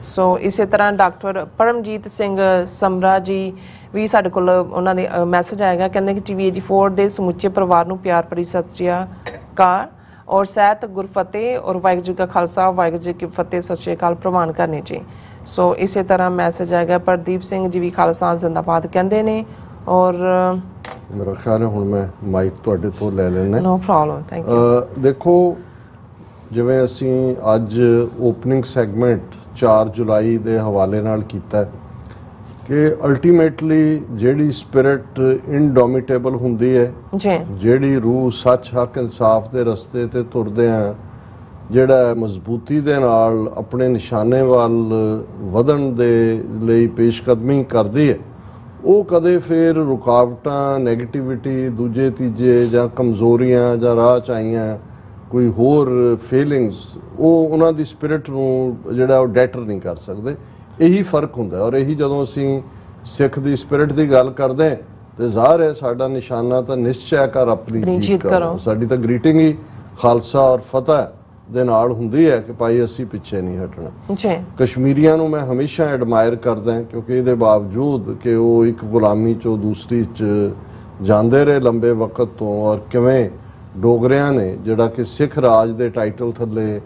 ਸੋ ਇਸੇ ਤਰ੍ਹਾਂ ਡਾਕਟਰ ਪਰਮਜੀਤ ਸਿੰਘ ਸਮਰਾ ਜੀ ਵੀ ਸਾਡੇ ਕੋਲ ਉਹਨਾਂ ਦੇ ਮੈਸੇਜ ਆਏਗਾ, ਕਹਿੰਦੇ ਕਿ TV 84 ਦੇ ਸਮੁੱਚੇ ਪਰਿਵਾਰ ਨੂੰ ਪਿਆਰ ਭਰੀ ਸਤਿ ਸ਼੍ਰੀ ਅਕਾਲ ਔਰ ਸਹਿਤ ਗੁਰਫਤਿਹ ਔਰ ਵਾਹਿਗੁਰੂ ਜੀ ਕਾ ਖਾਲਸਾ ਵਾਹਿਗੁਰੂ ਜੀ ਕੀ ਫਤਿਹ ਸਤਿ ਸ਼੍ਰੀ ਅਕਾਲ ਪ੍ਰਵਾਨ ਕਰਨੀ ਜੀ। ਸੋ ਇਸੇ ਤਰ੍ਹਾਂ ਮੈਸੇਜ ਆਏਗਾ ਪ੍ਰਦੀਪ ਸਿੰਘ ਜੀ ਵੀ ਖਾਲਸਾ ਜ਼ਿੰਦਾਬਾਦ ਕਹਿੰਦੇ ਨੇ। ਔਰ ਮੇਰਾ ਖਿਆਲ ਹੈ ਹੁਣ ਮੈਂ ਮਾਈਕ ਤੁਹਾਡੇ ਤੋਂ ਲੈ ਲੈਣਾ। No problem, thank you. ਦੇਖੋ, ਜਿਵੇਂ ਅਸੀਂ ਅੱਜ ਓਪਨਿੰਗ ਸੈਗਮੈਂਟ 4 ਜੁਲਾਈ ਦੇ ਹਵਾਲੇ ਨਾਲ ਕੀਤਾ ਕਿ ਅਲਟੀਮੇਟਲੀ ਜਿਹੜੀ ਸਪਿਰਿਟ ਇਨਡੋਮਿਟੇਬਲ ਹੁੰਦੀ ਹੈ ਜੀ, ਜਿਹੜੀ ਰੂਹ ਸੱਚ ਹੱਕ ਇਨਸਾਫ ਦੇ ਰਸਤੇ ਤੇ ਤੁਰਦੇ ਆ, ਜਿਹੜਾ ਮਜ਼ਬੂਤੀ ਦੇ ਨਾਲ ਆਪਣੇ ਨਿਸ਼ਾਨੇ ਵੱਲ ਵਧਣ ਦੇ ਲਈ ਪੇਸ਼ਕਦਮੀ ਕਰਦੀ ਹੈ, ਉਹ ਕਦੇ ਫਿਰ ਰੁਕਾਵਟਾਂ ਨੈਗੇਟਿਵਿਟੀ ਦੂਜੇ ਤੀਜੇ ਜਾਂ ਕਮਜ਼ੋਰੀਆਂ ਜਾਂ ਰਾਹ 'ਚ ਆਈਆਂ ਕੋਈ ਹੋਰ ਫੀਲਿੰਗਸ ਉਹ ਉਹਨਾਂ ਦੀ ਸਪਿਰਿਟ ਨੂੰ ਜਿਹੜਾ ਉਹ ਡੈਟਰ ਨਹੀਂ ਕਰ ਸਕਦੇ। ਇਹੀ ਫਰਕ ਹੁੰਦਾ ਔਰ ਇਹੀ ਜਦੋਂ ਅਸੀਂ ਸਿੱਖ ਦੀ ਸਪਿਰਿਟ ਦੀ ਗੱਲ ਕਰਦੇ ਹਾਂ ਤੇ ਜ਼ਾਹਰ ਹੈ ਸਾਡਾ ਨਿਸ਼ਾਨਾ ਤਾਂ ਨਿਸ਼ਚੈ ਕਰ ਆਪਣੀ ਜੀਤ ਕਰੋ। ਸਾਡੀ ਤਾਂ ਗ੍ਰੀਟਿੰਗ ਹੀ ਖਾਲਸਾ ਔਰ ਫਤਿਹ ਦੇ ਨਾਲ ਹੁੰਦੀ ਹੈ ਕਿ ਭਾਈ ਅਸੀਂ ਪਿੱਛੇ ਨਹੀਂ ਹਟਣਾ ਜੀ। ਕਸ਼ਮੀਰੀਆਂ ਨੂੰ ਮੈਂ ਹਮੇਸ਼ਾ ਐਡਮਾਇਰ ਕਰਦਾ ਹਾਂ ਕਿਉਂਕਿ ਇਹਦੇ ਬਾਵਜੂਦ ਕਿ ਉਹ ਇੱਕ ਗੁਲਾਮੀ ਚੋਂ ਦੂਸਰੀ 'ਚ ਜਾਂਦੇ ਰਹੇ ਲੰਬੇ ਵਕਤ ਤੋਂ, ਔਰ ਕਿਵੇਂ ਡੋਗਰਿਆਂ ਨੇ ਜਿਹੜਾ ਕਿ ਸਿੱਖ ਰਾਜ ਦੇ ਟਾਈਟਲ ਥੱਲੇ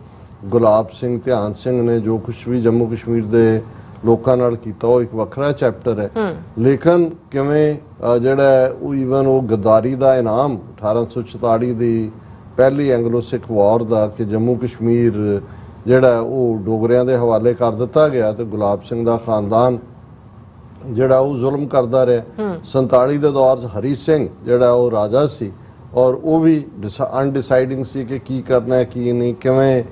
ਗੁਲਾਬ ਸਿੰਘ ਧਿਆਨ ਸਿੰਘ ਨੇ ਜੋ ਕੁਛ ਵੀ ਜੰਮੂ ਕਸ਼ਮੀਰ ਦੇ ਲੋਕਾਂ ਨਾਲ ਕੀਤਾ ਉਹ ਇੱਕ ਵੱਖਰਾ ਚੈਪਟਰ ਹੈ। ਲੇਕਿਨ ਕਿਵੇਂ ਜਿਹੜਾ ਉਹ ਈਵਨ ਉਹ ਗਦਾਰੀ ਦਾ ਇਨਾਮ 1844 ਦੀ ਪਹਿਲੀ ਐਂਗਲੋ ਸਿੱਖ ਵਾਰ ਦਾ ਕਿ ਜੰਮੂ ਕਸ਼ਮੀਰ ਜਿਹੜਾ ਉਹ ਡੋਗਰਿਆਂ ਦੇ ਹਵਾਲੇ ਕਰ ਦਿੱਤਾ ਗਿਆ ਤੇ ਗੁਲਾਬ ਸਿੰਘ ਦਾ ਖਾਨਦਾਨ ਜਿਹੜਾ ਉਹ ਜ਼ੁਲਮ ਕਰਦਾ ਰਿਹਾ। 47 ਦੇ ਦੌਰ 'ਚ ਹਰੀ ਸਿੰਘ ਜਿਹੜਾ ਉਹ ਰਾਜਾ ਸੀ ਔਰ ਉਹ ਵੀ ਅਨਡਿਸਾਈਡਿੰਗ ਸੀ ਕਿ ਕੀ ਕਰਨਾ ਹੈ ਕੀ ਨਹੀਂ। ਕਿਵੇਂ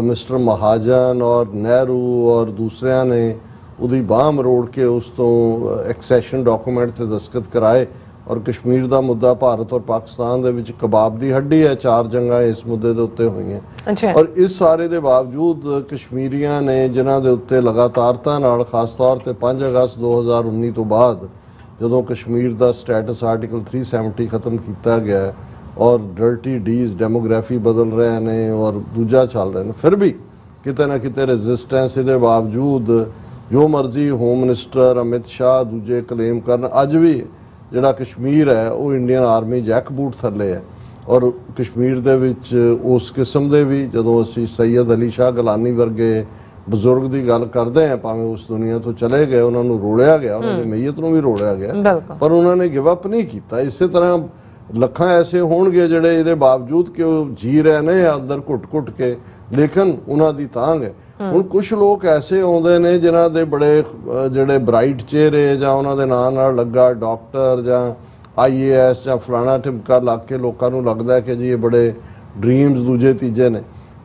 ਮਿਸਟਰ ਮਹਾਜਨ ਔਰ ਨਹਿਰੂ ਔਰ ਦੂਸਰਿਆਂ ਨੇ ਉਹਦੀ ਬਾਹ ਮਰੋੜ ਕੇ ਉਸ ਤੋਂ ਐਕਸੈਸ਼ਨ ਡਾਕੂਮੈਂਟ ਤੇ ਦਸਤਖਤ ਕਰਾਏ ਔਰ ਕਸ਼ਮੀਰ ਦਾ ਮੁੱਦਾ ਭਾਰਤ ਔਰ ਪਾਕਿਸਤਾਨ ਦੇ ਵਿੱਚ ਕਬਾਬ ਦੀ ਹੱਡੀ ਹੈ। 4 ਜੰਗਾਂ ਇਸ ਮੁੱਦੇ ਦੇ ਉੱਤੇ ਹੋਈਆਂ ਔਰ ਇਸ ਸਾਰੇ ਦੇ ਬਾਵਜੂਦ ਕਸ਼ਮੀਰੀਆਂ ਨੇ ਜਿਨ੍ਹਾਂ ਦੇ ਉੱਤੇ ਲਗਾਤਾਰਤਾ ਨਾਲ ਖਾਸ ਤੌਰ ਤੇ 5 ਅਗਸਤ 2019 ਤੋਂ ਬਾਅਦ ਜਦੋਂ ਕਸ਼ਮੀਰ ਦਾ ਸਟੇਟਸ ਆਰਟੀਕਲ 370 ਖਤਮ ਕੀਤਾ ਗਿਆ ਔਰ ਡਰਟੀ ਡੀਜ਼ ਡੈਮੋਗ੍ਰਾਫੀ ਬਦਲ ਰਹੇ ਨੇ ਔਰ ਦੂਜਾ ਚੱਲ ਰਹੇ ਨੇ, ਫਿਰ ਵੀ ਕਿਤੇ ਨਾ ਕਿਤੇ ਰੈਜ਼ਿਸਟੈਂਸ ਇਹਦੇ ਬਾਵਜੂਦ ਜੋ ਮਰਜ਼ੀ ਹੋਮ ਮਿਨਿਸਟਰ ਅਮਿਤ ਸ਼ਾਹ ਦੂਜੇ ਕਲੇਮ ਕਰਨ, ਅੱਜ ਵੀ ਜਿਹੜਾ ਕਸ਼ਮੀਰ ਹੈ ਉਹ ਇੰਡੀਅਨ ਆਰਮੀ ਜੈਕ ਬੂਟ ਥੱਲੇ ਹੈ। ਔਰ ਕਸ਼ਮੀਰ ਦੇ ਵਿੱਚ ਉਸ ਕਿਸਮ ਦੇ ਵੀ ਜਦੋਂ ਅਸੀਂ ਸੈਯਦ ਅਲੀ ਸ਼ਾਹ ਗਿਲਾਨੀ ਵਰਗੇ ਬਜ਼ੁਰਗ ਦੀ ਗੱਲ ਕਰਦੇ ਹਾਂ, ਭਾਵੇਂ ਉਸ ਦੁਨੀਆ ਤੋਂ ਚਲੇ ਗਏ, ਉਹਨਾਂ ਨੂੰ ਰੋਲਿਆ ਗਿਆ, ਉਹਨਾਂ ਦੀ ਮਈਅਤ ਨੂੰ ਵੀ ਰੋਲਿਆ ਗਿਆ, ਪਰ ਉਹਨਾਂ ਨੇ ਗਿਵ ਅਪ ਨਹੀਂ ਕੀਤਾ। ਇਸੇ ਤਰ੍ਹਾਂ ਲੱਖਾਂ ਐਸੇ ਹੋਣਗੇ ਜਿਹੜੇ ਇਹਦੇ ਬਾਵਜੂਦ ਕਿ ਉਹ ਜੀ ਰਹੇ ਨੇ ਅੰਦਰ ਘੁੱਟ-ਘੁੱਟ ਕੇ, ਲੇਕਿਨ ਉਹਨਾਂ ਦੀ ਤਾਂਘ ਹੈ। ਹੁਣ ਕੁਝ ਲੋਕ ਐਸੇ ਆਉਂਦੇ ਨੇ ਜਿਨ੍ਹਾਂ ਦੇ ਬੜੇ ਜਿਹੜੇ ਬ੍ਰਾਈਟ ਚਿਹਰੇ ਜਾਂ ਉਹਨਾਂ ਦੇ ਨਾਂ ਨਾਲ ਲੱਗਾ ਡਾਕਟਰ ਜਾਂ IAS ਜਾਂ ਫਲਾਣਾ ਟਿਮਕਾ ਲੱਗ ਕੇ ਲੋਕਾਂ ਨੂੰ ਲੱਗਦਾ ਹੈ ਕਿ ਜੀ ਇਹ ਬੜੇ ਡ੍ਰੀਮਸ ਦੂਜੇ ਤੀਜੇ ਨੇ,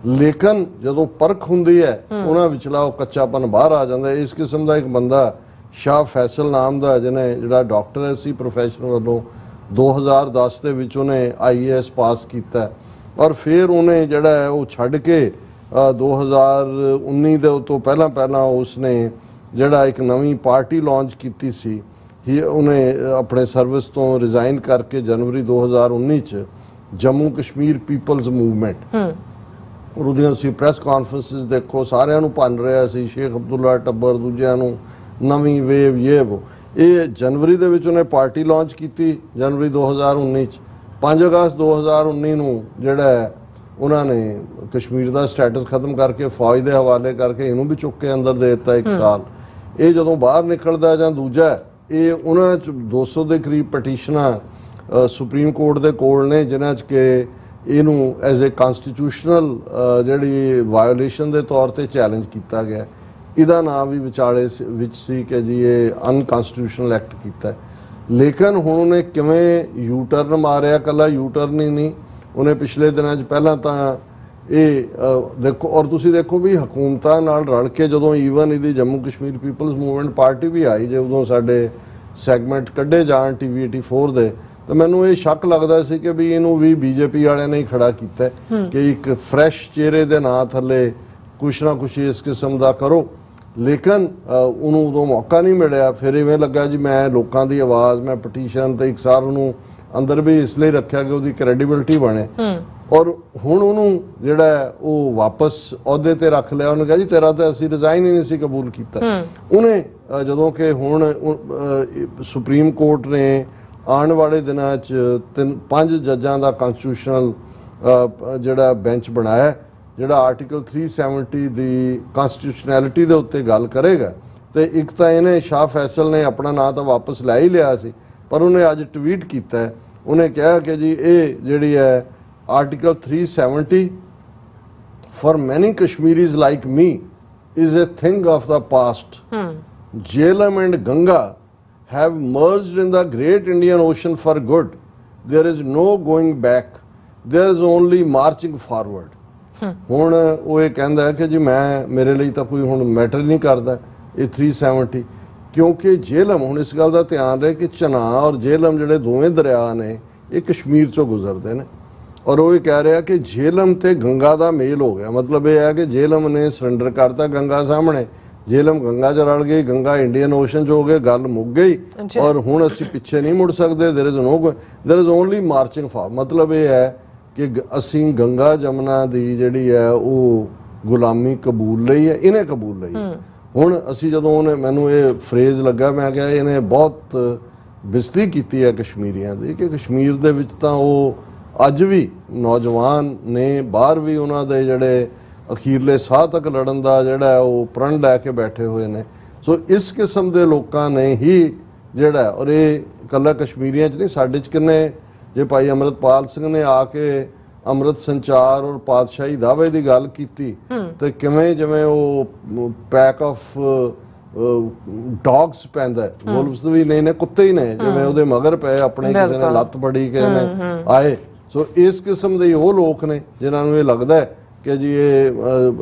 ਲੇਕਿਨ ਜਦੋਂ ਪਰਖ ਹੁੰਦੀ ਹੈ ਉਹਨਾਂ ਵਿਚਲਾ ਉਹ ਕੱਚਾਪਨ ਬਾਹਰ ਆ ਜਾਂਦਾ। ਇਸ ਕਿਸਮ ਦਾ ਇੱਕ ਬੰਦਾ ਸ਼ਾਹ ਫੈਸਲ ਨਾਮ ਦਾ ਜਿਹਨੇ ਜਿਹੜਾ ਡਾਕਟਰ ਸੀ ਪ੍ਰੋਫੈਸ਼ਨ ਵੱਲੋਂ 2010 ਦੇ ਵਿੱਚ ਉਹਨੇ IAS ਪਾਸ ਕੀਤਾ ਔਰ ਫਿਰ ਉਹਨੇ ਜਿਹੜਾ ਉਹ ਛੱਡ ਕੇ 2019 ਦੇ ਤੋਂ ਪਹਿਲਾਂ ਉਸਨੇ ਜਿਹੜਾ ਇੱਕ ਨਵੀਂ ਪਾਰਟੀ ਲਾਂਚ ਕੀਤੀ ਸੀ, ਉਹਨੇ ਆਪਣੇ ਸਰਵਿਸ ਤੋਂ ਰਿਜ਼ਾਈਨ ਕਰਕੇ ਜਨਵਰੀ 2019 ਚ ਜੰਮੂ ਕਸ਼ਮੀਰ ਪੀਪਲਜ਼ ਮੂਵਮੈਂਟ ਔਰ ਉਹਦੀਆਂ ਅਸੀਂ ਪ੍ਰੈਸ ਕਾਨਫਰੰਸਿਸ ਦੇਖੋ ਸਾਰਿਆਂ ਨੂੰ ਭੰਨ ਰਿਹਾ ਸੀ, ਸ਼ੇਖ ਅਬਦੁੱਲਾ ਟੱਬਰ ਦੂਜਿਆਂ ਨੂੰ ਨਵੀਂ ਵੇਵ ਇਹ ਜਨਵਰੀ ਦੇ ਵਿੱਚ ਉਹਨੇ ਪਾਰਟੀ ਲਾਂਚ ਕੀਤੀ ਜਨਵਰੀ 2019 ਚ। 5 ਅਗਸਤ 2019 ਨੂੰ ਜਿਹੜਾ ਉਹਨਾਂ ਨੇ ਕਸ਼ਮੀਰ ਦਾ ਸਟੇਟਸ ਖਤਮ ਕਰਕੇ ਫੌਜ ਦੇ ਹਵਾਲੇ ਕਰਕੇ ਇਹਨੂੰ ਵੀ ਚੁੱਕ ਕੇ ਅੰਦਰ ਦੇ ਦਿੱਤਾ 1 ਸਾਲ। ਇਹ ਜਦੋਂ ਬਾਹਰ ਨਿਕਲਦਾ ਜਾਂ ਦੂਜਾ ਇਹ ਉਹਨਾਂ 'ਚ 200 ਦੇ ਕਰੀਬ ਪਟੀਸ਼ਨਾਂ ਸੁਪਰੀਮ ਕੋਰਟ ਦੇ ਕੋਲ ਨੇ ਜਿਨ੍ਹਾਂ 'ਚ ਕਿ ਇਹਨੂੰ ਐਜ਼ ਏ ਕਨਸਟੀਟਿਊਸ਼ਨਲ ਜਿਹੜੀ ਵਾਇਓਲੇਸ਼ਨ ਦੇ ਤੌਰ ਤੇ ਚੈਲੰਜ ਕੀਤਾ ਗਿਆ। ਇਹਦਾ ਨਾਮ ਵੀ ਵਿਚਾਲੇ ਵਿੱਚ ਸੀ ਕਿ ਜੀ ਇਹ ਅਨਕਨਸਟੀਟਿਊਸ਼ਨਲ ਐਕਟ ਕੀਤਾ। ਲੇਕਿਨ ਹੁਣ ਉਹਨੇ ਕਿਵੇਂ ਯੂ ਟਰਨ ਮਾਰਿਆ, ਕੱਲਾ ਯੂ ਟਰਨ ਹੀ ਨਹੀਂ, ਉਹਨੇ ਪਿਛਲੇ ਦਿਨਾਂ 'ਚ ਪਹਿਲਾਂ ਤਾਂ ਇਹ ਦੇਖੋ ਔਰ ਤੁਸੀਂ ਦੇਖੋ ਵੀ ਹਕੂਮਤਾਂ ਨਾਲ ਰਲ ਕੇ ਜਦੋਂ ਈਵਨ ਇਹਦੀ Jammu Kashmir people's movement party ਵੀ ਆਈ, ਜੇ ਉਦੋਂ ਸਾਡੇ ਸੈਗਮੈਂਟ ਕੱਢੇ ਜਾਣ TV 84 ਦੇ, ਤਾਂ ਮੈਨੂੰ ਇਹ ਸ਼ੱਕ ਲੱਗਦਾ ਸੀ ਕਿ ਵੀ ਇਹਨੂੰ ਵੀ BJP ਵਾਲਿਆਂ ਨੇ ਹੀ ਖੜਾ ਕੀਤਾ ਕਿ ਇੱਕ ਫਰੈਸ਼ ਚਿਹਰੇ ਦੇ ਨਾਂ ਥੱਲੇ ਕੁਛ ਨਾ ਕੁਛ ਇਸ ਕਿਸਮ ਦਾ ਕਰੋ। ਲੇਕਿਨ ਉਹਨੂੰ ਉਦੋਂ ਮੌਕਾ ਨਹੀਂ ਮਿਲਿਆ। ਫਿਰ ਇਵੇਂ ਲੱਗਾ ਜੀ ਮੈਂ ਲੋਕਾਂ ਦੀ ਆਵਾਜ਼, ਮੈਂ ਪਟੀਸ਼ਨ ਤੇ ਇੱਕ ਸਾਰ ਉਹਨੂੰ ਅੰਦਰ ਵੀ ਇਸ ਲਈ ਰੱਖਿਆ ਕਿ ਉਹਦੀ ਕ੍ਰੈਡੀਬਿਲਿਟੀ ਬਣੇ ਔਰ ਹੁਣ ਉਹਨੂੰ ਜਿਹੜਾ ਉਹ ਵਾਪਸ ਅਹੁਦੇ ਤੇ ਰੱਖ ਲਿਆ। ਉਹਨੇ ਕਿਹਾ ਜੀ ਤੇਰਾ ਤਾਂ ਅਸੀਂ ਰਿਜ਼ਾਈਨ ਹੀ ਨਹੀਂ ਸੀ ਕਬੂਲ ਕੀਤਾ। ਉਹਨੇ ਜਦੋਂ ਕਿ ਹੁਣ ਸੁਪਰੀਮ ਕੋਰਟ ਨੇ ਆਉਣ ਵਾਲੇ ਦਿਨਾਂ 'ਚ 5 ਜੱਜਾਂ ਦਾ ਕਨਸਟੀਟਿਊਸ਼ਨਲ ਜਿਹੜਾ ਬੈਂਚ ਬਣਾਇਆ ਜਿਹੜਾ ਆਰਟੀਕਲ 370 ਦੀ ਕਨਸਟੀਟਿਊਸ਼ਨੈਲਿਟੀ ਦੇ ਉੱਤੇ ਗੱਲ ਕਰੇਗਾ। ਤੇ ਇੱਕ ਤਾਂ ਇਹਨੇ ਸ਼ਾਹ ਫੈਸਲ ਨੇ ਆਪਣਾ ਨਾਂ ਤਾਂ ਵਾਪਸ ਲੈ ਹੀ ਲਿਆ ਸੀ, ਪਰ ਉਹਨੇ ਅੱਜ ਟਵੀਟ ਕੀਤਾ, ਉਹਨੇ ਕਿਹਾ ਕਿ ਜੀ ਇਹ ਜਿਹੜੀ ਹੈ article 370 for many Kashmiris like me is a thing of the past. Jhelum and Ganga have merged in the great Indian Ocean for good. There is no going back. There is only marching forward. ਹੁਣ ਉਹ ਇਹ ਕਹਿੰਦਾ ਕਿ ਜੀ ਮੇਰੇ ਲਈ ਤਾਂ ਕੋਈ ਹੁਣ ਮੈਟਰ ਨਹੀਂ ਕਰਦਾ ਇਹ 370, ਕਿਉਂਕਿ ਜੇਹਲਮ, ਹੁਣ ਇਸ ਗੱਲ ਦਾ ਧਿਆਨ ਰਹੇ ਕਿ ਚਨਾਬ ਔਰ ਜੇਹਲਮ ਜਿਹੜੇ ਦੋਵੇਂ ਦਰਿਆ ਨੇ ਇਹ ਕਸ਼ਮੀਰ ਚੋਂ ਗੁਜ਼ਰਦੇ ਨੇ ਔਰ ਉਹ ਇਹ ਕਹਿ ਰਿਹਾ ਕਿ ਜੇਹਲਮ ਤੇ ਗੰਗਾ ਦਾ ਮੇਲ ਹੋ ਗਿਆ। ਮਤਲਬ ਇਹ ਹੈ ਕਿ ਜੇਹਲਮ ਨੇ ਸਰੈਂਡਰ ਕਰਤਾ ਗੰਗਾ ਸਾਹਮਣੇ ਜੇਹਲਮ ਗੰਗਾ 'ਚ ਰਲ ਗਈ, ਗੰਗਾ ਇੰਡੀਅਨ ਓਸ਼ਨ 'ਚ ਹੋ ਗਏ, ਗੱਲ ਮੁੱਕ ਗਈ। ਔਰ ਹੁਣ ਅਸੀਂ ਪਿੱਛੇ ਨਹੀਂ ਮੁੜ ਸਕਦੇ। There is only ਮਾਰਚਿੰਗ for. ਮਤਲਬ ਇਹ ਹੈ ਕਿ ਅਸੀਂ ਗੰਗਾ ਜਮਨਾ ਦੀ ਜਿਹੜੀ ਹੈ ਉਹ ਗੁਲਾਮੀ ਕਬੂਲ ਲਈ ਹੈ, ਇਹਨੇ ਕਬੂਲ ਲਈ ਹੈ। ਹੁਣ ਅਸੀਂ ਜਦੋਂ ਉਹਨੇ ਮੈਨੂੰ ਇਹ ਫਰੇਜ਼ ਲੱਗਾ, ਮੈਂ ਕਿਹਾ ਇਹਨੇ ਬਹੁਤ ਬਿਸਤੀ ਕੀਤੀ ਹੈ ਕਸ਼ਮੀਰੀਆਂ ਦੀ, ਕਿ ਕਸ਼ਮੀਰ ਦੇ ਵਿੱਚ ਤਾਂ ਉਹ ਅੱਜ ਵੀ ਨੌਜਵਾਨ ਨੇ, ਬਾਹਰ ਵੀ ਉਹਨਾਂ ਦੇ ਜਿਹੜੇ ਅਖੀਰਲੇ ਸਾਹ ਤੱਕ ਲੜਨ ਦਾ ਜਿਹੜਾ ਉਹ ਪ੍ਰਣ ਲੈ ਕੇ ਬੈਠੇ ਹੋਏ ਨੇ। ਸੋ ਇਸ ਕਿਸਮ ਦੇ ਲੋਕਾਂ ਨੇ ਹੀ ਜਿਹੜਾ, ਔਰ ਇਹ ਇਕੱਲਾ ਕਸ਼ਮੀਰੀਆਂ 'ਚ ਨਹੀਂ, ਸਾਡੇ 'ਚ ਕਿੰਨੇ, ਜੇ ਭਾਈ ਅੰਮ੍ਰਿਤਪਾਲ ਸਿੰਘ ਨੇ ਆ ਕੇ ਅੰਮ੍ਰਿਤ ਸੰਚਾਰ ਔਰ ਪਾਤਸ਼ਾਹੀ ਦਾਅਵੇ ਦੀ ਗੱਲ ਕੀਤੀ, ਤੇ ਕਿਵੇਂ ਜਿਵੇਂ ਉਹ ਪੈਕ ਆਫ ਡੌਗਸ ਪੈਂਦਾ, ਵੁਲਫਸ ਵੀ ਨਹੀਂ ਨੇ, ਕੁੱਤੇ ਹੀ ਨੇ, ਜਿਵੇਂ ਉਹਦੇ ਮਗਰ ਪਏ ਆਪਣੇ, ਕਿਸੇ ਨੇ ਲੱਤ ਫੜੀ, ਕਿਸੇ ਨੇ ਆਏ। ਸੋ ਇਸ ਕਿਸਮ ਦੇ ਉਹ ਲੋਕ ਨੇ ਜਿਨ੍ਹਾਂ ਨੂੰ ਇਹ ਲੱਗਦਾ ਹੈ ਕਿ ਜੀ ਇਹ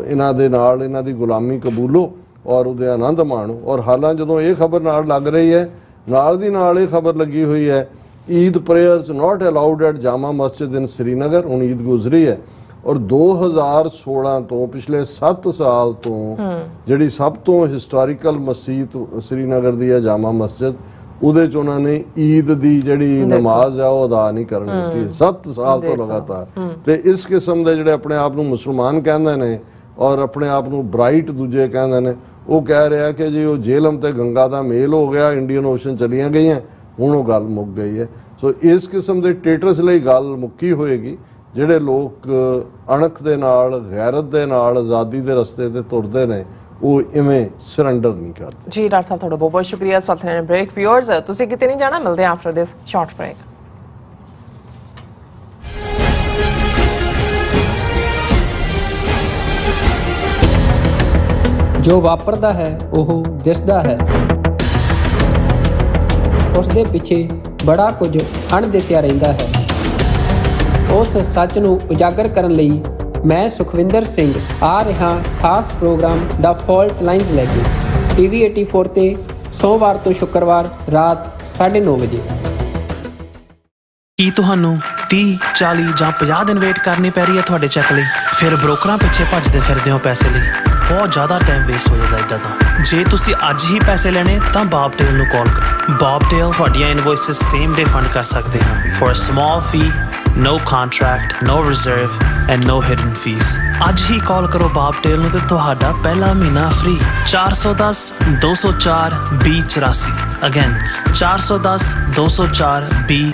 ਇਹਨਾਂ ਦੇ ਨਾਲ ਇਹਨਾਂ ਦੀ ਗੁਲਾਮੀ ਕਬੂਲੋ ਔਰ ਉਹਦੇ ਆਨੰਦ ਮਾਣੋ। ਔਰ ਹਾਲਾਂ ਜਦੋਂ ਇਹ ਖਬਰ ਨਾਲ ਲੱਗ ਰਹੀ ਹੈ, ਨਾਲ ਦੀ ਨਾਲ ਇਹ ਖਬਰ ਲੱਗੀ ਹੋਈ ਹੈ, Eid prayers not allowed at Jama Masjid in Srinagar. ਹੁਣ ਈਦ ਗੁਜ਼ਰੀ ਹੈ ਔਰ 2016 ਤੋਂ, ਪਿਛਲੇ 7 ਸਾਲ ਤੋਂ ਜਿਹੜੀ ਸਭ ਤੋਂ ਹਿਸਟੋਰੀਕਲ ਮਸਜਿਦ ਸ੍ਰੀਨਗਰ ਦੀ ਹੈ ਜਾਮਾ ਮਸਜਿਦ, ਉਹਦੇ 'ਚ ਉਹਨਾਂ ਨੇ ਈਦ ਦੀ ਜਿਹੜੀ ਨਮਾਜ਼ ਹੈ ਉਹ ਅਦਾ ਨਹੀਂ ਕਰਨ ਦਿੱਤੀ 7 ਸਾਲ ਤੋਂ ਲਗਾਤਾਰ। ਤੇ ਇਸ ਕਿਸਮ ਦੇ ਜਿਹੜੇ ਆਪਣੇ ਆਪ ਨੂੰ ਮੁਸਲਮਾਨ ਕਹਿੰਦੇ ਨੇ ਔਰ ਆਪਣੇ ਆਪ ਨੂੰ ਬ੍ਰਾਈਟ ਦੂਜੇ ਕਹਿੰਦੇ ਨੇ, ਉਹ ਕਹਿ ਰਿਹਾ ਕਿ ਜੀ ਉਹ ਜੇਹਲਮ ਤੇ ਗੰਗਾ ਦਾ ਮੇਲ ਹੋ ਗਿਆ, ਇੰਡੀਅਨ ਓਸ਼ਨ ਚਲੀਆਂ ਗਈਆਂ, ਹੁਣ ਉਹ ਗੱਲ ਮੁੱਕ ਗਈ ਹੈ। ਸੋ ਇਸ ਕਿਸਮ ਦੇ ਟੇਟਰਸ ਲਈ ਗੱਲ ਮੁੱਕੀ ਹੋਏਗੀ। ਜਿਹੜੇ ਲੋਕ ਅਣਖ ਦੇ ਨਾਲ, ਗੈਰਤ ਦੇ ਨਾਲ ਆਜ਼ਾਦੀ ਦੇ ਰਸਤੇ ਤੇ ਤੁਰਦੇ ਨੇ, ਉਹ ਇਵੇਂ ਸਰੈਂਡਰ ਨਹੀਂ ਕਰਦੇ। ਜੀ ਡਾਕਟਰ ਸਾਹਿਬ, ਤੁਹਾਡਾ ਬਹੁਤ ਬਹੁਤ ਸ਼ੁਕਰੀਆ। ਸਲਥਨ ਬ੍ਰੇਕ ਵਿਊਅਰਸ, ਤੁਸੀਂ ਕਿਤੇ ਨਹੀਂ ਜਾਣਾ, ਮਿਲਦੇ ਹਾਂ ਆਫਟਰ ਦਿਸ ਸ਼ਾਰਟ ਬ੍ਰੇਕ। ਜੋ ਵਾਪਰਦਾ ਹੈ ਉਹ ਦਿਸਦਾ ਹੈ, ਉਸ ਦੇ ਪਿੱਛੇ ਬੜਾ ਕੁਝ ਅਣਦਿਸਿਆ ਰਹਿੰਦਾ ਹੈ। ਉਸ ਸੱਚ ਨੂੰ ਉਜਾਗਰ ਕਰਨ ਲਈ ਮੈਂ ਸੁਖਵਿੰਦਰ ਸਿੰਘ ਆ ਰਿਹਾ ਖਾਸ ਪ੍ਰੋਗਰਾਮ ਦਾ ਫਾਲਟ ਲਾਈਨਸ ਲੈ ਕੇ TV 84 ਤੇ ਸੋਮਵਾਰ ਤੋਂ ਸ਼ੁੱਕਰਵਾਰ ਰਾਤ 9:30 ਵਜੇ। ਕੀ ਤੁਹਾਨੂੰ 30, 40 ਜਾਂ 50 ਦਿਨ ਵੇਟ ਕਰਨੀ ਪੈ ਰਹੀ ਹੈ ਤੁਹਾਡੇ ਚੈੱਕ ਲਈ? ਫਿਰ ਬ੍ਰੋਕਰਾਂ ਪਿੱਛੇ ਭੱਜਦੇ ਫਿਰਦੇ ਹੋ ਪੈਸੇ ਲਈ, ਬਹੁਤ ਜ਼ਿਆਦਾ ਟਾਈਮ ਵੇਸਟ ਹੋ ਜਾਂਦਾ ਇੱਦਾਂ ਦਾ। ਜੇ ਤੁਸੀਂ ਅੱਜ ਹੀ ਪੈਸੇ ਲੈਣੇ ਤਾਂ ਬੌਬਟੇਲ ਨੂੰ ਕਾਲ ਕਰੋ। ਬੌਬਟੇਲ ਤੁਹਾਡੀਆਂ ਇਨਵੌਇਸਿਸ ਸੇਮ ਡੇ ਫੰਡ ਕਰ ਸਕਦੇ ਹਨ for a small fee, no contract, no reserve and no hidden fees। ਅੱਜ ਹੀ ਕਾਲ ਕਰੋ ਬੌਬਟੇਲ ਨੂੰ ਤੇ ਤੁਹਾਡਾ ਪਹਿਲਾ ਮਹੀਨਾ free. 410 204 2084 again 410 204 20।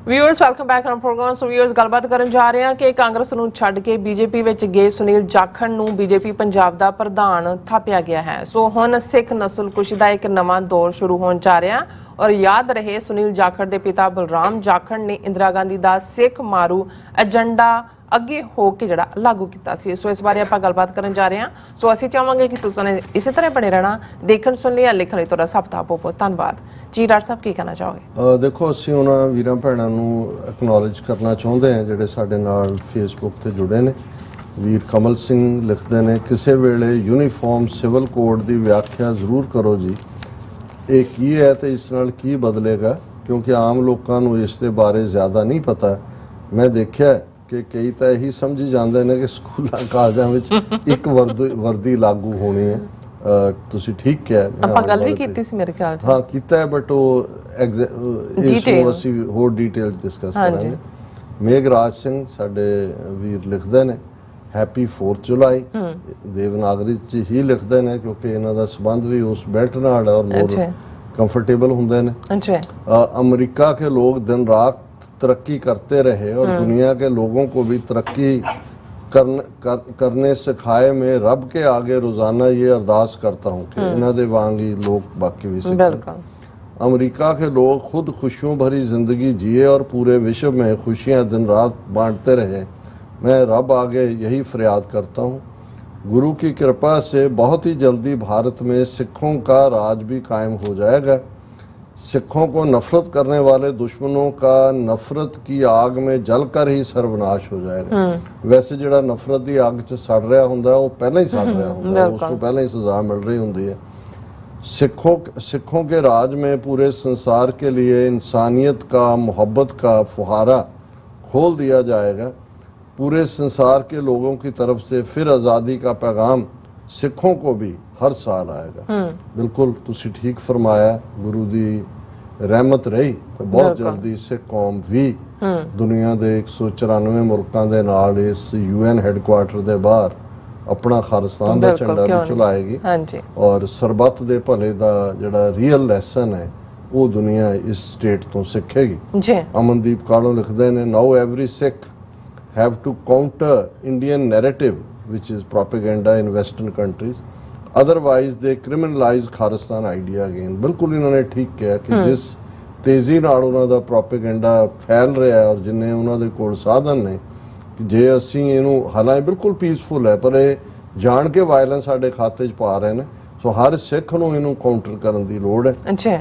Viewers, welcome back on programme. So viewers, ਗੱਲਬਾਤ ਕਰਨ ਜਾ ਰਹੇ ਹਾਂ ਕਿ ਕਾਂਗਰਸ ਨੂੰ ਛੱਡ ਕੇ ਬੀਜੇਪੀ ਵਿੱਚ ਗਏ ਸੁਨੀਲ ਜਾਖੜ ਨੂੰ ਬੀਜੇਪੀ ਪੰਜਾਬ ਦਾ ਪ੍ਰਧਾਨ ਥਾਪਿਆ ਗਿਆ ਹੈ। ਸੋ ਹੁਣ ਸਿੱਖ ਨਸਲਕੁਸ਼ੀ ਦਾ ਇੱਕ ਨਵਾਂ ਦੌਰ ਸ਼ੁਰੂ ਹੋਣ ਜਾ ਰਿਹਾ। ਔਰ ਯਾਦ ਰਹੇ, ਸੁਨੀਲ ਜਾਖੜ ਦੇ ਪਿਤਾ ਬਲਰਾਮ ਜਾਖੜ ਨੇ ਇੰਦਰਾ ਗਾਂਧੀ ਦਾ ਸਿੱਖ ਮਾਰੂ ਏਜੰਡਾ ਅੱਗੇ ਹੋ ਕੇ ਜਿਹੜਾ ਲਾਗੂ ਕੀਤਾ ਸੀ। ਸੋ ਇਸ ਬਾਰੇ ਆਪਾਂ ਗੱਲਬਾਤ ਕਰਨ ਜਾ ਰਹੇ ਹਾਂ। ਸੋ ਅਸੀਂ ਚਾਹਾਂਗੇ ਕਿ ਤੁਸੀਂ ਇਸੇ ਤਰ੍ਹਾਂ ਬਣੇ ਰਹਿਣਾ। ਦੇਖਣ, ਸੁਣਨ ਲਈ, ਲਿਖਣ ਲਈ ਤੁਹਾਡਾ ਸਭ ਦਾ ਬਹੁਤ ਬਹੁਤ ਧੰਨਵਾਦ। ਜੀ ਡਾਕਟਰ ਸਾਹਿਬ, ਕੀ ਕਹਿਣਾ ਚਾਹੋਗੇ? ਦੇਖੋ, ਅਸੀਂ ਉਹਨਾਂ ਵੀਰਾਂ ਭੈਣਾਂ ਨੂੰ ਐਕਨੋਲੇਜ ਕਰਨਾ ਚਾਹੁੰਦੇ ਹਾਂ ਜਿਹੜੇ ਸਾਡੇ ਨਾਲ ਫੇਸਬੁੱਕ ਤੇ ਜੁੜੇ ਨੇ। ਵੀਰ ਕਮਲ ਸਿੰਘ ਲਿਖਦੇ ਨੇ, ਕਿਸੇ ਵੇਲੇ ਯੂਨੀਫਾਰਮ ਸਿਵਲ ਕੋਡ ਦੀ ਵਿਆਖਿਆ ਜ਼ਰੂਰ ਕਰੋ ਜੀ, ਇਹ ਕੀ ਹੈ ਤੇ ਇਸ ਨਾਲ ਕੀ ਬਦਲੇਗਾ, ਕਿਉਂਕਿ ਆਮ ਲੋਕਾਂ ਨੂੰ ਇਸ ਦੇ ਬਾਰੇ ਜ਼ਿਆਦਾ ਨਹੀਂ ਪਤਾ। ਮੈਂ ਦੇਖਿਆ ਕਿ ਕਈ ਤਾਂ ਇਹੀ ਸਮਝੀ ਜਾਂਦੇ ਨੇ ਕਿ ਸਕੂਲਾਂ ਕਾਲਜਾਂ ਵਿੱਚ ਇੱਕ ਵਰਦੀ ਲਾਗੂ ਹੋਣੀ ਹੈ। ਤੁਸੀਂ ਠੀਕ ਕਿਹਾ, ਆਪਾਂ ਗੱਲ ਵੀ ਕੀਤੀ ਸੀ ਮੇਰੇ ਖਿਆਲ 'ਚ। ਹਾਂ, ਕੀਤਾ ਹੈ, ਬਟ ਉਹ ਇਸ ਨੂੰ ਅਸੀਂ ਹੋਰ ਡਿਟੇਲ ਡਿਸਕਸ ਕਰਾਂਗੇ। ਮੇਘਰਾਜ ਸਿੰਘ ਸਾਡੇ ਵੀਰ ਲਿਖਦੇ ਨੇ, ਹੈਪੀ 4th ਜੁਲਾਈ। ਦੇਵਨਾਗਰੀ 'ਚ ਹੀ ਲਿਖਦੇ ਨੇ ਕਿਉਂਕਿ ਇਹਨਾਂ ਦਾ ਸੰਬੰਧ ਵੀ ਉਸ ਬੈਲਟ ਨਾਲ ਔਰ ਮੋਰ ਕੰਫर्टेबल ਹੁੰਦੇ ਨੇ। अमेरिका के लोग दिन रात तरक्की करते रहे और दुनिया के लोगों को भी तरक्की करने सिखाए। मैं रब के आगे रोजाना ये अरदास करता हूँ कि इन्हां दे वांग ही लोग बाकी भी सीखें। अमेरिका के लोग खुद खुशियों भरी जिंदगी जिए और पूरे विश्व में खुशियाँ दिन रात बांटते रहे। मैं रब आगे यही फरियाद करता हूँ। गुरु की कृपा से बहुत ही जल्दी भारत में सिखों का राज भी कायम हो जाएगा। सिखों को नफरत करने वाले दुश्मनों का नफरत की आग में जलकर ही सर्वनाश हो जाएगा। वैसे जिहड़ा नफरत की आग च सड़ रहा हुंदा वो पहले ही सड़ रहा हुंदा, उसको पहले ही सजा मिल रही हुंदी है। सिखों के राज में पूरे संसार के लिए इंसानियत का, मोहब्बत का फुहारा खोल दिया जाएगा। पूरे संसार के लोगों की तरफ से फिर आज़ादी का पैगाम सिखों को भी हर साल आएगा। बिल्कुल तुसी ठीक फरमाया, गुरु दी रहमत रही तो बहुत जल्दी सिख कौम भी दुनिया के 194 मुल्कों के नाल इस UN हैडकुआटर के बाहर अपना खालिस्तान का झंडा भी चलाएगी। और सरबत के भले का जिहड़ा रियल लैसन है वो दुनिया इस स्टेट तो सीखेगी। अमनदीप कालों लिखते हैं, now every Sikh have to counter Indian narrative which is propaganda in Western countries, otherwise they criminalize Khalistan idea again। बिल्कुल इन्होंने ठीक किया कि जिस तेजी नाल उन्हां दा प्रोपेगेंडा फैल रहा है और जिन्ने उन्हां दे कोल साधन ने कि जे असीं इहनूं, हालांकि बिल्कुल पीसफुल है पर ये जान के वायलेंस साडे खाते च पा रहे हैं, सो हर सिख नूं इहनूं काउंटर करन दी लोड़ है।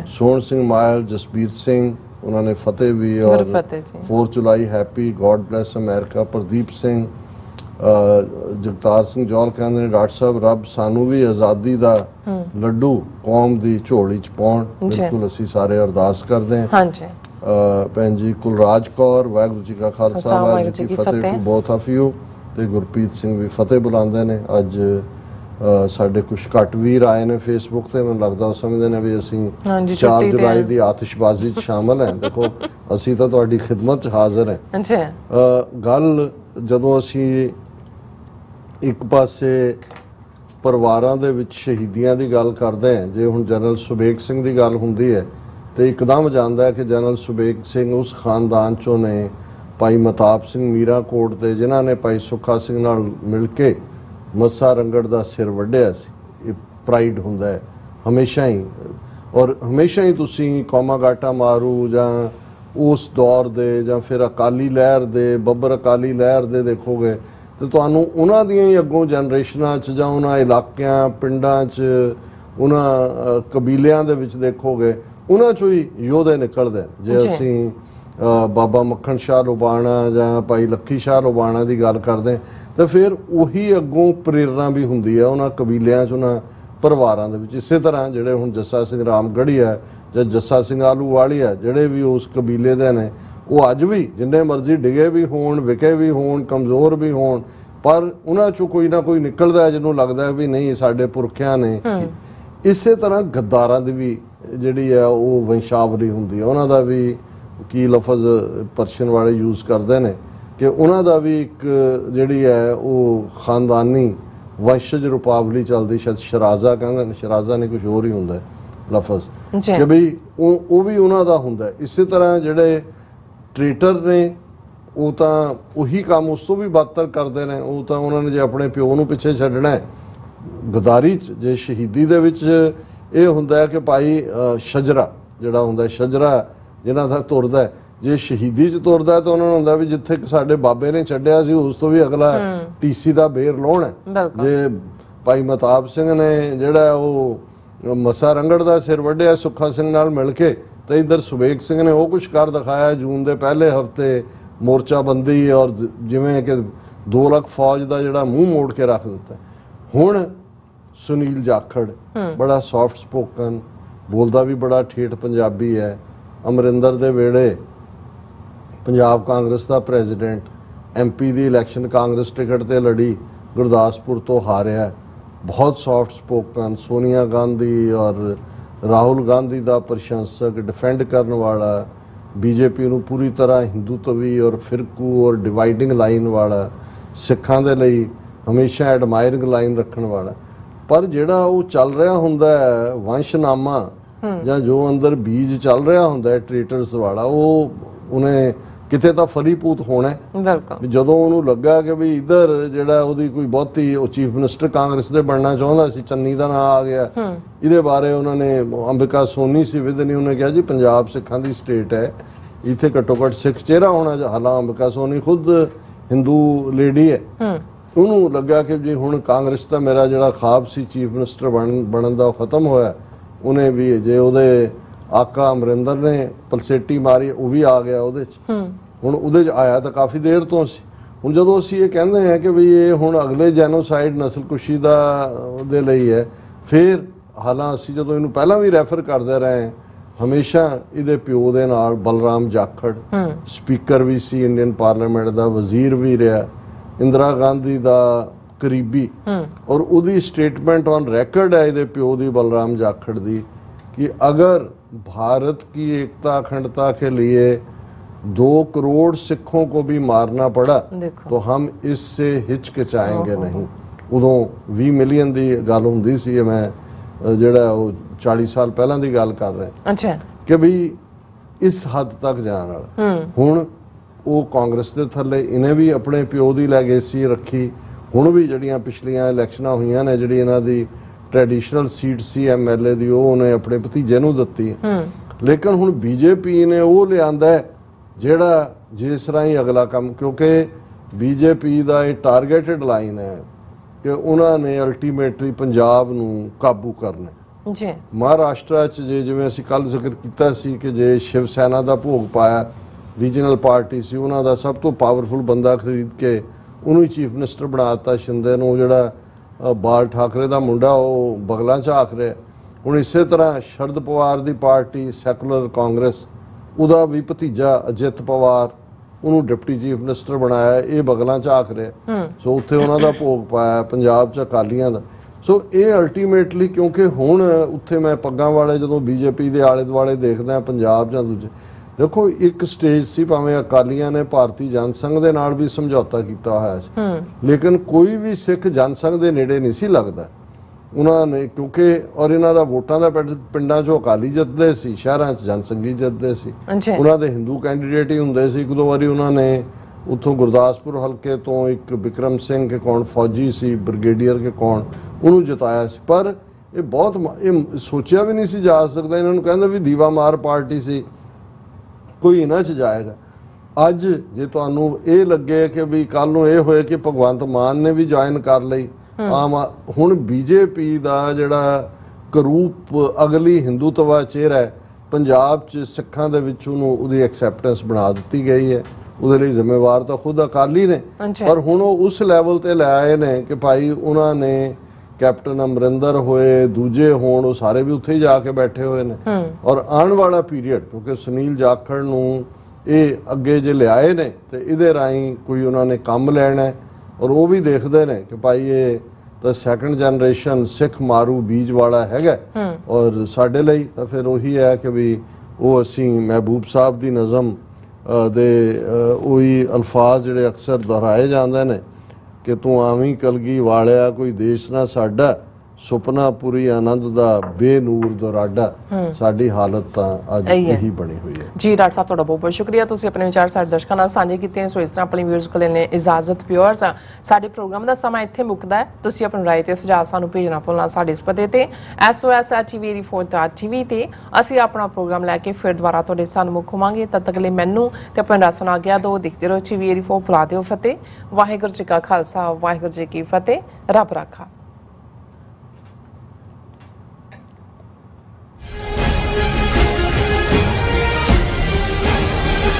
सोहन सिंह मायल, जसबीर सिंह उन्होंने फतेह भी, और 4 जुलाई happy, god bless America, Pradeep Singh, Jagtar Singh Jaul कहते हैं डॉक्टर साहब रब सानू भी आज़ादी का लड्डू कौम की झोली च पाउण। बिल्कुल असीं सारे अरदास करते हैं। भैन जी कुलराज कौर, वाहिगुरू जी का खालसा वाहिगुरू जी की फतेह टू बोथ ऑफ यू, ते गुरप्रीत सिंह भी फतेह बुलाते हैं। अज साढ़े कुछ घट वीर आए ने फेसबुक ते, मैं लगता वो समझते हैं भी असीं 4 जुलाई की आतिशबाजी शामिल हैं। देखो असीं तो तुहाडी खिदमत च हाज़र हैं। गल जदों असीं एक पासे परिवारां दे विच शहीदियां दी गल करदे हैं, जे हुण जनरल सुबेग सिंह दी गल हुंदी है तो एकदम जानदा है कि जनरल सुबेग सिंह उस खानदान चों ने भाई महताब सिंह मीराकोट दे जिन्हां ने भाई सुखा सिंह नाल मिल के मस्सा रंगड़ का सिर वड्ढिया सी। प्राइड हुंदा है हमेशा ही, और हमेशा ही तुसी कौमागाटा मारू जां उस दौर दे जां फिर अकाली लहर दे, बब्बर अकाली लहर दे देखोगे तो तुहानूं उन्हां दियां ही अगों जनरेशनां च जां उन्हां इलाकियां पिंडां च उन्हां कबीलियां दे विच देखोगे उन्हां चों ही योधे निकलदे। जे असीं बाबा मक्खन शाह लोबाणा जां भाई लक्खी शाह लोबाणा की गल करते तो फिर उही अगों प्रेरणा भी हुंदी है उन्हां कबीलियां च उन्हां परिवारां दे विच। इसे तरह जिहड़े हुण जस्सा सिंह रामगढ़ी है जां जस्सा सिंह आलूवाली है, जिहड़े भी उस कबीले दे ने वो अज भी जिन्ने मर्जी डिगे भी होण, विके भी होण, कमज़ोर भी होण, पर उन्हां चों कोई ना कोई निकलदा है जिन्हों लगदा है भी नहीं साडे पुरखियां ने। इसे तरह गद्दारां दी भी जिहड़ी है वो वंशावली हुंदी है, उन्हां दा भी की लफज परशन वाले यूज़ करते हैं कि उन्हों का भी एक जी है वो खानदानी वंशज रूपावली चलती, शायद शराजा कहते, शराजा ने कुछ होर ही होंगे लफज कि बई वो भी उन्हों का होंगे। इस तरह जोड़े ट्रेटर ने वो तो उही काम उस तो भी बदतर करते हैं, वो तो उन्होंने जो अपने प्यो नूं पिछे छड्डना है गद्दारी च, जे शहीदी दे विच ये हुंदा है कि भाई शजरा जिहड़ा हुंदा शजरा जिन्हां दा तुरदा है, जे शहीदी च तुरदा है तो उन्होंने हुंदा भी जिथे साडे बाबे ने छड्डिया सी उस तो भी अगला टीसी दा बेर लाउण है। जे भाई महताब सिंह ने जिहड़ा वो मस्सा रंगड़ दा सिर वड्ढिया सुखा सिंह नाल मिल के, तो इधर सुबेग सिंह ने वो कुछ कर दिखाया जून के पहले हफ्ते मोर्चाबंदी और जिवें कि 2 लाख फौज का जिहड़ा मूँह मोड़ के रख दिता। हुण सुनील जाखड़ बड़ा सॉफ्ट स्पोकन, बोलदा भी बड़ा ठेठ पंजाबी है। अमरिंदर दे वेड़े पंजाब कांग्रेस का प्रेजिडेंट, MP की इलैक्शन कांग्रेस टिकट ते लड़ी, गुरदासपुर तो हारिया, बहुत सॉफ्ट स्पोकन, सोनिया गांधी और राहुल गांधी का प्रशंसक, डिफेंड करने वाला, BJP नूं पूरी तरह हिंदूत्वी और फिरकू और डिवाइडिंग लाइन वाला, सिखां दे लई हमेशा एडमायरिंग लाइन रखने वाला। पर जिहड़ा वो चल रहा हुंदा है वंशनामा ਜਾਂ जो अंदर बीज चल रहा होंगे ट्रेटर्स वाला, वो उन्हें किते तो फलीभूत होना है। जदों उन्होंने लगा कि भी इधर जिहड़ा उहदी कोई बहुती चीफ मिनिस्टर कांग्रेस दे बनना चाहता सी, चन्नी का नाम आ गया, इहदे बारे उन्होंने अंबिका सोनी सी विद ने उन्हें कहा जी पंजाब सिखां दी स्टेट है, इत्थे घट्टो घट्ट सिख चेहरा होना। हालांकि अंबिका सोनी खुद हिंदू लेडी है, उन्होंने लगा कि जी हुण कांग्रेस का मेरा जिहड़ा ख्वाब सी चीफ मिनिस्टर बनन दा खत्म होया। उन्हें भी जे उहदे आका अमरिंदर ने पलसेटी मारी वो भी आ गया उहदे च, हुण उहदे च आया तो काफ़ी देर तो सी। हुण जदों असीं ये कहंदे हैं कि भी ये हुण अगले जैनोसाइड नस्लकुशी दे लई है, फिर हालां असीं जदों इहनूं पहलां भी रैफर करदे रहे ਹਮੇਸ਼ਾ ਇਹਦੇ ਪਿਓ ਦੇ ਨਾਲ ਬਲਰਾਮ ਜਾਖੜ ਸਪੀਕਰ ਵੀ ਸੀ ਇੰਡੀਅਨ ਪਾਰਲੀਮੈਂਟ ਦਾ, ਵਜ਼ੀਰ ਵੀ ਰਿਹਾ, ਇੰਦਰਾ ਗਾਂਧੀ ਦਾ ਕਰੀਬੀ, ਔਰ ਉਹਦੀ स्टेटमेंट ऑन रिकॉर्ड है ਇਹਦੇ ਪਿਓ ਦੀ बलराम जाखड़ दी कि अगर भारत की एकता अखंडता के लिए 2 करोड़ सिखों को भी मारना पड़ा तो हम इससे हिचकिचाएंगे नहीं। उदों 20 मिलियन की गल हुंदी सी, मैं जिहड़ा 40 साल पहलां दी गल कर रहा अच्छा कि भी इस हद तक जाण वाला। हुण ਉਹ ਕਾਂਗਰਸ ਦੇ ਥੱਲੇ ਇਹਨੇ ਵੀ ਆਪਣੇ ਪਿਓ ਦੀ ਲੈਗੇਸੀ ਰੱਖੀ। ਹੁਣ ਵੀ ਜਿਹੜੀਆਂ ਪਿਛਲੀਆਂ ਇਲੈਕਸ਼ਨਾਂ ਹੋਈਆਂ ਨੇ, ਜਿਹੜੀ ਇਹਨਾਂ ਦੀ ਟ੍ਰੈਡੀਸ਼ਨਲ ਸੀਟ ਸੀ ਐਮਐਲਏ ਦੀ, ਉਹ ਉਹਨੇ ਆਪਣੇ ਭਤੀਜੇ ਨੂੰ ਦਿੱਤੀ। ਲੇਕਿਨ ਹੁਣ ਬੀਜੇਪੀ ਨੇ ਉਹ ਲਿਆਂਦਾ ਜਿਹੜਾ ਜਿਸ ਰਾਹੀਂ ਅਗਲਾ ਕੰਮ, ਕਿਉਂਕਿ ਬੀਜੇਪੀ ਦਾ ਇਹ ਟਾਰਗੇਟਡ ਲਾਈਨ ਹੈ ਕਿ ਉਹਨਾਂ ਨੇ ਅਲਟੀਮੇਟਲੀ ਪੰਜਾਬ ਨੂੰ ਕਾਬੂ ਕਰਨਾ ਜੀ। ਮਹਾਰਾਸ਼ਟਰ 'ਚ ਜਿਵੇਂ ਅਸੀਂ ਕੱਲ ਜ਼ਿਕਰ ਕੀਤਾ ਸੀ ਕਿ ਜੇ ਸ਼ਿਵ ਸੈਨਾ ਦਾ ਭੋਗ ਪਾਇਆ, ਰੀਜਨਲ ਪਾਰਟੀ ਸੀ, ਉਹਨਾਂ ਦਾ ਸਭ ਤੋਂ ਪਾਵਰਫੁਲ ਬੰਦਾ ਖਰੀਦ ਕੇ ਉਹਨੂੰ ਹੀ ਚੀਫ ਮਿਨਿਸਟਰ ਬਣਾ ਦਿੱਤਾ ਸ਼ਿੰਦੇ ਨੂੰ। ਜਿਹੜਾ ਬਾਲ ਠਾਕਰੇ ਦਾ ਮੁੰਡਾ ਉਹ ਬਗਲਾਂ 'ਚ ਆਖ ਰਿਹਾ। ਹੁਣ ਇਸੇ ਤਰ੍ਹਾਂ ਸ਼ਰਦ ਪਵਾਰ ਦੀ ਪਾਰਟੀ ਸੈਕੂਲਰ ਕਾਂਗਰਸ, ਉਹਦਾ ਵੀ ਭਤੀਜਾ ਅਜਿਤ ਪਵਾਰ, ਉਹਨੂੰ ਡਿਪਟੀ ਚੀਫ ਮਿਨਿਸਟਰ ਬਣਾਇਆ, ਇਹ ਬਗਲਾਂ 'ਚ ਆਖ ਰਿਹਾ। ਸੋ ਉੱਥੇ ਉਹਨਾਂ ਦਾ ਭੋਗ ਪਾਇਆ, ਪੰਜਾਬ 'ਚ ਅਕਾਲੀਆਂ ਦਾ। ਸੋ ਇਹ ਅਲਟੀਮੇਟਲੀ, ਕਿਉਂਕਿ ਹੁਣ ਉੱਥੇ ਮੈਂ ਪੱਗਾਂ ਵਾਲੇ ਜਦੋਂ ਬੀਜੇਪੀ ਦੇ ਆਲੇ ਦੁਆਲੇ ਦੇਖਦਾ ਪੰਜਾਬ ਜਾਂ ਦੂਜੇ, ਦੇਖੋ ਇੱਕ ਸਟੇਜ ਸੀ, ਭਾਵੇਂ ਅਕਾਲੀਆਂ ਨੇ ਭਾਰਤੀ ਜਨਸੰਘ ਦੇ ਨਾਲ ਵੀ ਸਮਝੌਤਾ ਕੀਤਾ ਹੋਇਆ ਸੀ, ਲੇਕਿਨ ਕੋਈ ਵੀ ਸਿੱਖ ਜਨਸੰਘ ਦੇ ਨੇੜੇ ਨਹੀਂ ਸੀ ਲੱਗਦਾ ਉਹਨਾਂ ਨੇ, ਕਿਉਂਕਿ ਔਰ ਇਹਨਾਂ ਦਾ ਵੋਟਾਂ ਦਾ ਪਿੰਡਾਂ 'ਚੋਂ ਅਕਾਲੀ ਜਿੱਤਦੇ ਸੀ, ਸ਼ਹਿਰਾਂ 'ਚ ਜਨਸੰਘੀ ਜਿੱਤਦੇ ਸੀ। ਉਹਨਾਂ ਦੇ ਹਿੰਦੂ ਕੈਂਡੀਡੇਟ ਹੀ ਹੁੰਦੇ ਸੀ। 1-2 ਵਾਰੀ ਉਹਨਾਂ ਨੇ ਉੱਥੋਂ ਗੁਰਦਾਸਪੁਰ ਹਲਕੇ ਤੋਂ ਇੱਕ ਬਿਕਰਮ ਸਿੰਘ ਕੇ ਕੌਣ ਫੌਜੀ ਸੀ, ਬ੍ਰਿਗੇਡੀਅਰ ਕੇ ਕੌਣ, ਉਹਨੂੰ ਜਿਤਾਇਆ ਸੀ। ਪਰ ਇਹ ਬਹੁਤ ਇਹ ਸੋਚਿਆ ਵੀ ਨਹੀਂ ਸੀ ਜਾ ਸਕਦਾ। ਇਹਨਾਂ ਨੂੰ ਕਹਿੰਦਾ ਵੀ ਦੀਵਾ ਮਾਰ ਪਾਰਟੀ ਸੀ, ਕੋਈ ਇਹਨਾਂ 'ਚ ਜਾਏਗਾ। ਅੱਜ ਜੇ ਤੁਹਾਨੂੰ ਇਹ ਲੱਗੇ ਕਿ ਵੀ ਕੱਲ ਨੂੰ ਇਹ ਹੋਏ ਕਿ ਭਗਵੰਤ ਮਾਨ ਨੇ ਵੀ ਜੁਆਇਨ ਕਰ ਲਈ ਆਮ, ਹੁਣ ਬੀਜੇਪੀ ਦਾ ਜਿਹੜਾ ਕਰੂਪ ਅਗਲੀ ਹਿੰਦੂਤਵਾ ਚਿਹਰਾ ਹੈ ਪੰਜਾਬ 'ਚ ਸਿੱਖਾਂ ਦੇ ਵਿੱਚ, ਉਹਨੂੰ ਉਹਦੀ ਐਕਸੈਪਟੈਂਸ ਬਣਾ ਦਿੱਤੀ ਗਈ ਹੈ। ਉਹਦੇ ਲਈ ਜ਼ਿੰਮੇਵਾਰ ਤਾਂ ਖੁਦ ਅਕਾਲੀ ਨੇ, ਪਰ ਹੁਣ ਉਹ ਉਸ ਲੈਵਲ ਤੇ ਲੈ ਆਏ ਨੇ ਕਿ ਭਾਈ ਉਹਨਾਂ ਨੇ ਕੈਪਟਨ ਅਮਰਿੰਦਰ ਹੋਏ, ਦੂਜੇ ਹੋਣ, ਉਹ ਸਾਰੇ ਵੀ ਉੱਥੇ ਹੀ ਜਾ ਕੇ ਬੈਠੇ ਹੋਏ ਨੇ। ਔਰ ਆਉਣ ਵਾਲਾ ਪੀਰੀਅਡ, ਕਿਉਂਕਿ ਸੁਨੀਲ ਜਾਖੜ ਨੂੰ ਇਹ ਅੱਗੇ ਜੇ ਲਿਆਏ ਨੇ ਤੇ ਇਹਦੇ ਰਾਹੀਂ ਕੋਈ ਉਹਨਾਂ ਨੇ ਕੰਮ ਲੈਣਾ, ਔਰ ਉਹ ਵੀ ਦੇਖਦੇ ਨੇ ਕਿ ਭਾਈ ਇਹ ਤਾਂ ਸੈਕੰਡ ਜਨਰੇਸ਼ਨ ਸਿੱਖ ਮਾਰੂ ਬੀਜ ਵਾਲਾ ਹੈਗਾ। ਔਰ ਸਾਡੇ ਲਈ ਤਾਂ ਫਿਰ ਉਹੀ ਹੈ ਕਿ ਵੀ ਉਹ ਅਸੀਂ ਮਹਿਬੂਬ ਸਾਹਿਬ ਦੀ ਨਜ਼ਮ ਦੇ ਉਹੀ ਅਲਫਾਜ਼ ਜਿਹੜੇ ਅਕਸਰ ਦੁਹਰਾਏ ਜਾਂਦੇ ਨੇ ਕਿ ਤੂੰ ਆਵੀਂ ਕਲਗੀ ਵਾਲਿਆ, ਕੋਈ ਦੇਸ਼ ਨਾ ਸਾਡਾ, ਸੁਪਨਾ ਪੂਰੀ ਆਨੰਦ ਦਾ ਬੇਨੂਰ ਦੁਰਾਡਾ। ਸਾਡੀ ਹਾਲਤ ਤਾਂ ਅੱਜ ਇਹੀ ਬਣੀ ਹੋਈ ਹੈ ਜੀ। ਡਾਕਟਰ ਸਾਹਿਬ ਤੁਹਾਡਾ ਬਹੁਤ ਬਹੁਤ ਸ਼ੁਕਰੀਆ, ਤੁਸੀਂ ਆਪਣੇ ਵਿਚਾਰ ਸਾਡੇ ਦਰਸ਼ਕਾਂ ਨਾਲ ਸਾਂਝੇ ਕੀਤੇ। ਸੋ ਇਸ ਤਰ੍ਹਾਂ ਆਪਣੀ ਵਿਊਅਰਸ ਕੋਲ ਲੈਣੇ ਇਜਾਜ਼ਤ। ਵਿਊਅਰਸ, ਸਾਡੇ ਪ੍ਰੋਗਰਾਮ ਦਾ ਸਮਾਂ ਇੱਥੇ ਮੁੱਕਦਾ ਹੈ। ਤੁਸੀਂ ਆਪਣੀ ਰਾਏ ਤੇ ਸੁਝਾਅ ਸਾਨੂੰ ਭੇਜਣਾ ਭੁੱਲਣਾ ਸਾਡੇ ਇਸ ਪਤੇ ਤੇ sos@tv84.tv ਤੇ ਅਸੀਂ ਆਪਣਾ ਪ੍ਰੋਗਰਾਮ ਲੈ ਕੇ ਫਿਰ ਦੁਬਾਰਾ ਤੁਹਾਡੇ ਸਾਹਮਣੇ ਹੋਵਾਂਗੇ। ਤਦ ਤੱਕ ਲਈ ਮੈਨੂੰ ਤੇ ਆਪਣੇ ਰਸਨ ਆ ਗਿਆ ਦੋ ਦਿਖਦੇ ਰਹੋ। TV84 ਬੁਲਾ ਦਿਓ ਫਤਿਹ। ਵਾਹਿਗੁਰੂ ਜੀ ਕਾ ਖਾਲਸਾ, ਵਾਹਿਗੁਰੂ ਜੀ ਕੀ ਫਤਿਹ। ਰੱਬ ਰਾਖਾ।